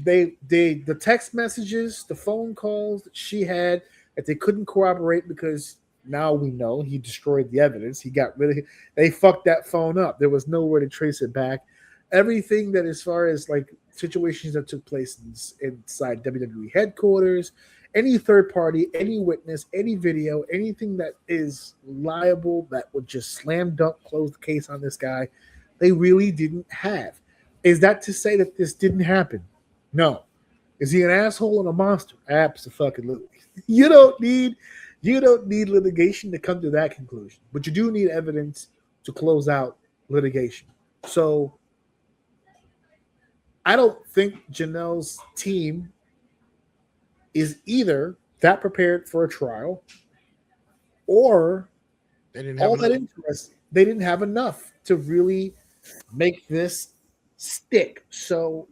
The text messages, the phone calls that she had that they couldn't corroborate because now we know he destroyed the evidence. He got rid of it. They fucked that phone up. There was nowhere to trace it back. Everything that, as far as like situations that took place inside WWE headquarters, any third party, any witness, any video, anything that is liable that would just slam dunk close the case on this guy, they really didn't have. Is that to say that this didn't happen? No. Is he an asshole and a monster? Absolutely. You don't need litigation to come to that conclusion, but you do need evidence to close out litigation. So I don't think Janelle's team is either that prepared for a trial or They didn't have all that enough. interesting. They didn't have enough to really make this stick. So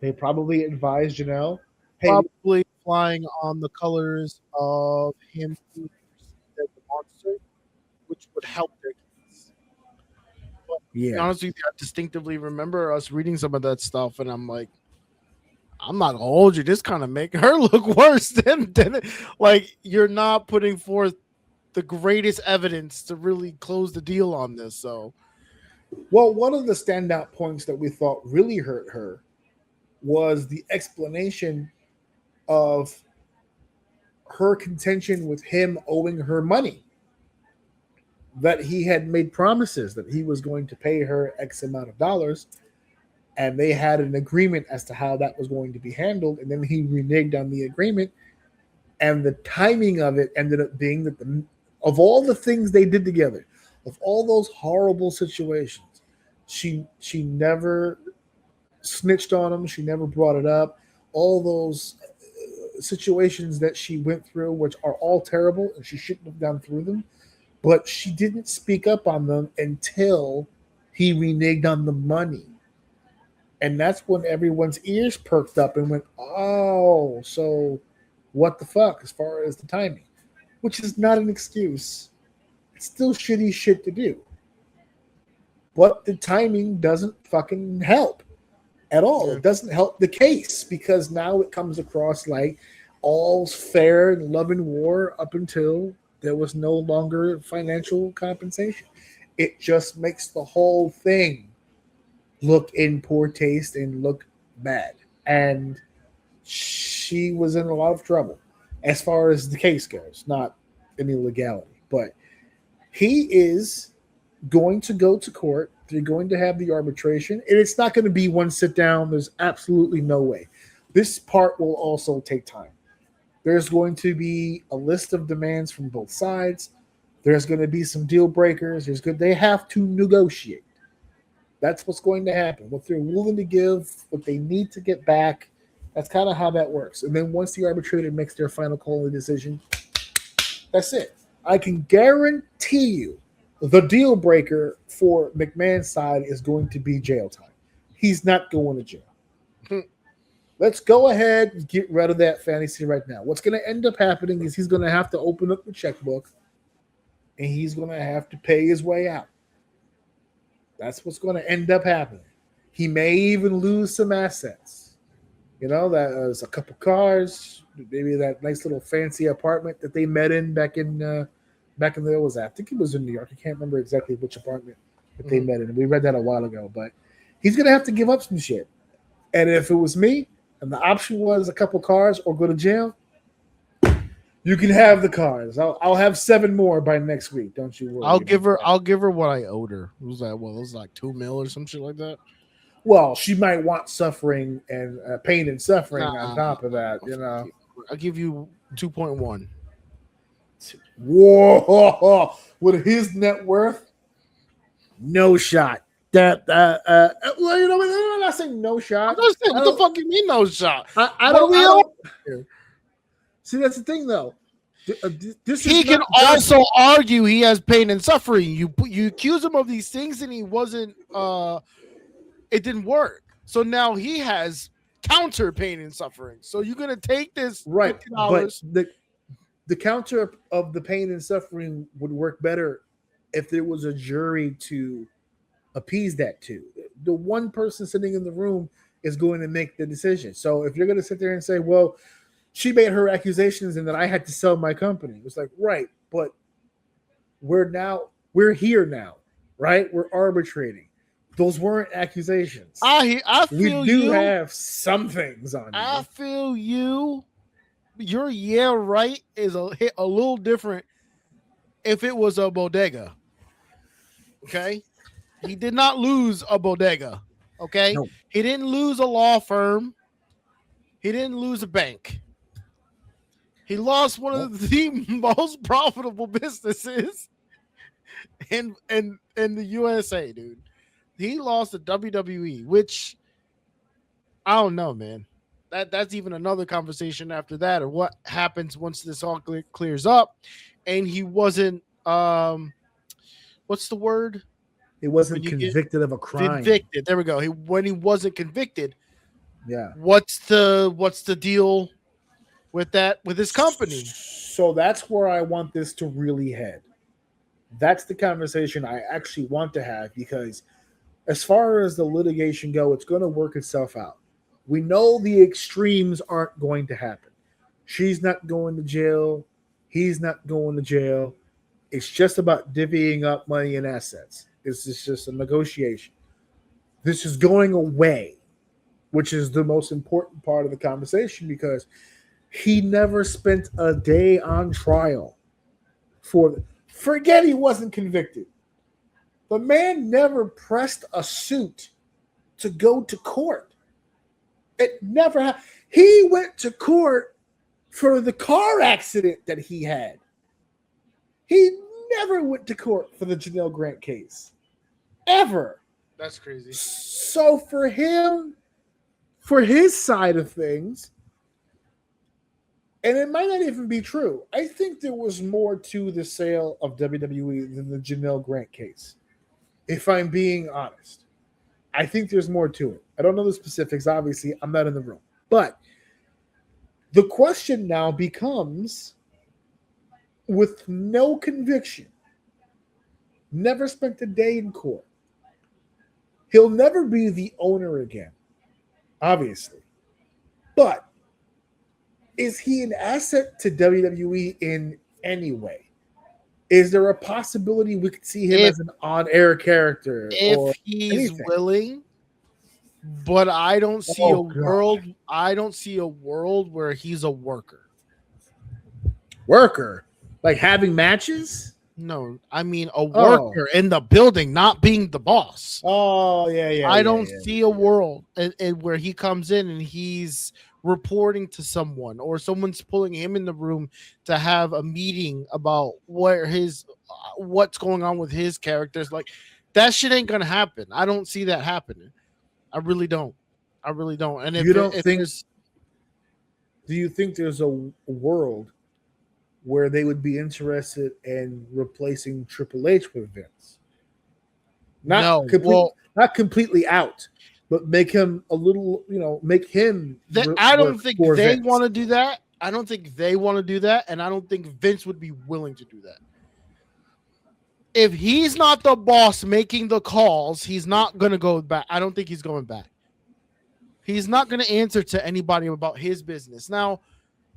they probably advised Janelle, hey, Probably flying on the colors of him being perceived as the monster, which would help their case. To be yeah, honest with you, I distinctively remember us reading some of that stuff, and I'm like, I'm not gonna hold you. This kind of make her look worse than like you're not putting forth the greatest evidence to really close the deal on this. So well, one of the standout points that we thought really hurt her was the explanation of her contention with him owing her money. That he had made promises that he was going to pay her X amount of dollars, and they had an agreement as to how that was going to be handled, and then he reneged on the agreement, and the timing of it ended up being that of all the things they did together, of all those horrible situations, she never snitched on him, she never brought it up. All those situations that she went through, which are all terrible, and she shouldn't have gone through them, but she didn't speak up on them until he reneged on the money. And that's when everyone's ears perked up and went, oh, so what the fuck as far as the timing? Which is not an excuse. It's still shitty shit to do. But the timing doesn't fucking help at all. Yeah. It doesn't help the case because now it comes across like all's fair in love and war up until there was no longer financial compensation. It just makes the whole thing look in poor taste and look bad. And she was in a lot of trouble as far as the case goes, not any legality. But he is going to go to court. They're going to have the arbitration. And it's not going to be one sit down. There's absolutely no way. This part will also take time. There's going to be a list of demands from both sides. There's going to be some deal breakers. They have to negotiate. That's what's going to happen. What they're willing to give, what they need to get back. That's kind of how that works. And then once the arbitrator makes their final call and decision, that's it. I can guarantee you the deal breaker for McMahon's side is going to be jail time. He's not going to jail. Let's go ahead and get rid of that fantasy right now. What's going to end up happening is he's going to have to open up the checkbook and he's going to have to pay his way out. That's what's going to end up happening. He may even lose some assets. You know, that was a couple cars, maybe that nice little fancy apartment that they met in back in there was that. I think it was in New York. I can't remember exactly which apartment that they met in. We read that a while ago, but he's going to have to give up some shit. And if it was me, and the option was a couple cars or go to jail, you can have the cars. I'll have 7 more by next week. Don't you worry. I'll give her what I owed her. It was like, well, it was like $2 million or some shit like that. Well, she might want suffering and pain and suffering on top of that. You know, I'll give you 2.1. Whoa! With his net worth, no shot. Well, you know, I'm not saying no shot. I'm just saying, what the fuck you mean no shot? I don't. See, that's the thing, though. This he is can not also argue he has pain and suffering. You accuse him of these things, and he wasn't. It didn't work. So now he has counter pain and suffering. So you're gonna take this right, but $50. the counter of the pain and suffering would work better if there was a jury to appease that to. The one person sitting in the room is going to make the decision. So if you're going to sit there and say, well, she made her accusations and then I had to sell my company, it's like, right, but we're here now, right? We're arbitrating. Those weren't accusations. I feel we do you. have some things on I you. feel you. Your right is a little different if it was a bodega. Okay? He did not lose a bodega. Okay? No. He didn't lose a law firm. He didn't lose a bank. He lost one of the most profitable businesses in the USA, dude. He lost the WWE, which I don't know, man. That's even another conversation after that, or what happens once this all clears up. And he wasn't what's the word? He wasn't convicted of a crime. Convicted. There we go. When he wasn't convicted. Yeah. What's the deal with that with his company? So that's where I want this to really head. That's the conversation I actually want to have, because as far as the litigation go, it's going to work itself out. We know the extremes aren't going to happen. She's not going to jail. He's not going to jail. It's just about divvying up money and assets. This is just a negotiation. This is going away, which is the most important part of the conversation, because he never spent a day on trial forget he wasn't convicted. The man never pressed a suit to go to court. It never happened. He went to court for the car accident that he had. He never went to court for the Janelle Grant case. Ever. That's crazy. So for him, for his side of things, and it might not even be true, I think there was more to the sale of WWE than the Janelle Grant case. If I'm being honest, I think there's more to it. I don't know the specifics. Obviously, I'm not in the room. But the question now becomes, with no conviction, never spent a day in court, he'll never be the owner again, obviously. But is he an asset to WWE in any way? Is there a possibility we could see him as an on-air character? If he's willing, but I don't see a world. I don't see a world where he's a worker. Worker? Like having matches? No, I mean a worker in the building, not being the boss. Oh, yeah. I don't see a world where he comes in and he's reporting to someone, or someone's pulling him in the room to have a meeting about what's going on with his characters. Like, that shit ain't gonna happen. I don't see that happening. I really don't. And if do you think there's a world where they would be interested in replacing Triple H with Vince? Not completely out, but make him a little, make him. I don't think they want to do that. I don't think they want to do that, and I don't think Vince would be willing to do that. If he's not the boss making the calls, he's not going to go back. I don't think he's going back. He's not going to answer to anybody about his business. Now,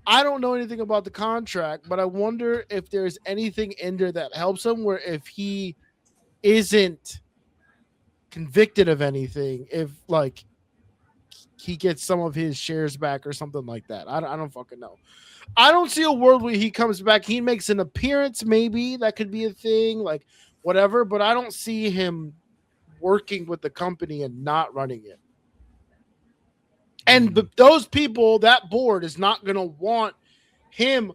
I don't know anything about the contract, but I wonder if there's anything in there that helps him, where if he isn't convicted of anything, if like he gets some of his shares back or something like that. I don't fucking know. I don't see a world where he comes back. He makes an appearance, maybe that could be a thing, like whatever, but I don't see him working with the company and not running it. And those people, that board is not going to want him,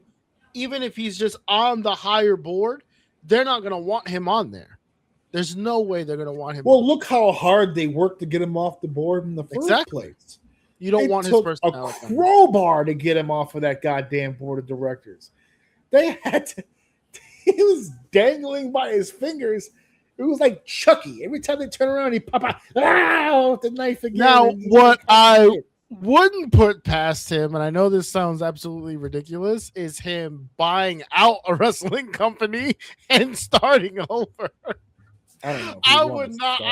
even if he's just on the higher board, they're not going to want him on there. There's no way they're going to want him. Well, look how hard they worked to get him off the board in the first place. You don't want his personality. A crowbar to get him off of that goddamn board of directors. They had to. He was dangling by his fingers. It was like Chucky. Every time they turn around, he pop out with the knife again. Now, what I wouldn't put past him, and I know this sounds absolutely ridiculous, is him buying out a wrestling company and starting over. I don't know. I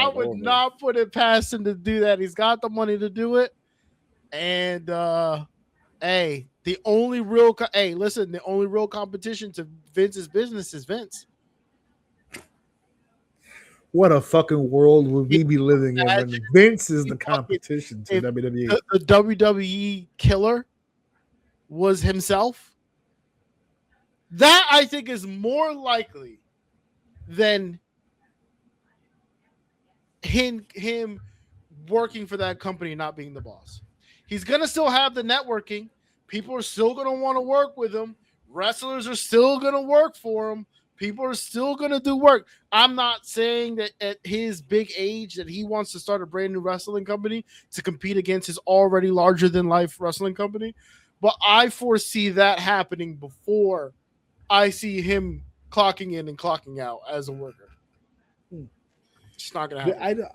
would not put it past him to do that. He's got the money to do it. And hey, the only real competition to Vince's business is Vince. What a fucking world would we be living in when Vince is the competition to WWE? The WWE killer was himself. That I think is more likely than him working for that company and not being the boss. He's gonna still have the networking. People are still gonna want to work with him. Wrestlers are still gonna work for him. People are still going to do work. I'm not saying that at his big age that he wants to start a brand new wrestling company to compete against his already larger than life wrestling company. But I foresee that happening before I see him clocking in and clocking out as a worker. It's not going to happen.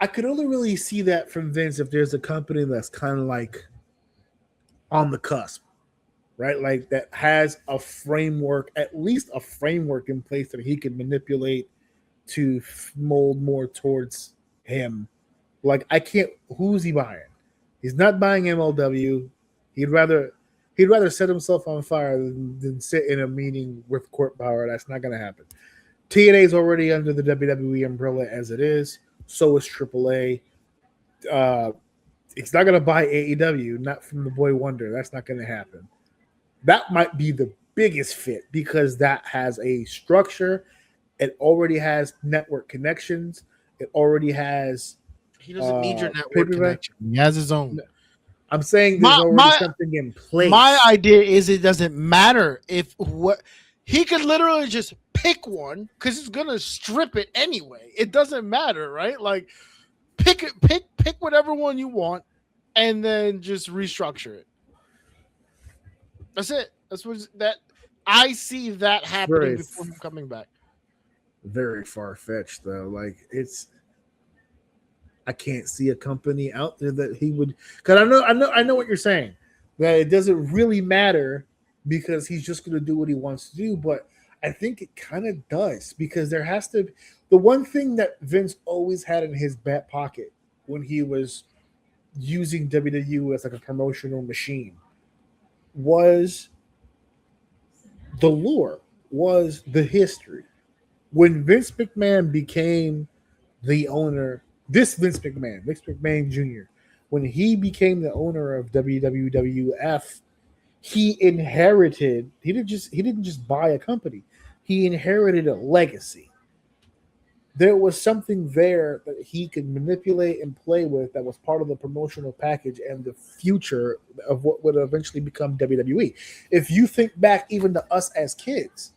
I could only really see that from Vince if there's a company that's kind of like on the cusp. Right, like that has a framework, at least a framework in place that he can manipulate to mold more towards him. Like who's he buying? He's not buying MLW. He'd rather set himself on fire than sit in a meeting with court power. That's not going to happen. TNA is already under the WWE umbrella as it is. So is AAA. He's not going to buy AEW, not from the Boy Wonder. That's not going to happen. That might be the biggest fit because that has a structure. It already has network connections. It already has. He doesn't need your network connection. He has his own. I'm saying there's already something in place. My idea is it doesn't matter if what he could literally just pick one because he's gonna strip it anyway. It doesn't matter, right? Like pick whatever one you want and then just restructure it. That's it. That's what that I see that happening before him coming back. Very far-fetched though. Like I can't see a company out there that he would, because I know what you're saying, that it doesn't really matter because he's just going to do what he wants to do. But I think it kind of does, because there has to, the one thing that Vince always had in his back pocket when he was using WWE as like a promotional machine was the lore, was the history. When Vince McMahon became the owner, Vince McMahon Jr., when he became the owner of WWF, he didn't just buy a company. He inherited a legacy. There was something there that he could manipulate and play with that was part of the promotional package and the future of what would eventually become WWE. If you think back even to us as kids,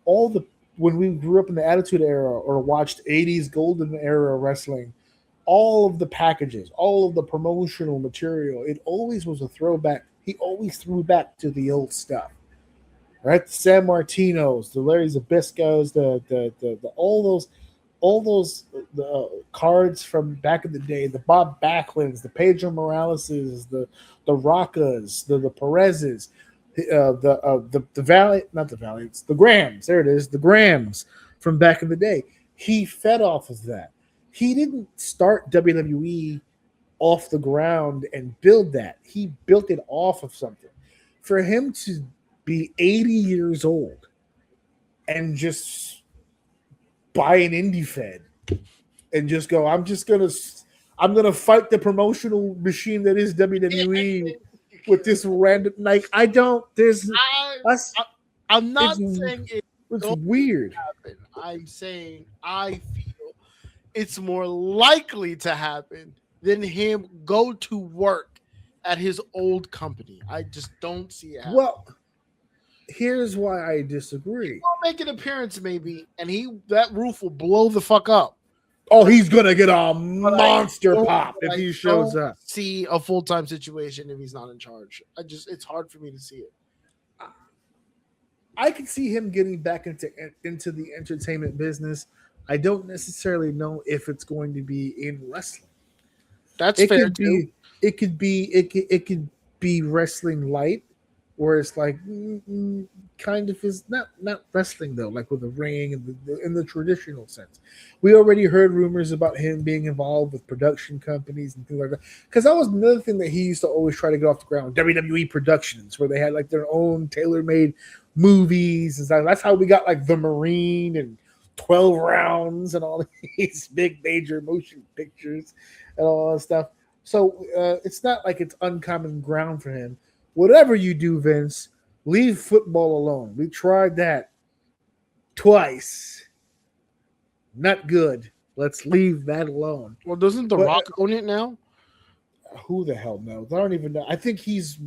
when we grew up in the Attitude Era or watched 80s golden era wrestling, all of the packages, all of the promotional material, it always was a throwback. He always threw back to the old stuff, right? The San Martinos, the Larry Zbyszkos, the all those cards from back in the day, the Bob Backlunds, the Pedro Moraleses, the Rockas, the Perezes, the Valiants, the Grams. There it is, the Grams from back in the day. He fed off of that. He didn't start WWE off the ground and build that. He built it off of something. For him to be 80 years old and just buy an indie fed and just go, I'm gonna fight the promotional machine that is WWE with this random, like, I'm not saying it's weird. Happen. I'm saying I feel it's more likely to happen than him go to work at his old company. I just don't see it happen. Well, here's why I disagree. He'll make an appearance maybe, and that roof will blow the fuck up. Oh, he's gonna get a But monster pop if he shows up. See a full-time situation if he's not in charge. It's hard for me to see it. I can see him getting back into the entertainment business. I don't necessarily know if it's going to be in wrestling. That's It fair could too. be. It could be wrestling light, where it's like kind of is not wrestling though, like with a ring in the traditional sense. We already heard rumors about him being involved with production companies and things like that. Because that was another thing that he used to always try to get off the ground. WWE Productions, where they had like their own tailor-made movies and stuff. That's how we got like The Marine and 12 Rounds and all these big major motion pictures and all that stuff. So it's not like it's uncommon ground for him. Whatever you do, Vince, leave football alone. We tried that twice. Not good. Let's leave that alone. Well, doesn't The Rock own it now? Who the hell knows? I don't even know. I think he's.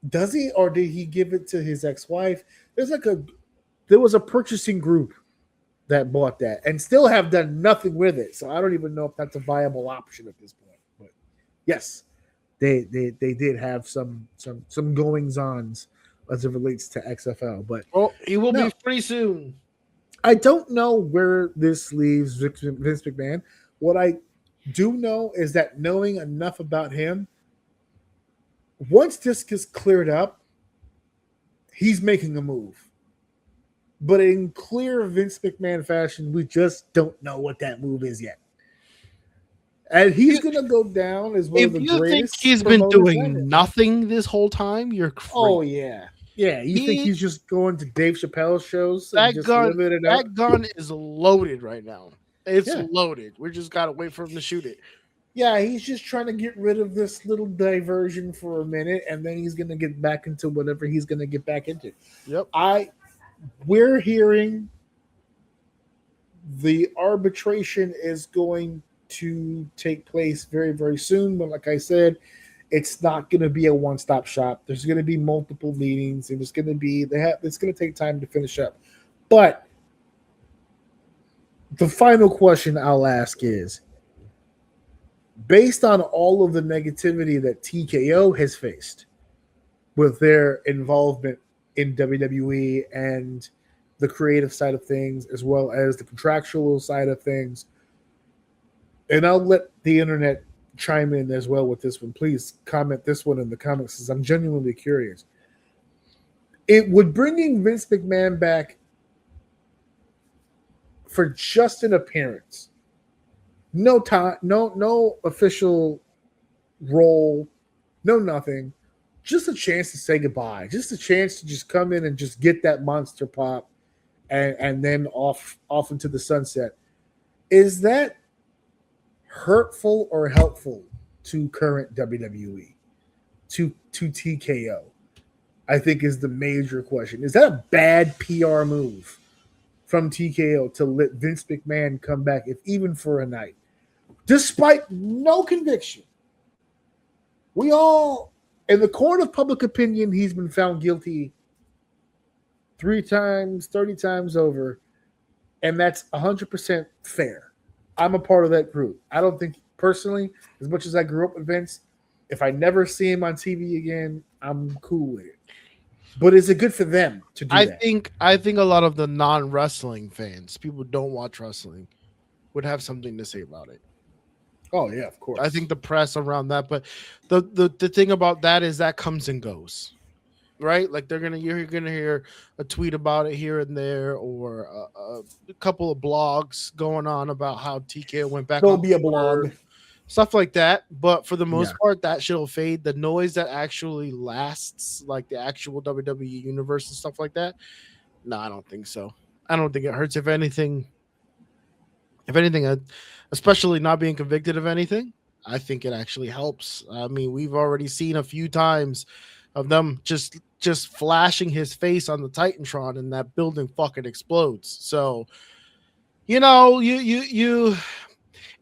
Does he, or did he give it to his ex-wife? There was a purchasing group that bought that and still have done nothing with it. So I don't even know if that's a viable option at this point. But yes, they did have some goings-ons as it relates to XFL. But He will be pretty soon. I don't know where this leaves Vince McMahon. What I do know is that knowing enough about him, once this gets cleared up, he's making a move. But in clear Vince McMahon fashion, we just don't know what that move is yet. And he's going to go down as one of the greatest. If you think he's been doing nothing this whole time, you're crazy. Oh, yeah. Yeah, you think he's just going to Dave Chappelle's shows? That gun is loaded right now. It's loaded. We just got to wait for him to shoot it. Yeah, he's just trying to get rid of this little diversion for a minute, and then he's going to get back into whatever he's going to get back into. Yep. We're hearing the arbitration is going to take place very, very soon. But like I said, it's not going to be a one-stop shop. There's going to be multiple meetings, and it's going to take time to finish up. But the final question I'll ask is, based on all of the negativity that TKO has faced with their involvement in WWE and the creative side of things, as well as the contractual side of things, and I'll let the internet chime in as well with this one. Please comment this one in the comments, because I'm genuinely curious. It would bringing Vince McMahon back for just an appearance, no time, no official role, no nothing, just a chance to say goodbye, just a chance to just come in and just get that monster pop, and then off into the sunset. Is that hurtful or helpful to current WWE, to TKO? I think is the major question. Is that a bad PR move from TKO to let Vince McMahon come back, if even for a night, despite no conviction? We all, in the court of public opinion, he's been found guilty 3 times, 30 times over, and that's 100% fair. I'm a part of that group. I don't think, personally, as much as I grew up with Vince, if I never see him on TV again, I'm cool with it. But is it good for them to do that? I think a lot of the non-wrestling fans, people who don't watch wrestling, would have something to say about it. Oh yeah, of course. I think the press around that, but the thing about that is that comes and goes, right? Like you're gonna hear a tweet about it here and there, or a couple of blogs going on about how TKO went back. There'll be a blog, stuff like that. But for the most part, that shit'll fade. The noise that actually lasts, like the actual WWE universe and stuff like that, no, I don't think so. I don't think it hurts. If anything, especially not being convicted of anything, I think it actually helps. I mean, we've already seen a few times of them just flashing his face on the Titantron, and that building fucking explodes. So, you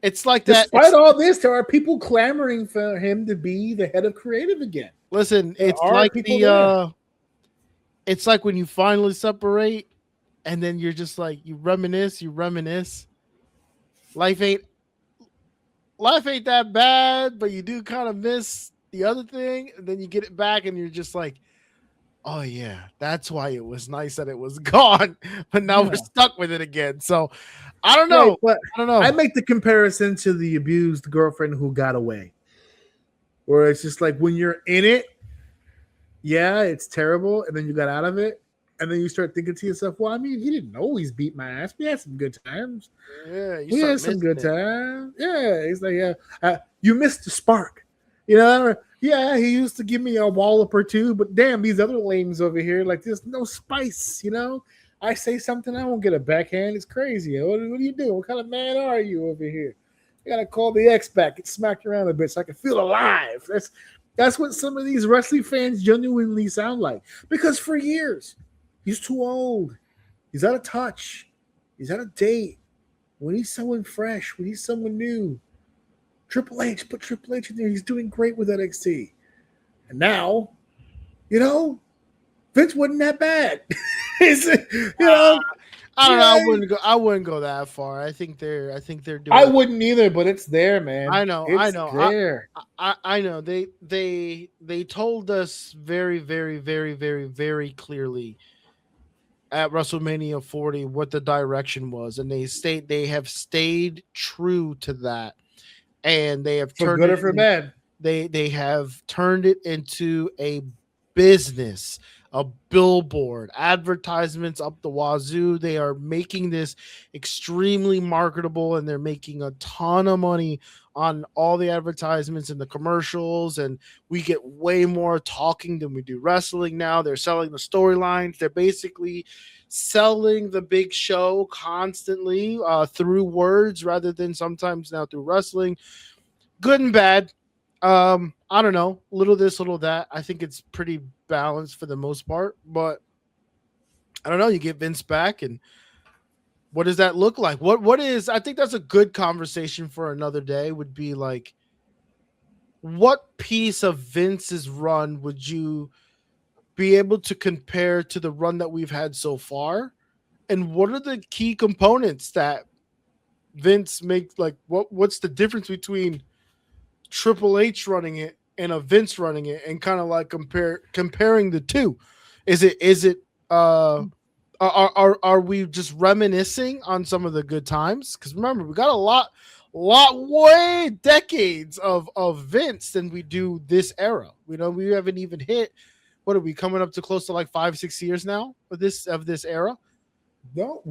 it's like that. Despite all this, there are people clamoring for him to be the head of creative again. Listen, it's like it's like when you finally separate, and then you're just like, you reminisce, life ain't that bad, but you do kind of miss the other thing, and then you get it back, and you're just like, oh yeah, that's why it was nice that it was gone, but now we're stuck with it again. So I don't know. Right, but I don't know. I make the comparison to the abused girlfriend who got away, where it's just like when you're in it, yeah, it's terrible, and then you got out of it, and then you start thinking to yourself, well, I mean, he didn't always beat my ass. We had some good times. Yeah, We had some good times. Yeah, it's like, yeah, you missed the spark. You know, yeah, he used to give me a wallop or two, but damn, these other lames over here, like there's no spice, you know? I say something, I won't get a backhand. It's crazy. What do you do? What kind of man are you over here? I gotta call the X back and smack around a bit so I can feel alive. That's what some of these wrestling fans genuinely sound like. Because for years, he's too old. He's out of touch. He's out of date. We need someone fresh. We need someone new. Triple H, put Triple H in there. He's doing great with NXT. And now, you know, Vince wasn't that bad. You know, I don't know. I wouldn't go that far. I think they're doing. I wouldn't either, but it's there, man. I know. It's there. I know. They told us very, very, very, very, very clearly at WrestleMania 40 what the direction was, and they have stayed true to that, and they have For good or for bad. They have turned it into a business, a billboard, advertisements up the wazoo. They are making this extremely marketable, and they're making a ton of money on all the advertisements and the commercials, and we get way more talking than we do wrestling now. They're selling the storylines. They're basically selling the big show constantly through words rather than sometimes now through wrestling. Good and bad. I don't know, little this, little that. I think it's pretty balanced for the most part, but I don't know. You get Vince back, and what does that look like? What is? I think that's a good conversation for another day. Would be like, what piece of Vince's run would you be able to compare to the run that we've had so far, and what are the key components that Vince makes? Like, what's the difference between Triple H running it and a Vince running it, and kind of like comparing the two? Is it are we just reminiscing on some of the good times? Because remember, we got a lot way decades of Vince than we do this era. We haven't even hit, what are we coming up to, close to like 5-6 years now of this era? No,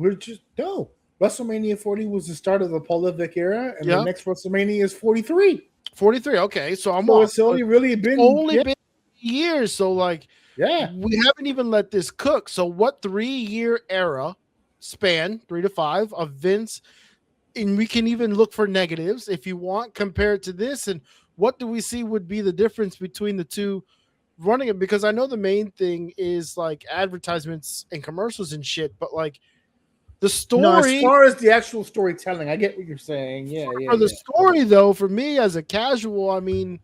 WrestleMania 40 was the start of the prolific era, and the next WrestleMania is 43. 43. Okay, so it's only really been been years. So like, yeah, we haven't even let this cook. So what 3-year era span, 3 to 5 of Vince, and we can even look for negatives if you want, compared to this, and what do we see would be the difference between the two running it? Because I know the main thing is like advertisements and commercials and shit, but like the story, no, as far as the actual storytelling, I get what you're saying. Yeah. For the story, though, for me as a casual, I mean,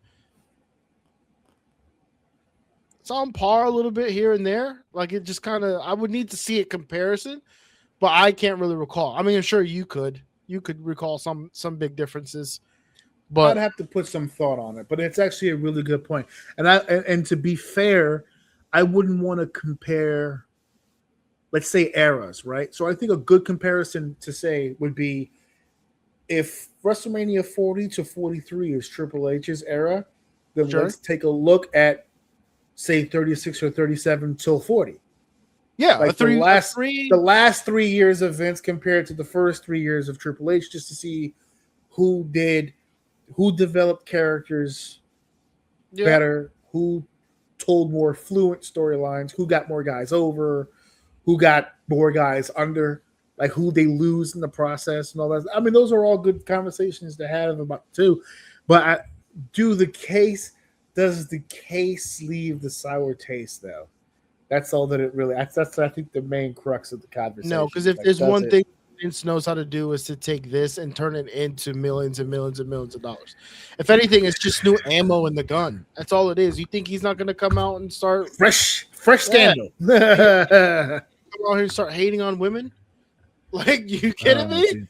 it's on par a little bit here and there. Like, it just kind of, I would need to see a comparison, but I can't really recall. I mean, I'm sure you could recall some big differences, but I'd have to put some thought on it. But it's actually a really good point. And to be fair, I wouldn't want to compare, let's say, eras, right? So I think a good comparison to say would be, if WrestleMania 40 to 43 is Triple H's era, then let's take a look at, say, 36 or 37 till 40. Yeah, like the last 3 years of Vince compared to the first 3 years of Triple H, just to see who developed characters better, who told more fluent storylines, who got more guys over, who got more guys under, like who they lose in the process and all that. I mean, those are all good conversations to have about too. But does the case leave the sour taste though? That's all that it really. That's I think the main crux of the conversation. No, because if there's one thing Vince knows how to do is to take this and turn it into millions and millions and millions of dollars. If anything, it's just new ammo in the gun. That's all it is. You think he's not going to come out and start fresh scandal? Come out here and start hating on women? Like, you kidding me?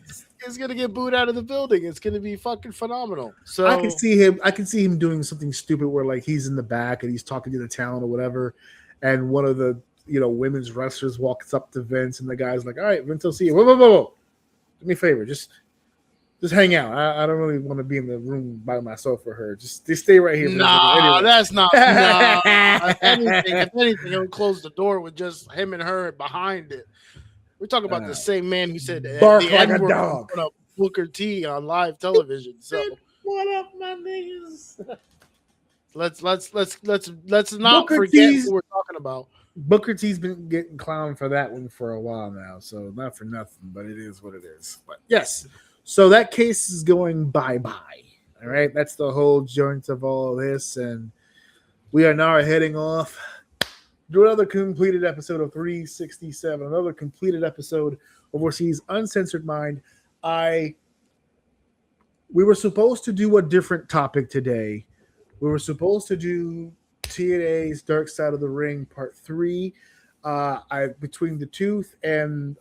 is gonna get booed out of the building. It's gonna be fucking phenomenal. So I can see him doing something stupid where like he's in the back and he's talking to the talent or whatever, and one of the women's wrestlers walks up to Vince and the guy's like, "All right, Vince, I'll see you. Whoa. Do me a favor, just hang out. I don't really want to be in the room by myself for her. Just stay right here." Nah, that's not. Nah. If anything, he'll close the door with just him and her behind it. We're talking about the same man who said bark the like a N-word dog. on Booker T on live television. So What up, my niggas? let's not Booker forget T's- who we're talking about. Booker T's been getting clowned for that one for a while now, so not for nothing, but it is what it is. But yes, so that case is going bye-bye. All right, that's the whole joint of all of this, and we are now heading off to another completed episode of 367, another completed episode of Overseas Uncensored Mind. We were supposed to do a different topic today. We were supposed to do TNA's Dark Side of the Ring Part 3. Between the tooth and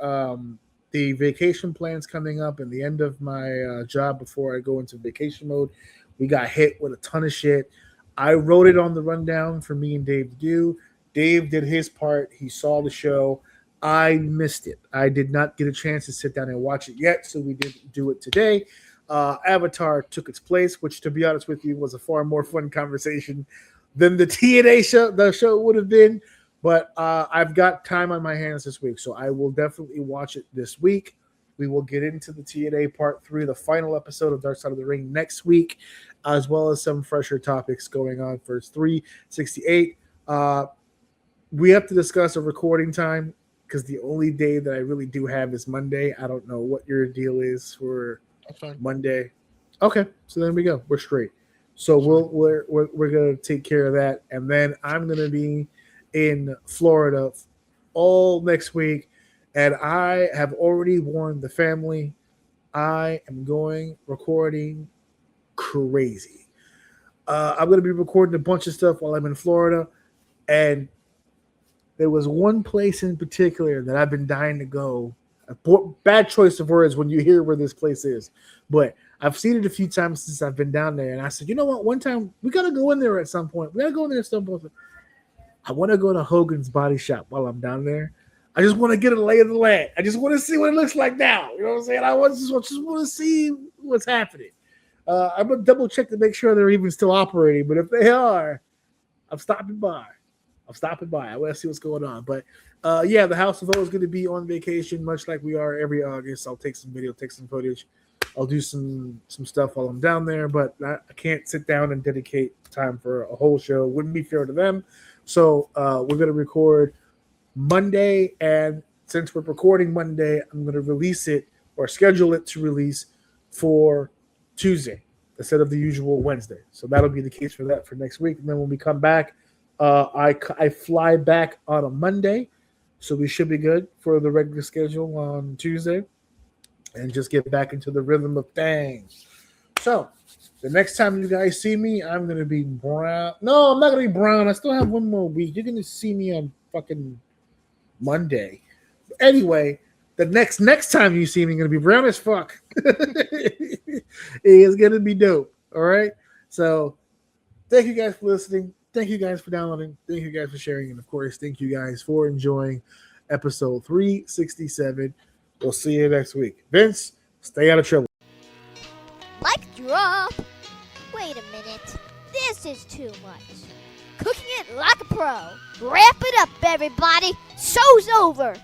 the vacation plans coming up and the end of my job before I go into vacation mode, we got hit with a ton of shit. I wrote it on the rundown for me and Dave to do. Dave did his part. He saw the show. I missed it. I did not get a chance to sit down and watch it yet, so we didn't do it today. Avatar took its place, which, to be honest with you, was a far more fun conversation than the TNA show. The show would have been, but I've got time on my hands this week, so I will definitely watch it this week. We will get into the TNA Part 3, the final episode of Dark Side of the Ring next week, as well as some fresher topics going on for 368. We have to discuss a recording time because the only day that I really do have is Monday. I don't know what your deal is for Monday. Okay, so there we go. We're straight. So we're gonna take care of that, and then I'm gonna be in Florida all next week, and I have already warned the family. I am going recording crazy. I'm gonna be recording a bunch of stuff while I'm in Florida, and there was one place in particular that I've been dying to go. Bad choice of words when you hear where this place is, but I've seen it a few times since I've been down there, and I said, you know what? One time we gotta go in there at some point. We gotta go in there at some point. I want to go to Hogan's Body Shop while I'm down there. I just want to get a lay of the land. I just want to see what it looks like now. You know what I'm saying? I just want to see what's happening. I'm gonna double check to make sure they're even still operating, but if they are, I'm stopping by. I want to see what's going on. But yeah, the House of O is going to be on vacation, much like we are every August. I'll take some video, take some footage. I'll do some stuff while I'm down there, but I can't sit down and dedicate time for a whole show. Wouldn't be fair to them. So we're going to record Monday, and since we're recording Monday, I'm going to release it or schedule it to release for Tuesday instead of the usual Wednesday. So that'll be the case for that for next week. And then when we come back, I fly back on a Monday, so we should be good for the regular schedule on Tuesday and just get back into the rhythm of things. So the next time you guys see me, I'm going to be brown. No, I'm not going to be brown. I still have one more week. You're going to see me on fucking Monday. Anyway, the next time you see me, I'm going to be brown as fuck. It's going to be dope. All right? So thank you guys for listening. Thank you guys for downloading. Thank you guys for sharing. And, of course, thank you guys for enjoying episode 367. We'll see you next week. Vince, stay out of trouble. Mic drop. Wait a minute. This is too much. Cooking it like a pro. Wrap it up, everybody. Show's over.